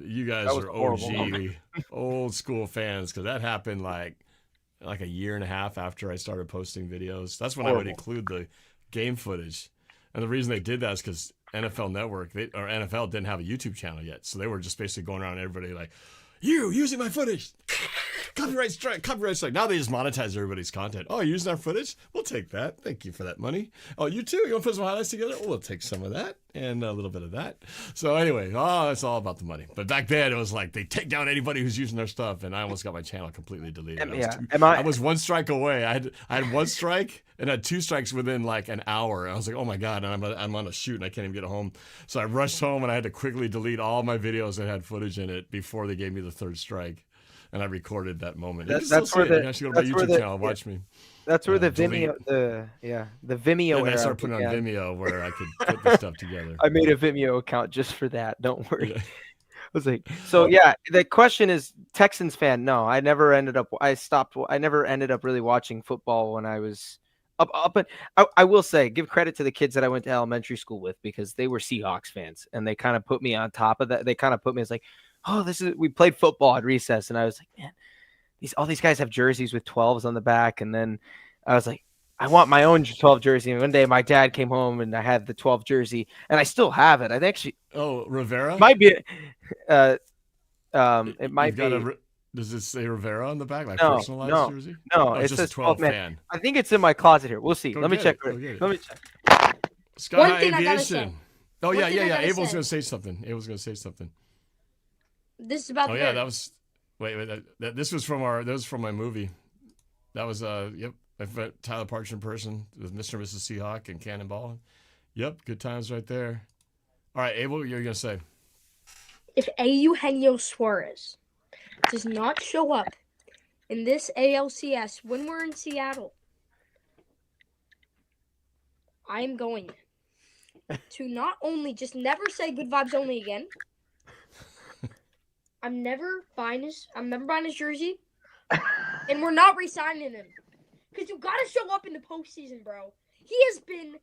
you guys are OG, old school fans, because that happened like a year and a half after I started posting videos. That's when I would include the game footage. And the reason they did that is because NFL Network or NFL didn't have a YouTube channel yet, so they were just basically going around everybody like, "You using my footage? Copyright strike, copyright strike." Now they just monetize everybody's content. Oh, you're using our footage? We'll take that. Thank you for that money. Oh, you too? You want to put some highlights together? We'll take some of that and a little bit of that. So anyway, it's all about the money. But back then it was like they take down anybody who's using their stuff, and I almost got my channel completely deleted. I was one strike away. I had one strike and had 2 strikes within like an hour. I was like, oh my God, and I'm on a shoot and I can't even get home. So I rushed home and I had to quickly delete all my videos that had footage in it before they gave me the 3rd strike. And I recorded that moment. That's where the actually go to my YouTube channel, watch me. That's where the Vimeo, the Vimeo. And I started putting on Vimeo where I could put the stuff together. I made a Vimeo account just for that. Don't worry. Yeah. I was like, so yeah. The question is, Texans fan? No, I never ended up. I never ended up really watching football when I was up. And I will say, give credit to the kids that I went to elementary school with because they were Seahawks fans, and they kind of put me on top of that. They kind of put me as like, oh, we played football at recess. And I was like, man, all these guys have jerseys with 12s on the back. And then I was like, I want my own 12 jersey. And one day my dad came home and I had the 12 jersey and I still have it. I actually, Rivera might be, it might be. Does it say Rivera on the back? Like personalized jersey? No, it says 12 man. I think it's in my closet here. We'll see. Let me check. Let me check. Sky High Aviation. Oh yeah. Abel's going to say something. This is about. Oh yeah, that was. Wait. This was from That was from my movie. That was Yep. I met Tyler Parks in person with Mr. and Mrs. Seahawk and Cannonball. Yep, good times right there. All right, Abel, what you're gonna say? If Eugenio Suarez does not show up in this ALCS when we're in Seattle, I'm going to not only just never say good vibes only again. I'm never buying his jersey, and we're not re-signing him because you gotta show up in the postseason, bro. He has been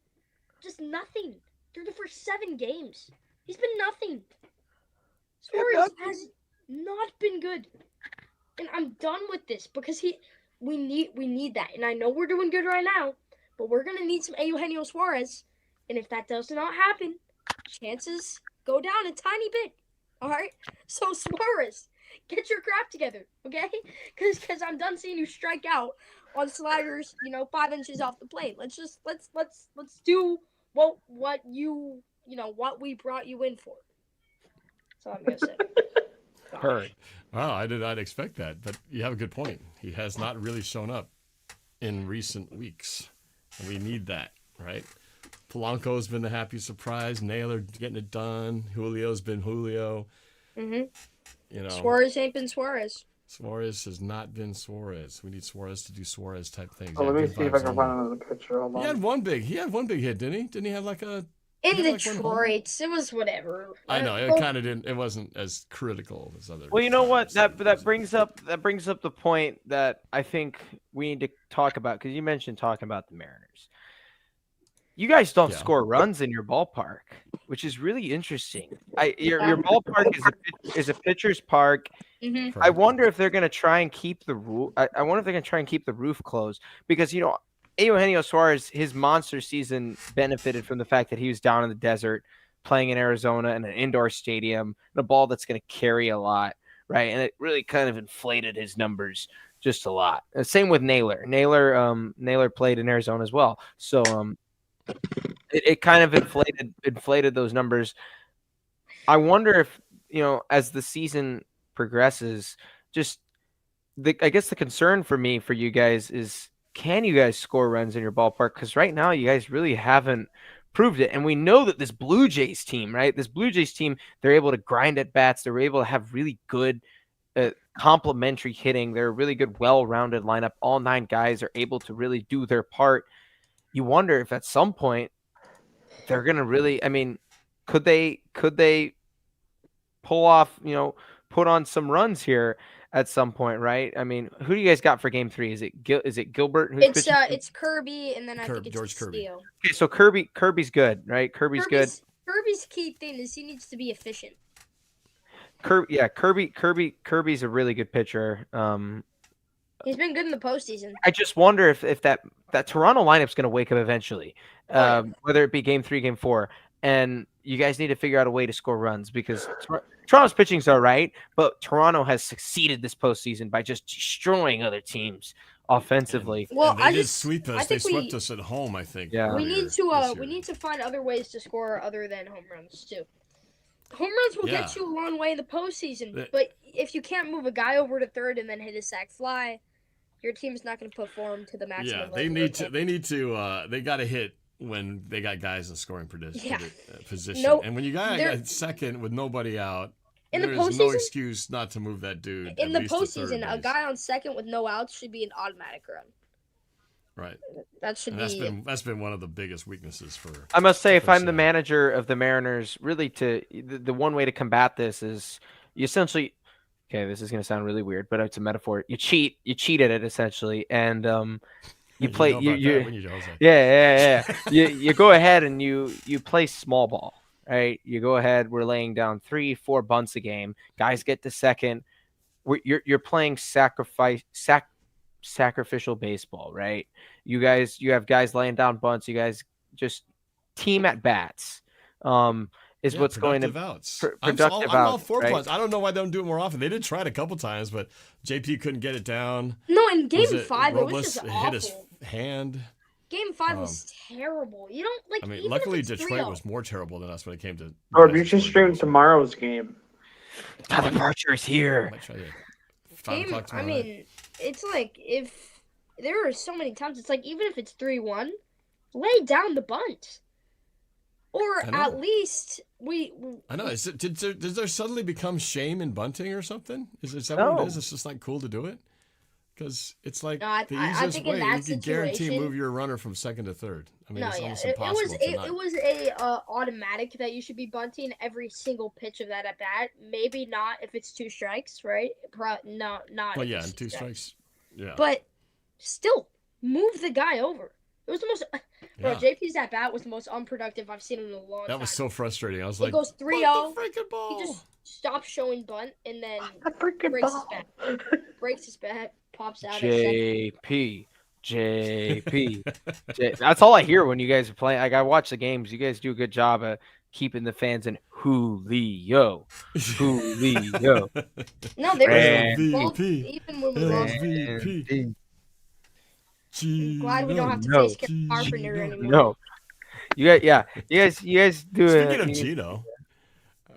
just nothing through the first 7 games. He's been nothing. Suarez has not been good, and I'm done with this because we need that, and I know we're doing good right now, but we're gonna need some Eugenio Suarez, and if that does not happen, chances go down a tiny bit. All right, so Suarez, get your crap together, okay? Because I'm done seeing you strike out on sliders, 5 inches off the plate. Let's do what we brought you in for. That's all I'm gonna say. Heard. Wow, I did not expect that, but you have a good point. He has not really shown up in recent weeks, and we need that, right? Polanco's been the happy surprise. Naylor getting it done. Julio's been Julio. Mm-hmm. Suarez ain't been Suarez. Suarez has not been Suarez. We need Suarez to do Suarez type things. Oh, let me see if I can find another picture. Hold on. He had one big hit, didn't he? Didn't he have like a in Detroit? It was whatever. I know it kind of didn't. It wasn't as critical as other. Well, you know what? That brings up the point that I think we need to talk about because you mentioned talking about the Mariners. You guys don't score runs in your ballpark, which is really interesting. Your ballpark is a pitcher's park. Mm-hmm. I wonder if they're going to try and keep the roof. I wonder if they're going to try and keep the roof closed because Eugenio Suarez, his monster season benefited from the fact that he was down in the desert playing in Arizona in an indoor stadium, and a ball that's going to carry a lot, right? And it really kind of inflated his numbers just a lot. And same with Naylor. Naylor played in Arizona as well, so it kind of inflated those numbers. I wonder if as the season progresses, I guess the concern for you guys is, can you guys score runs in your ballpark? Because right now you guys really haven't proved it, and we know that this Blue Jays team, they're able to grind at bats. They're able to have really good complementary hitting. They're a really good, well-rounded lineup. All 9 guys are able to really do their part. You wonder if at some point they're gonna really. I mean, could they pull off? Put on some runs here at some point, right? I mean, who do you guys got for Game 3? Is it Gilbert? It's Kirby, and then I think it's George Kirby. Steele. Okay, so Kirby's good, right? Kirby's good. Kirby's key thing is he needs to be efficient. Kirby's a really good pitcher. He's been good in the postseason. I just wonder if that Toronto lineup's going to wake up eventually, whether it be game 3, game 4, and you guys need to figure out a way to score runs because Toronto's pitching's all right, but Toronto has succeeded this postseason by just destroying other teams offensively. Well, they did sweep us. They swept us at home, I think. Yeah. We need to find other ways to score other than home runs too. Home runs will get you a long way in the postseason, but if you can't move a guy over to third and then hit a sac fly, your team's not going to perform to the maximum. Yeah, they need to. They got to hit when they got guys in scoring position. No, and when you got a second with nobody out, in the there's postseason, no excuse not to move that dude. In the postseason, a guy on second with no outs should be an automatic run. Right. That's been one of the biggest weaknesses for. I must say, if I'm the manager of the Mariners, really the one way to combat this is you essentially. Okay, this is going to sound really weird, but it's a metaphor. You cheat at it essentially, and you play. You go ahead and you play small ball, right? You go ahead. We're laying down 3-4 bunts a game. Guys get to second. You're playing sacrificial baseball, right? You have guys laying down bunts. You guys just team at bats. Is what's going to productive outs. I'm all for right? bunts. I don't know why they don't do it more often. They did try it a couple times, but JP couldn't get it down. No, in game 5, it was just hit awful. his hand. Game 5 was terrible. You don't like. I mean, even luckily if it's Detroit 3-0. was more terrible than us when it came to. Or you should stream tomorrow's game. The Archer's here. I mean, it's like if there are so many times. It's like even if it's 3-1, lay down the bunt. Or at least I know. Did there suddenly become shame in bunting or something? Is that what it is? It's just like cool to do it? Because it's like the easiest way. You can guarantee move your runner from second to third. I mean, it's almost impossible. It was a automatic that you should be bunting every single pitch of that at bat. Maybe not if it's 2 strikes, right? Not. Well, yeah, and 2 strikes. Yeah. But still, move the guy over. It was the most. Bro, JP's at bat was the most unproductive I've seen in a long time. That was so frustrating. I was like, it goes 3-0. Freaking ball. He just stops showing bunt and then breaks his bat, pops out. JP. That's all I hear when you guys are playing. Like I watch the games. You guys do a good job of keeping the fans in Julio. No, there was MVP. even when we lost. MVP. I'm glad we don't have to face Carpenter anymore. No, you guys do it. Speaking of Gino.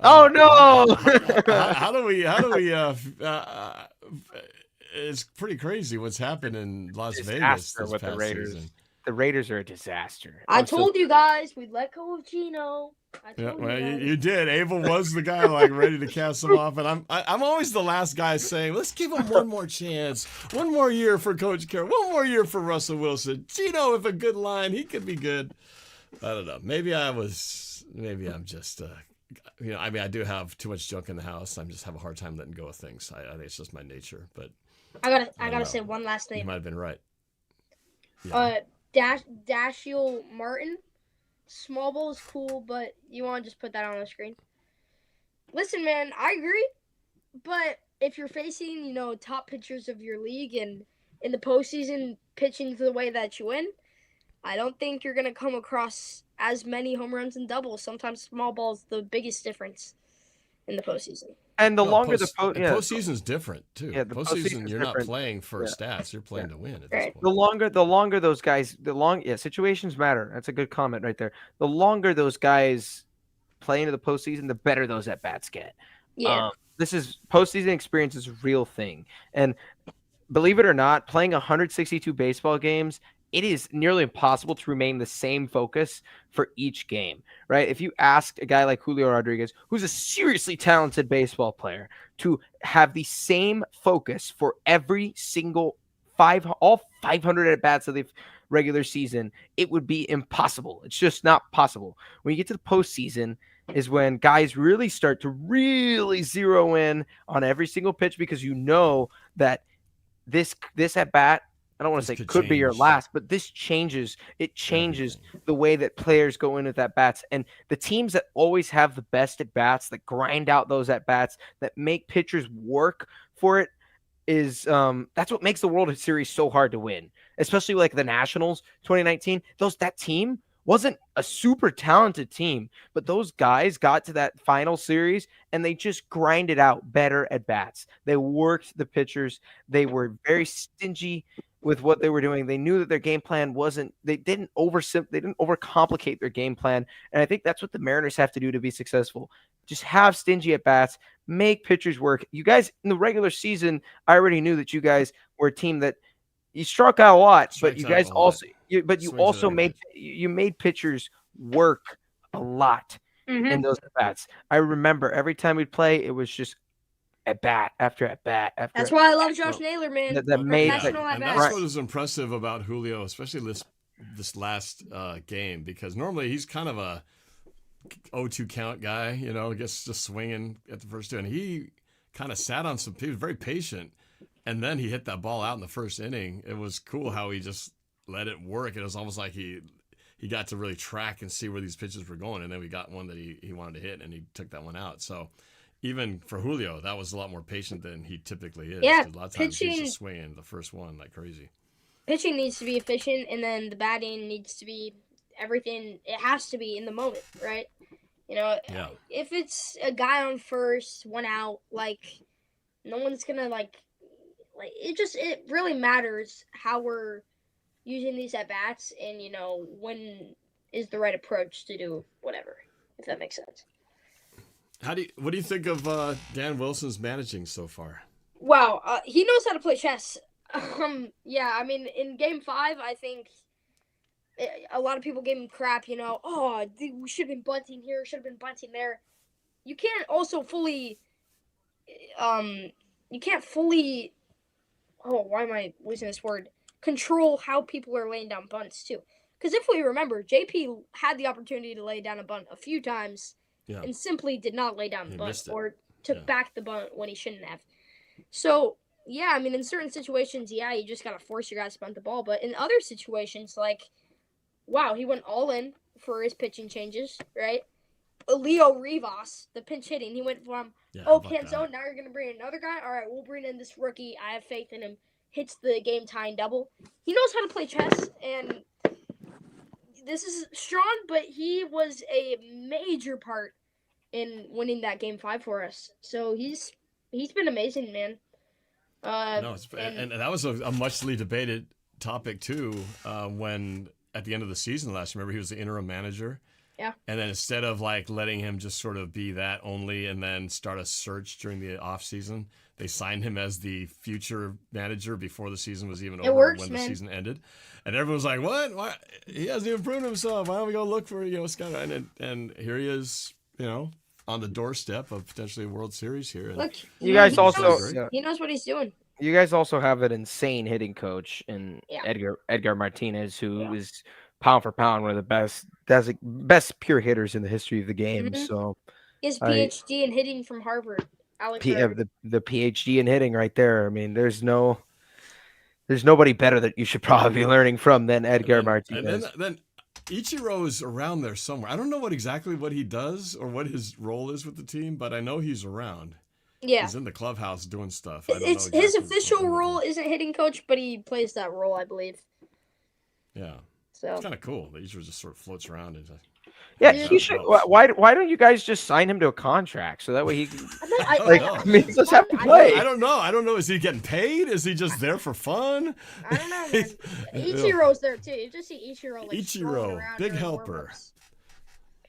Oh no! how do we? It's pretty crazy what's happened in Las Vegas this with past the Raiders. season. The Raiders are a disaster. I told you guys we'd let go of Gino. You did. Abel was the guy like ready to cast him off, and I'm always the last guy saying, let's give him one more chance, one more year for Coach Carroll, one more year for Russell Wilson. Gino with a good line, he could be good. I don't know. Maybe I'm just. I mean, I do have too much junk in the house. I just have a hard time letting go of things. I think it's just my nature. But I gotta say one last name. You might have been right. Yeah. Dashiell Martin. Small ball is cool, but you want to just put that on the screen. Listen, man, I agree. But if you're facing, top pitchers of your league and in the postseason pitching the way that you win, I don't think you're going to come across as many home runs and doubles. Sometimes small ball is the biggest difference in the postseason. And the longer the postseason's different too. Yeah, the postseason you're not playing for stats; you're playing to win. At this point. The longer those guys, situations matter. That's a good comment right there. The longer those guys play into the postseason, the better those at bats get. Yeah, this is postseason experience is a real thing, and believe it or not, playing 162 baseball games. It is nearly impossible to remain the same focus for each game, right? If you asked a guy like Julio Rodriguez, who's a seriously talented baseball player, to have the same focus for every single all 500 at-bats of the regular season, it would be impossible. It's just not possible. When you get to the postseason is when guys really start to really zero in on every single pitch because that this at-bat, I don't want to say could be your last, but this changes. It changes the way that players go in with at bats. And the teams that always have the best at bats, that grind out those at bats, that make pitchers work for it, is that's what makes the World Series so hard to win, especially like the Nationals 2019. That team wasn't a super talented team, but those guys got to that final series and they just grinded out better at bats. They worked the pitchers. They were very stingy with what they were doing. They knew that their game plan they didn't overcomplicate their game plan. And I think that's what the Mariners have to do to be successful. Just have stingy at bats, make pitchers work. You guys in the regular season, I already knew that you guys were a team that you struck out a lot, but you guys also made pitchers work a lot in those at bats. I remember every time we'd play, it was just at bat after at bat after. That's why I love Josh Naylor, man. And that's what is impressive about Julio, especially this last game, because normally he's kind of a 0-2 count guy, gets just swinging at the first two, and he kind of sat on some. He was very patient, and then he hit that ball out in the first inning. It was cool how he just let it work. It was almost like he got to really track and see where these pitches were going, and then we got one that he wanted to hit, and he took that one out. So even for Julio, that was a lot more patient than he typically is. Yeah, a lot of times he's just swinging the first one like crazy. Pitching needs to be efficient, and then the batting needs to be everything. It has to be in the moment, right? If it's a guy on first, one out, no one's gonna it really matters how we're using these at bats, and when is the right approach to do whatever, if that makes sense. What do you think of Dan Wilson's managing so far? Wow, he knows how to play chess. Yeah, I mean, in Game 5, I think a lot of people gave him crap. We should have been bunting here, should have been bunting there. You can't also fully. You can't fully. Oh, why am I losing this word? Control how people are laying down bunts too. Because if we remember, JP had the opportunity to lay down a bunt a few times. Yeah. And simply did not lay down the bunt or took back the bunt when he shouldn't have. So, yeah, I mean, in certain situations, you just got to force your guys to bunt the ball. But in other situations, wow, he went all in for his pitching changes, right? Leo Rivas, the pinch hitting, he went from, Canzone, now you're going to bring in another guy? All right, we'll bring in this rookie. I have faith in him. Hits the game-tying double. He knows how to play chess, and this is Sean, but he was a major part in winning that Game 5 for us. So he's been amazing, man. And that was a muchly debated topic too. When at the end of the season last, remember he was the interim manager. Yeah. And then instead of letting him just sort of be that only, and then start a search during the off season, they signed him as the future manager before the season was even over. When the season ended, and everyone was like, "What? Why? He hasn't even proven himself. Why don't we go look for Scott?" And here he is, on the doorstep of potentially a World Series here. And look, he knows what he's doing. You guys also have an insane hitting coach in Edgar Martinez, who is pound for pound one of the best pure hitters in the history of the game. Mm-hmm. So he has PhD in hitting from Harvard. The PhD in hitting right there. I mean, there's nobody better that you should probably be learning from than Edgar Martinez. And then Ichiro is around there somewhere. I don't know exactly what he does or what his role is with the team, but I know he's around. Yeah, he's in the clubhouse doing stuff. His official role isn't hitting coach, but he plays that role, I believe. Yeah, so it's kind of cool. That Ichiro just sort of floats around and. Yeah, he should. Why don't you guys just sign him to a contract so that way he he just have to play? I don't know. Is he getting paid? Is he just there for fun? I don't know, man. Ichiro's there too. You just see Ichiro Ichiro, big helper.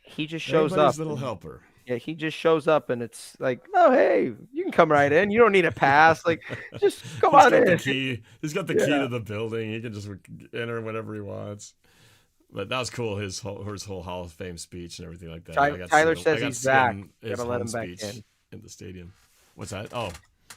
He just shows up. Little helper. Yeah, he just shows up and it's like, oh hey, you can come right in. You don't need a pass. Just come on in. He's got the key to the building. He can just enter whenever he wants. But that was cool. His whole Hall of Fame speech and everything like that. Tyler says he's back. Gotta let him back in the stadium. What's that? Oh,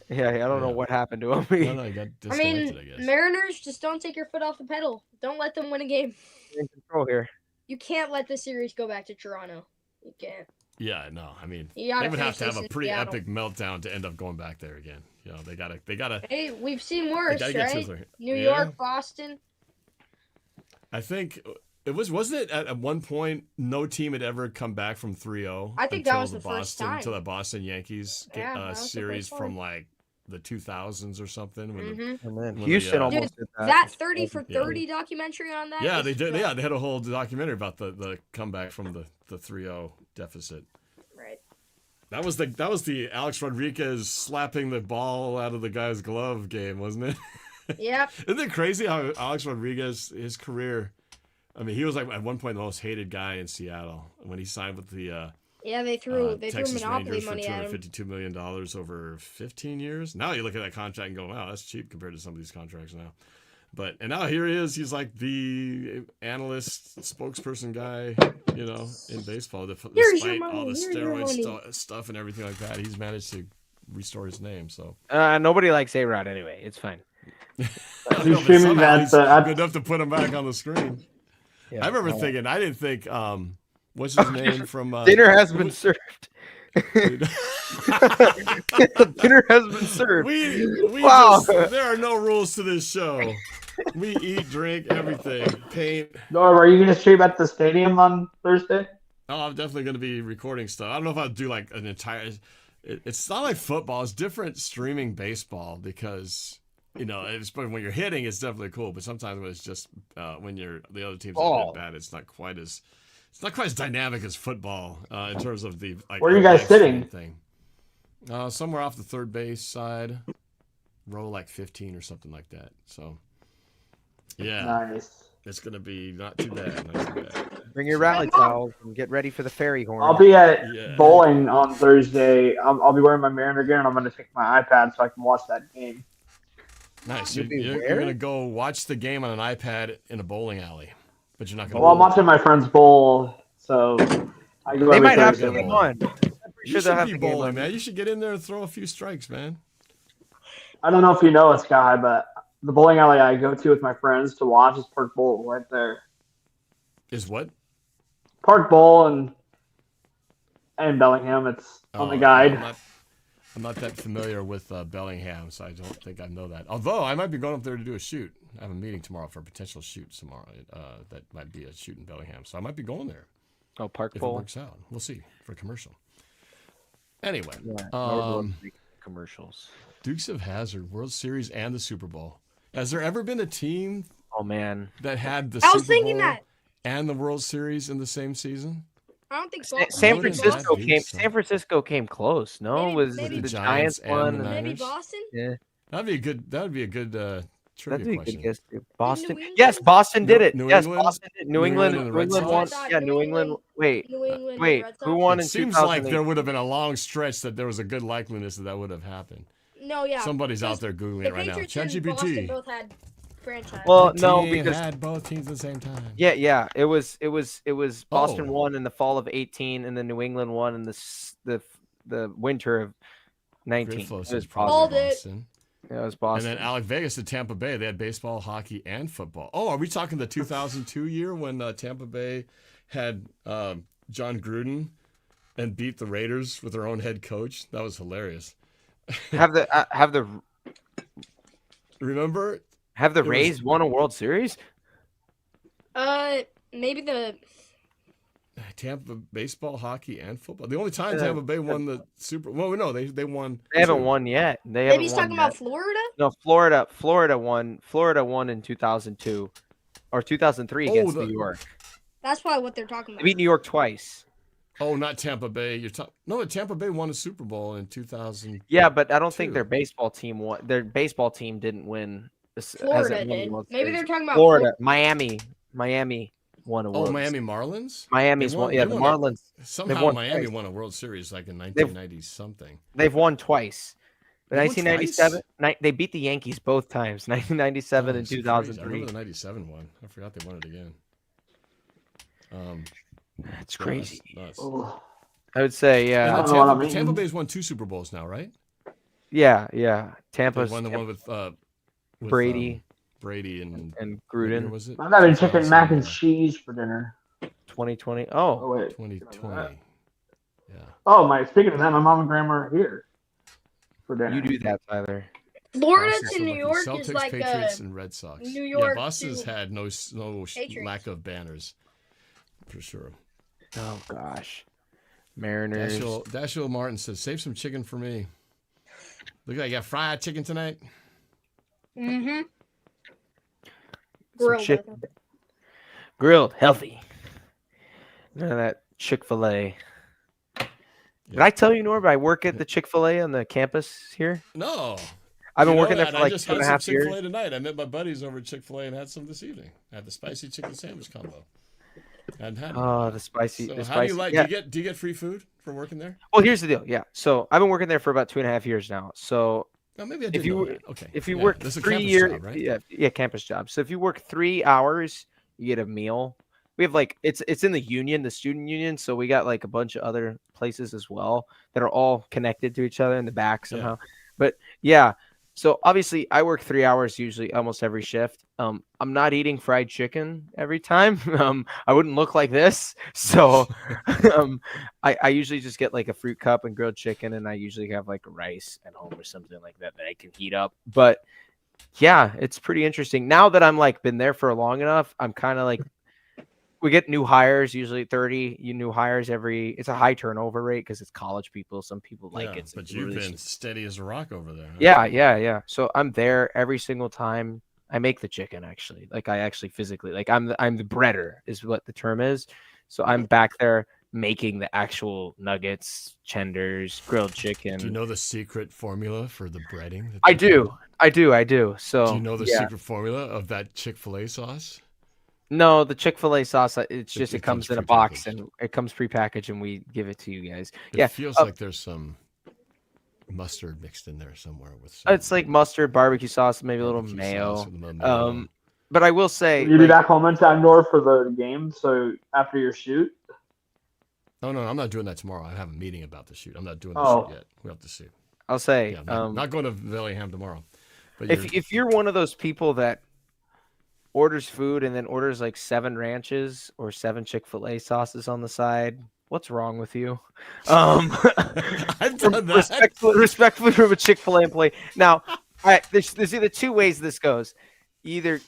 yeah. I don't know what happened to him. No, he got disconnected. I guess. Mariners, just don't take your foot off the pedal. Don't let them win a game. You're in control here. You can't let the series go back to Toronto. You can't. Yeah, no. I mean, they would have to have a pretty epic meltdown to end up going back there again. They gotta. Hey, we've seen worse, right? New York, Boston. I think. Wasn't it at one point no team had ever come back from 3-0? I think that was the first time until that Boston Yankees series from the 2000s or something. When hmm And then Well, Houston yeah. almost did that. That 30 for 30 documentary on that. yeah, is they did. just- Yeah, they had a whole documentary about the comeback from the 3-0 deficit. Right. That was the Alex Rodriguez slapping the ball out of the guy's glove game, wasn't it? Yep. Isn't it crazy how Alex Rodriguez, his career? I mean, he was like at one point the most hated guy in Seattle when he signed with the Yeah, they threw Texas Monopoly Rangers for money at him. $252 million over 15 years. Now you look at that contract and go, wow, that's cheap compared to some of these contracts now. And now here he is. He's like the analyst, spokesperson guy, in baseball. Here's your Despite money, all the here's your steroid money. stuff and everything like that, he's managed to restore his name. So Nobody likes A-Rod anyway. It's fine. He's streaming that he's at good enough to put him back on the screen. Yeah. I remember thinking, I didn't think, what's his name from Dinner has been served. Dinner has been served. We Wow. there are no rules to this show. We eat, drink, everything, paint. Norm, are you gonna stream at the stadium on Thursday? Oh, I'm definitely going to be recording stuff. I don't know if I'll do like an entire. It's not like football. It's different streaming baseball because it's when you're hitting, it's definitely cool. But sometimes when it's just when the other team's a bit bad, it's not quite as dynamic as football in terms of the like. Where are you guys live stream sitting? Thing. Somewhere off the third base side, row like 15 or something like that. So, yeah, Nice. it's gonna be not too bad. Not too bad. Bring your rally towels and get ready for the fairy horn. I'll be at Yeah. bowling on Thursday. I'll be wearing my Mariner gear, and I'm gonna take my iPad so I can watch that game. Nice. You'll be You're where? gonna go watch the game on an iPad in a bowling alley, but you're not gonna. Well, I'm watching my friends bowl, so I go They every might have Thursday. the game on. I'm pretty You sure they'll should have be the game bowling, on. man. You should get in there and throw a few strikes, man. I don't know if you know it, Sky, but the bowling alley I go to with my friends to watch is Park Bowl right there. Is what? Park Bowl and Bellingham. It's on the guide. I'm not that familiar with Bellingham, so I don't think I know that. Although I might be going up there to do a shoot. I have a meeting tomorrow for a potential shoot tomorrow. That might be a shoot in Bellingham, so I might be going there Oh, Park if it Bowl. works out. We'll see for a commercial. Anyway, Yeah, commercials. Dukes of Hazzard, World Series, and the Super Bowl. Has there ever been a team Oh man, that had the I was Super thinking Bowl that. and the World Series in the same season? I don't think San Wouldn't that Francisco be came. some- San Francisco came close. No, Maybe- was maybe the the Giants Giants and one? the and- Maybe Niners? Boston. Yeah, That would be a good trivia that'd be a question. good guess. Too. Boston. New England? Yes, Boston did it. New Yes, England? Boston did. New New England. England and the New Red England Sox? won. Yeah, New England. Wait, New England. wait. Red Who Sox. won It in seems like 2008? there would have been a long stretch that there was a good likeliness that would have happened. No, yeah. Somebody's out Because there googling The it right now. Patriots and Boston ChatGPT. both had franchise. Well, The no, team because had both teams at the same time. yeah, it was Boston Oh. won in the fall of 18, and then New England won in the winter of 19. Griffo It says was probably Called it. Boston. Yeah, it was And Boston. then Alec Vegas to Tampa Bay. They had baseball, hockey, and football. Oh, are we talking the 2002 year when Tampa Bay had John Gruden and beat the Raiders with their own head coach? That was hilarious. have the Remember? was- Rays won a World Series? Maybe the Tampa baseball, hockey, and football. The only time Yeah. Tampa Bay won the Super. Well, no, they won. They haven't two. won yet. They maybe haven't he's won talking about yet. Florida. No, Florida won. Florida won in 2002 or 2003 against the- New York. That's probably what they're talking They about. beat New York twice. Oh, not Tampa Bay. You're no, Tampa Bay won a Super Bowl in 2000. Yeah, but I don't think Two. their baseball team won. Their baseball team didn't win. Florida hasn't won the did. World Maybe Series. they're talking about Florida, Miami won a Oh, World. Miami Marlins. Miami's They won. won- Yeah, they the won Marlins. Somehow won Miami twice. won a World Series like in 1990 something. They've won twice. They won 1997, they beat the Yankees both times. 1997 and Oh, it's crazy. I 2003. remember the 97 one. I forgot they won it again. That's crazy. Nuts. Oh, I would say, I yeah, don't know what I mean. Tampa Bay's won 2 Super Bowls now, right? yeah. They Tampa's won the one with Brady Brady and and what year Gruden, was it? I'm having chicken 2000, mac and cheese for dinner. 2020. Oh Oh, wait. 2020. Yeah. Oh, speaking of that, my mom and grandma are here for dinner. you do that, Tyler. Florida Boston's to New selected York Celtics, is like Patriots, and Red Sox. New Yeah, York Boston's to had no Patriots. lack of banners, for sure. Oh gosh, Mariners. Dashiell Martin says, "Save some chicken for me." Look like you got fried chicken tonight. Mm-hmm. Some Grilled. I chicken. think. Grilled, healthy. None of that Chick-fil-A. Did I tell you, Norb, I work at the Chick-fil-A on the campus here? No. I've been You know working there that? for I like just 2.5 had some years. Chick-fil-A tonight. I met my buddies over at Chick-fil-A and had some this evening. I had the spicy chicken sandwich combo. And had Oh, the spicy. so the how do you spicy. like? Yeah. Do you get free food from working there? Well, here's the deal. Yeah. So I've been working there for about 2.5 years now. So Oh, maybe I did if you know that. Okay. if you Yeah, work this is a 3 campus years, job, right? yeah, campus job. So if you work 3 hours, you get a meal. We have like it's in the union, the student union. So we got like a bunch of other places as well that are all connected to each other in the back somehow. But yeah. So obviously I work 3 hours usually almost every shift. I'm not eating fried chicken every time. I wouldn't look like this. So I usually just get like a fruit cup and grilled chicken, and I usually have like rice at home or something like that I can heat up. But yeah, it's pretty interesting. Now that I'm like been there for long enough, I'm kind of like we get new hires, usually 30 new hires it's a high turnover rate because it's college people. Some people like it. But you've really been steady as a rock over there. Yeah, Huh? yeah. So I'm there every single time. I make the chicken actually. Like I actually physically like I'm the breader is what the term is. So I'm back there making the actual nuggets, tenders, grilled chicken. Do you know the secret formula for the breading? I do. So Do you know the yeah. secret formula of that Chick-fil-A sauce? No, the Chick-fil-A sauce, it's just it comes comes in a box prepackaged. and it comes prepackaged and we give it to you guys. It feels like there's some mustard mixed in there somewhere with some It's like mustard, barbecue sauce, maybe a little barbecue mayo. sauce with a little mayo. But I will say, Will you be like, back home in time, Nor, for the game? So after your shoot? Oh no, I'm not doing that tomorrow. I have a meeting about the shoot. I'm not doing the Oh. shoot yet. We'll have to see. I'll say, Yeah, not going to Bellingham tomorrow. But if you're one of those people that orders food and then orders like 7 ranches or 7 Chick-fil-A sauces on the side, what's wrong with you? I've done that. Respectfully from a Chick-fil-A employee. Now, all right, there's either 2 ways this goes. You either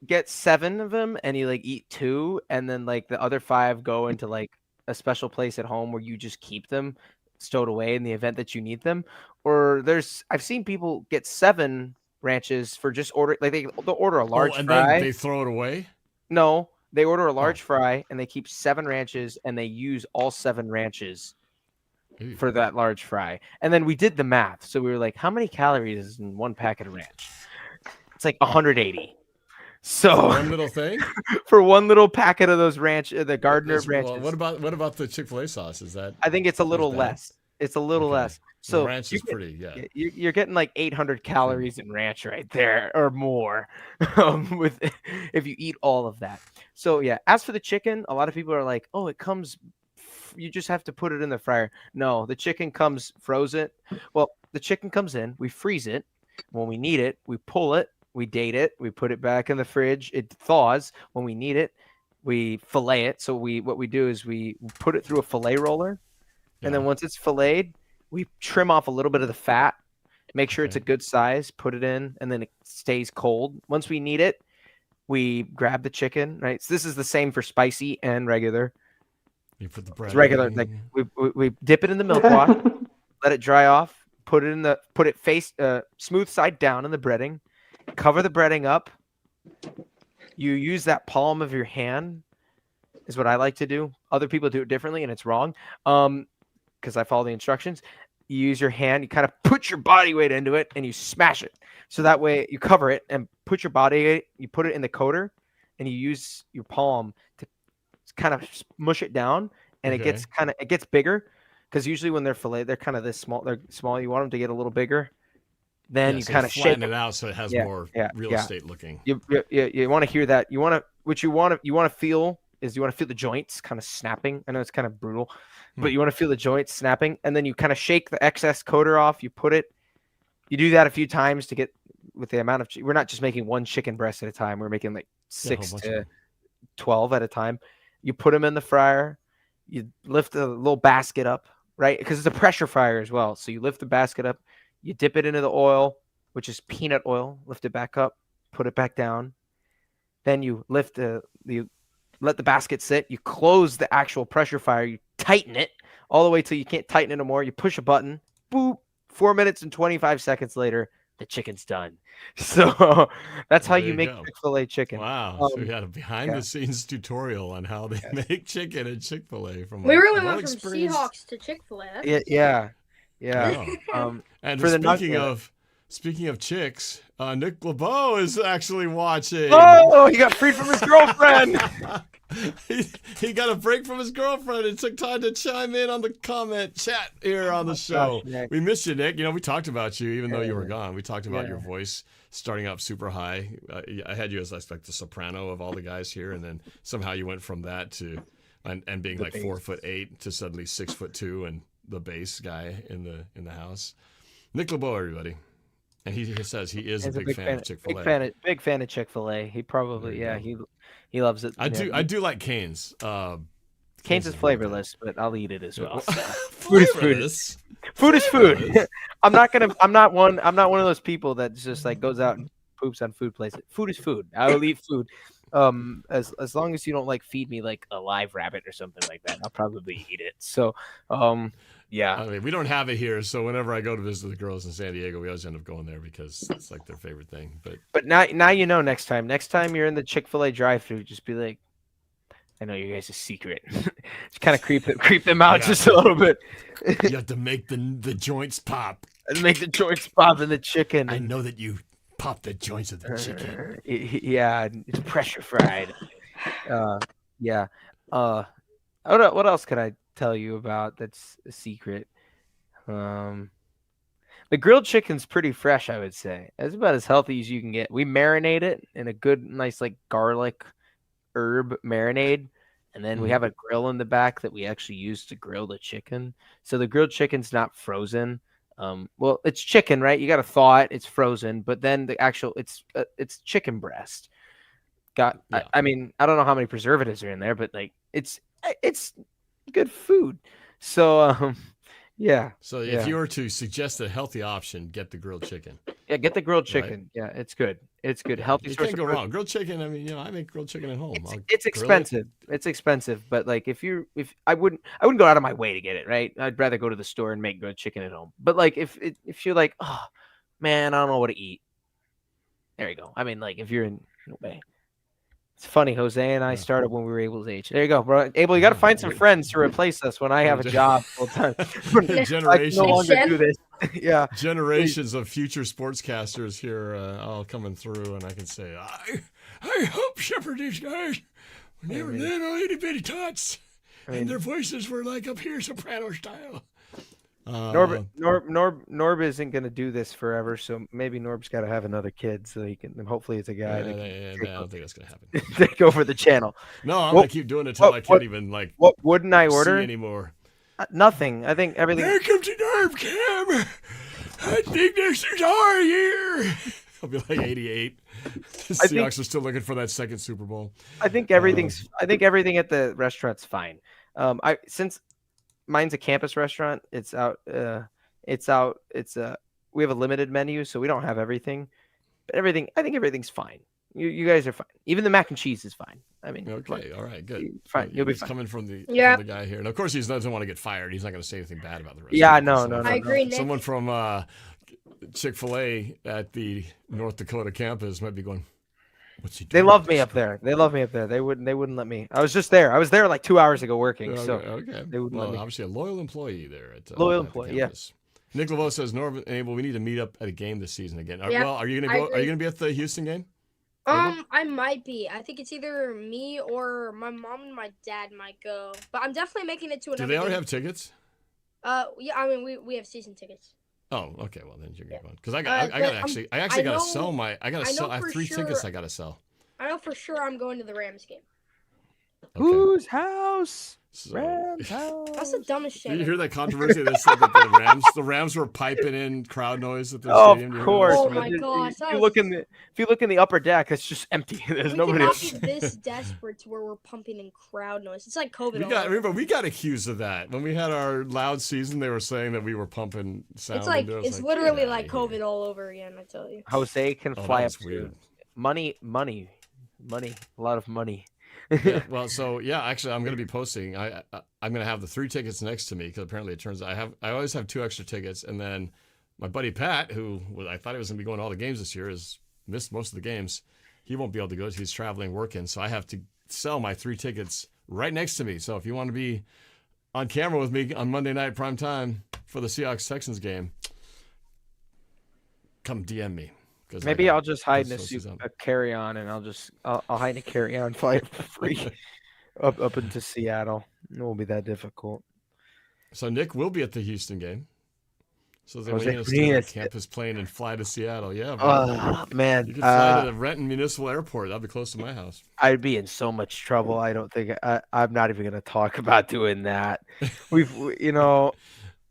get 7 of them and you like eat 2, and then like the other 5 go into like a special place at home where you just keep them stowed away in the event that you need them. Or I've seen people get 7 ranches for just order, like they'll order a large and fry. then they throw it away? No, they order a large fry and they keep 7 ranches and they use all 7 ranches Ew. for that large fry. And then we did the math. So we were like, how many calories is in 1 packet of ranch? It's like 180. So One little thing? for 1 little packet of those ranch, the Gardner Well, ranches, what about the Chick-fil-A sauce? Is that I think it's a little bad? less. It's a little Okay. less. The So ranch is pretty, yeah. you're getting like 800 calories in ranch right there or more with if you eat all of that. So yeah, as for the chicken, a lot of people are like, oh, it comes, you just have to put it in the fryer. No, the chicken comes frozen. Well, the chicken comes in, we freeze it. When we need it, we pull it, we date it, we put it back in the fridge. It thaws. When we need it, we fillet it. So what we do is we put it through a fillet roller. And then once it's filleted, we trim off a little bit of the fat, make sure it's a good size, put it in, and then it stays cold. Once we need it, we grab the chicken, right? So this is the same for spicy and regular. You put the bread It's regular, in. like we dip it in the milk wash, let it dry off, put it face smooth side down in the breading, cover the breading up. You use that palm of your hand is what I like to do. Other people do it differently and it's wrong. Because I follow the instructions. You use your hand, you kind of put your body weight into it and you smash it. So that way you cover it and put your body weight, you put it in the coater and you use your palm to kind of mush it down and it gets bigger. Because usually when they're filleted, they're kind of this small, they're small. You want them to get a little bigger. Then you so kind of flatten shape it out so it has more real estate looking. You want to hear that. You want to feel the joints kind of snapping. I know it's kind of brutal. But you want to feel the joints snapping, and then you kind of shake the excess coater off. You do that a few times to get with the amount of. We're not just making 1 chicken breast at a time. We're making like 6 to 12 at a time. You put them in the fryer. You lift a little basket up, right? Because it's a pressure fryer as well. So you lift the basket up. You dip it into the oil, which is peanut oil. Lift it back up. Put it back down. Then you let the basket sit. You close the actual pressure fryer. You tighten it all the way till you can't tighten it anymore. You push a button, boop, 4 minutes and 25 seconds later, the chicken's done. So that's how There you you make go. Chick-fil-A chicken. Wow. So we had a behind the scenes tutorial on how they make chicken at Chick-fil-A from We really one went from experience. Seahawks to Chick-fil-A. Yeah. Wow. And For the speaking of chicks, Nick LeBeau is actually watching. Oh, he got freed from his girlfriend. he got a break from his girlfriend and took time to chime in on the comment chat here on the show. gosh, Nick. We missed you, Nick. You know, we talked about you even though you were Yeah. gone. We talked about Yeah. your voice starting up super high. I had you as like the soprano of all the guys here, and then somehow you went from that to and being The like bass. 4'8" to suddenly 6'2" and the bass guy in the house. Nick LeBeau, everybody. And he says he is He's a big fan of Chick-fil-A. Big fan of Chick-fil-A. He probably, There you he loves it. I do like Cane's. Cane's is flavorless, but I'll eat it as well. So. Food is food. Food is food. I'm not one of those people that just like goes out and poops on food places. Food is food. I will eat food. As long as you don't like feed me like a live rabbit or something like that, I'll probably eat it. So, yeah. I mean, we don't have it here, so whenever I go to visit the girls in San Diego, we always end up going there because it's like their favorite thing. But now you know. Next time you're in the Chick-fil-A drive-thru, just be like, I know you guys' secret. Just kind of creep them out Yeah. just a little bit. you have to make the joints pop. And make the joints pop in the chicken. I know that you pop the joints of the chicken. Yeah, it's pressure fried. Yeah. What else can I tell you about that's a secret? The grilled chicken's pretty fresh, I would say. It's about as healthy as you can get. We marinate it in a good, nice, like garlic herb marinade. And then we have a grill in the back that we actually use to grill the chicken. So the grilled chicken's not frozen. Well, it's chicken, right? You got to thaw it. It's frozen, but then the actual it's chicken breast. I mean, I don't know how many preservatives are in there, but like it's good food. So yeah. So if you were to suggest a healthy option, get the grilled chicken. Yeah, get the grilled Right. chicken. Yeah, it's good. It's good. Healthy You source can't of go protein. wrong. Grilled chicken. I mean, I make grilled chicken at home. I'll It's grill it. expensive. It's expensive, but like if I wouldn't go out of my way to get it, right? I'd rather go to the store and make grilled chicken at home. But like if you're like, oh man, I don't know what to eat. There you go. I mean, like if you're in Bay. It's funny, Jose and I started when we were Abel's age. There you go, bro. Abel, you got to find some friends to replace us when I have a job full time. I can Generations. no longer do this. Yeah. Generations of future sportscasters here all coming through, and I can say, I hope shepherd these guys when they were little itty bitty tots, and their voices were like up here soprano style. Norb isn't going to do this forever, so maybe Norb's got to have another kid so he can. Hopefully, it's a guy that I don't think that's gonna happen. can take over the channel. No, I'm gonna keep doing it until I can't even like What wouldn't I see order? anymore. Nothing. I think everything. Welcome to Norb Cam. I think this is our year. I'll be like 88. The Seahawks are still looking for that second Super Bowl. I think everything's. I think everything at the restaurant's fine. Since mine's a campus restaurant, it's out. We have a limited menu, so we don't have everything. But everything. I think everything's fine. You guys are fine. Even the mac and cheese is fine. I mean, Okay, all right, good. Fine, you'll be He's fine. coming from the guy here, and of course he doesn't want to get fired. He's not going to say anything bad about the restaurant. Yeah, no. I agree, Nick. Someone from Chick-fil-A at the North Dakota campus might be going, "What's he doing?" They love me up there. They wouldn't let me. I was just there. I was there like 2 hours ago working. So Okay. they wouldn't let me. Obviously a loyal employee there at Loyal at the employee, yeah. campus. Nick LeBeau says, "Norb and Abel, we need to meet up at a game this season again." Yeah, Well, are you going I to go? Are agree. you going to be at the Houston game? I might be. I think it's either me or my mom and my dad might go. But I'm definitely making it to another. Do they already game. have tickets? Yeah. I mean, we have season tickets. Oh, okay. Well, then you're going to go because I but got actually got to know- sell my. I got to I know sell. I have for 3 tickets. sure- I got to sell. I know for sure I'm going to the Rams game. Okay. Whose house? So- Rams house. That's the dumbest shit. Did you ever. hear that controversy that said that the Rams were piping in crowd noise at their Oh, stadium? Did of you hear that? course. Oh man. my gosh, If that you was- look in the upper deck, it's just empty. There's We nobody cannot else. be this desperate to where we're pumping in crowd noise. It's like COVID. all over. We got accused of that when we had our loud season. They were saying that we were pumping sound. It's like into it. I was it's like, literally "Get like outta COVID here." all over again. I tell you. Jose can Oh, fly up that's to weird. money, a lot of money. Yeah, well, so yeah, actually, I'm going to be posting. I'm going to have the 3 tickets next to me because apparently it turns out I always have 2 extra tickets, and then my buddy Pat, I thought he was going to be going to all the games this year, has missed most of the games. He won't be able to go. He's traveling, working. So I have to sell my 3 tickets right next to me. So if you want to be on camera with me on Monday night prime time for the Seahawks-Texans game, come DM me. Maybe I'll just hide in a carry-on, and I'll hide in a carry-on flight for free up into Seattle. It won't be that difficult. So Nick will be at the Houston game. So then campus plane and fly to Seattle. Yeah. Man. You could fly to the Renton Municipal Airport. That'll be close to my house. I'd be in so much trouble. I don't think I'm not even going to talk about doing that.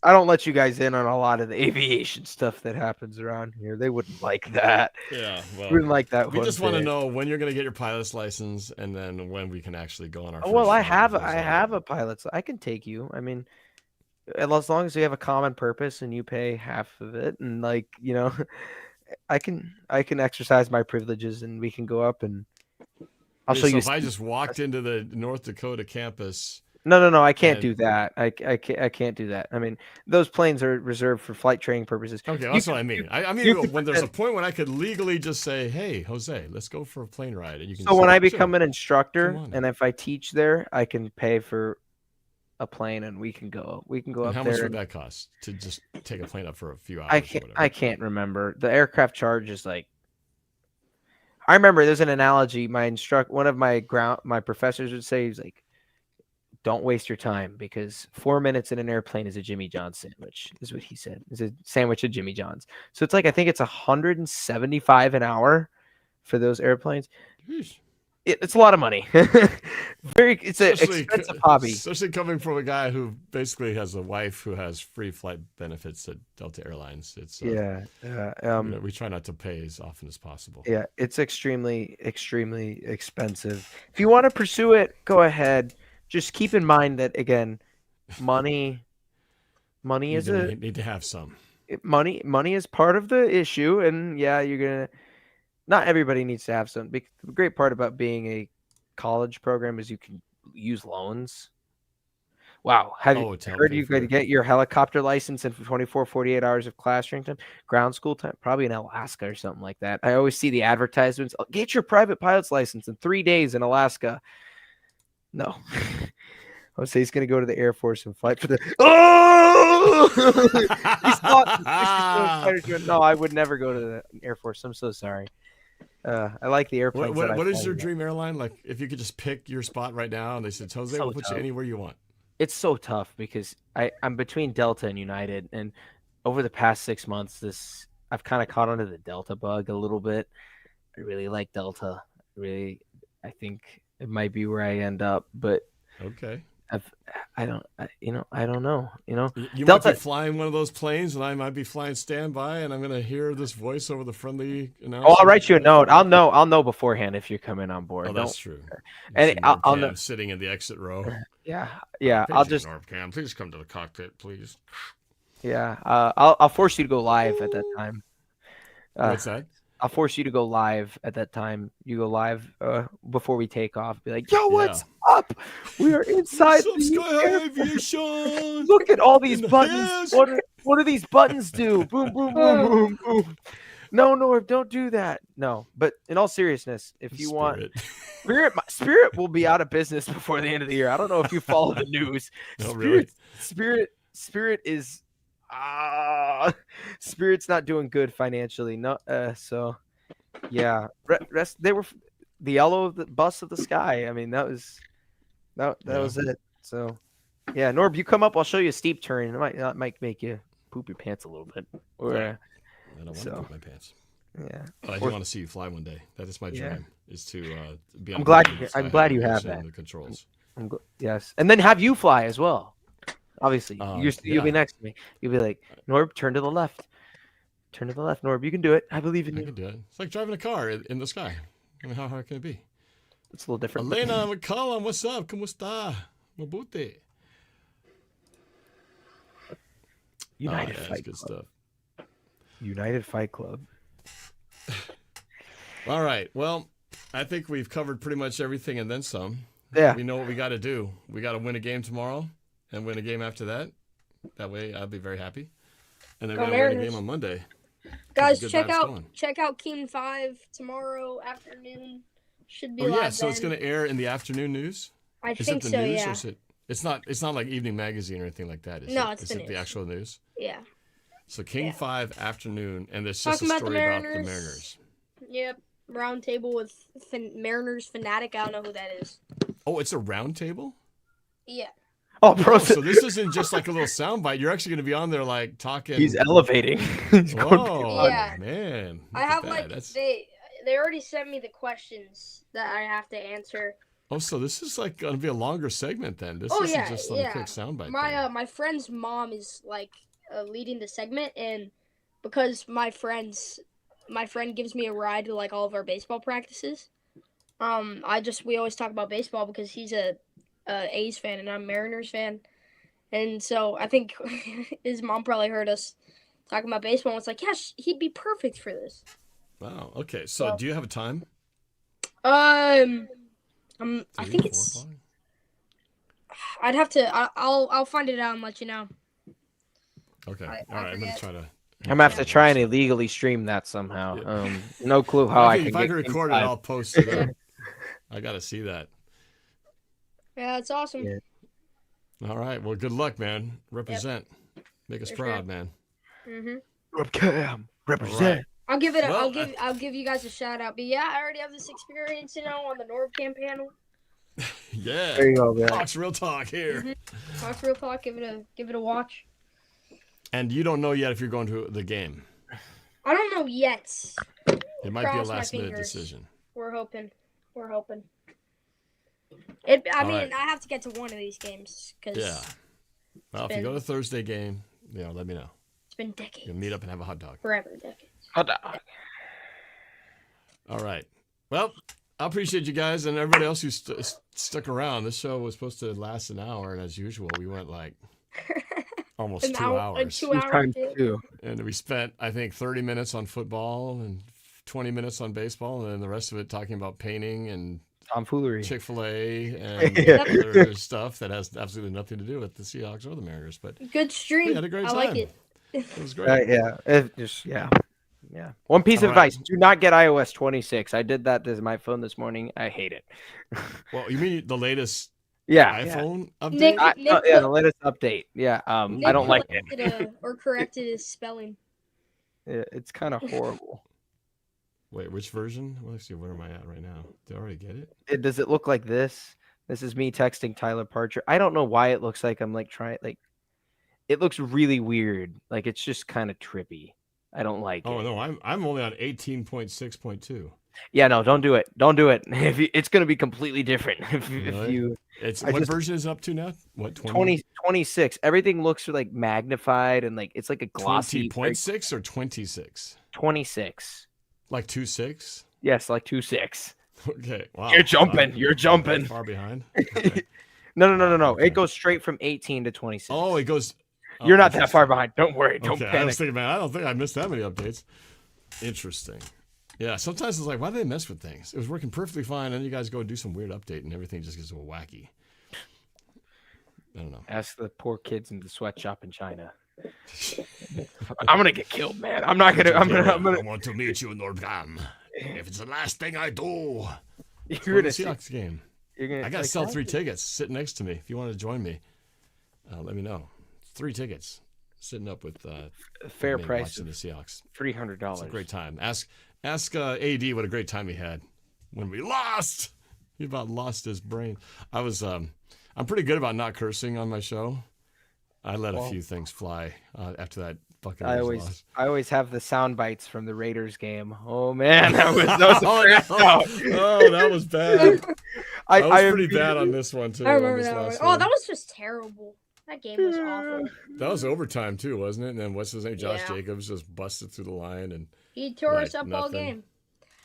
I don't let you guys in on a lot of the aviation stuff that happens around here. They wouldn't like that. Yeah, well, wouldn't like that. We just want to know when you're going to get your pilot's license, and then when we can actually go on our. Well, I have a pilot's. I can take you. I mean, as long as we have a common purpose and you pay half of it, and I can exercise my privileges, and we can go up and I'll show you. If I just walked into the North Dakota campus. No, I can't do that. I can't do that. I mean, those planes are reserved for flight training purposes. Okay, that's what I mean. I mean, when there's a point when I could legally just say, "Hey, Jose, let's go for a plane ride," and you can. So when I become an instructor, and if I teach there, I can pay for a plane, and we can go. We can go up there. How much would that cost to just take a plane up for a few hours? I can't remember. The aircraft charge is like. I remember there's an analogy. One of my professors would say, he's like, don't waste your time, because 4 minutes in an airplane is a Jimmy John's sandwich, is what he said. It's a sandwich at Jimmy John's. So it's like, I think it's $175 an hour for those airplanes. It's a lot of money. It's an expensive hobby. Especially coming from a guy who basically has a wife who has free flight benefits at Delta Airlines. It's we try not to pay as often as possible. Yeah, it's extremely, extremely expensive. If you want to pursue it, go ahead. Just keep in mind that, again, money is you need to have some. Money is part of the issue, and yeah, not everybody needs to have some. The great part about being a college program is you can use loans. Wow, have you heard you could get your helicopter license in 48 hours of classroom time, ground school time, probably in Alaska or something like that. I always see the advertisements. Get your private pilot's license in 3 days in Alaska. No. I would say he's going to go to the Air Force and fight for the. Oh! No, I would never go to the Air Force. I'm so sorry. I like the airplanes. What is your dream airline? Like, if you could just pick your spot right now, and they said, Jose, we'll put you anywhere you want. It's so tough because I'm between Delta and United, and over the past 6 months, I've kind of caught onto the Delta bug a little bit. I really like Delta. I think it might be where I end up, but okay. I don't know. You might be flying one of those planes, and I might be flying standby, and I'm going to hear this voice over the friendly announcement. Oh, I'll write you a note. I'll know beforehand if you're coming on board. Oh, that's true. And I'll know. Sitting in the exit row. Yeah. I'll just. Norcam, please come to the cockpit, please. Yeah. I'll force you to go live at that time. What's that? I'll force you to go live at that time. You go live before we take off. Be like, yo, what's up? We are inside the aviation. Look at all these buttons. What do these buttons do? Boom, boom, boom, boom, boom. No, Norb, don't do that. No, but in all seriousness, if you want, Spirit will be out of business before the end of the year. I don't know if you follow the news. No, really? Spirit is. Spirit's not doing good financially. No, so yeah. They were the yellow of the bus of the sky. I mean, that was it. So yeah, Norb, you come up. I'll show you a steep turn. It might make you poop your pants a little bit. I don't want to poop my pants. Yeah, but I do want to see you fly one day. That is my dream. Is to be. I'm glad you have that. The controls. Yes, and then have you fly as well. Obviously, you'll be next to me. You'll be like, Norb, turn to the left. Turn to the left, Norb. You can do it. I believe in you. I can do it. It's like driving a car in the sky. I mean, how hard can it be? It's a little different. Elena McCollum, what's up? ¿Cómo está? Mabuti. United Fight Club. Stuff. United Fight Club. All right. Well, I think we've covered pretty much everything and then some. Yeah. We know what we got to do. We got to win a game tomorrow. And win a game after that. That way, I'll be very happy. And then Go we have a Mariners. game on Monday. Guys, Good check vibes out going. Keen 5 tomorrow afternoon. Should be Oh live yeah, so it's then. going to air in the afternoon news. I Is think it the so. news Yeah. or is it? It's not like Evening Magazine or anything like that. Is No, it? it's Is the it the news. actual news? Yeah. So King Yeah. 5 afternoon, and there's just Talking a about the story about the Mariners. Mariners. Yep. Round table with Mariners fanatic. I don't know who that is. Oh, it's a round table? Yeah. Oh, Oh, bro, so this isn't just like a little soundbite. You're actually going to be on there like talking. he's elevating. He's going Oh, Yeah. man. I Look have at like that. That's... they already sent me the questions that I have to answer. Oh, so this is like going to be a longer segment then. This Oh, isn't yeah, just like a yeah. quick soundbite. My my friend's mom is like leading the segment, and because my friend gives me a ride to like all of our baseball practices. We always talk about baseball because he's a A's fan and I'm a Mariners fan, and so I think his mom probably heard us talking about baseball and was like, yeah, he'd be perfect for this. Wow. Okay. So Well, do you have a time? I 3, think 4 it's. o'clock? I'd have to. I'll find it out and let you know. Okay. I All right. I'm going to forget. try to. I'm gonna have to try and illegally stream that somehow. Yeah. No clue how I if can I get can record it, inside. I'll post it up. I got to see that. Yeah, it's awesome. Yeah. All right. Well, good luck, man. Represent. Make us For proud, sure. man. Mhm. Represent. I'll give it. Well, I'll give you guys a shout out. But yeah, I already have this experience, on the NorbCam panel. Yeah. There you go, man. Talks real talk here. Talk real talk. Give it a watch. And you don't know yet if you're going to the game. I don't know yet. It might be a Cross my last minute fingers. decision. We're hoping. I All mean, right. I have to get to one of these games because Yeah. Well, if you been- go to Thursday game, let me know. it's been decades. We'll meet up and have a hot dog. Forever decades. All right. Well, I appreciate you guys and everybody else who stuck around. This show was supposed to last an hour, and as usual, we went like almost An 2 hour, hours. 2 hours. Times two. And we spent, I think, 30 minutes on football and 20 minutes on baseball, and then the rest of it talking about painting and Tomfoolery. Chick-fil-A and Yeah. other stuff that has absolutely nothing to do with the Seahawks or the Mariners. But Good stream. we had a great I time. like it. It was great. Yeah. One piece of All right. advice: do not get iOS 26. I did that to my phone this morning. I hate it. Well, you mean the latest Yeah. iPhone update? Nick- Yeah, the latest update. Yeah. Nick I don't like it. corrected his spelling. Yeah, it's kind of horrible. Wait, which version? Well, let's see. Where am I at right now? Did I already get it? Does it look like this? This is me texting Tyler Parcher. I don't know why it looks like I'm like trying. Like, it looks really weird. Like it's just kind of trippy. I don't like Oh it. no, I'm only on 18.6.2. Yeah, no, don't do it. Don't do it. It's going to be completely different if Really? you It's I what just- version is it up to now? What 20, 26. Everything looks like magnified and like it's like a glossy 20.6 or 26? 26. Like 2.6? Yes, like 26. Okay. Wow. You're jumping. Wow. You're That jumping. far behind. Okay. No. Okay. It goes straight from 18 to 26. Oh, it goes. You're oh, not that far behind. Don't worry. Don't Okay, I panic. was thinking, man, I don't think I missed that many updates. Interesting. Yeah, sometimes it's like, why do they mess with things? It was working perfectly fine, and then you guys go do some weird update, and everything just gets a little wacky. I don't know. Ask the poor kids in the sweatshop in China. I'm gonna get killed, man. I'm not gonna. I'm gonna. I want to meet you, Nordgam. If it's the last thing I do. You're Go to gonna. the See, Seahawks game. you're gonna. I got to like, sell "Huh?" 3 tickets sitting next to me. If you want to join me, let me know. 3 tickets sitting up with Fair me price watching the of Seahawks. $300. It's a great time. Ask AD what a great time he had when we lost. He about lost his brain. I'm pretty good about not cursing on my show. I let a few things fly after that fucking loss. I always have the sound bites from the Raiders game. Oh man, that was a Oh, crash no. out. Oh, that was bad. I That was I pretty bad on this one too. I on remember this that one. last Oh, one. that was just terrible. That game was awful. That was overtime too, wasn't it? And then what's his name? Josh Yeah. Jacobs just busted through the line and He tore us Right, up all nothing. game.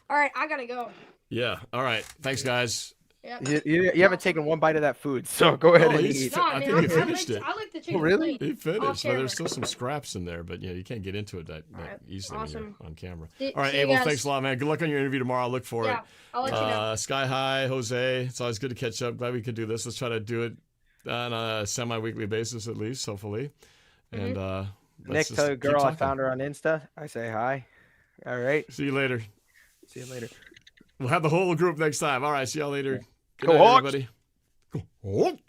All right, I gotta go. yeah. All right. Thanks, guys. Yep. you haven't taken one bite of that food, so go ahead Oh, and he's eat. I think he finished it. I like the chicken. really? plate. He finished. Off But there's camera. still some scraps in there, but you can't get into it that Alright, easily awesome. when you're on camera. See- All right, see you Abel, guys. thanks a lot, man. Good luck on your interview tomorrow. I'll look for Yeah, it. I'll let you know. Sky High, Jose. It's always good to catch up. Glad we could do this. Let's try to do it on a semi-weekly basis at least, hopefully. And Nick, just tell your keep girl I talking. found her on Insta. I say hi. All right. See you later. See you later. We'll have the whole group next time. All right. See y'all later. Good Go night, Hawks. everybody. Go Hawks.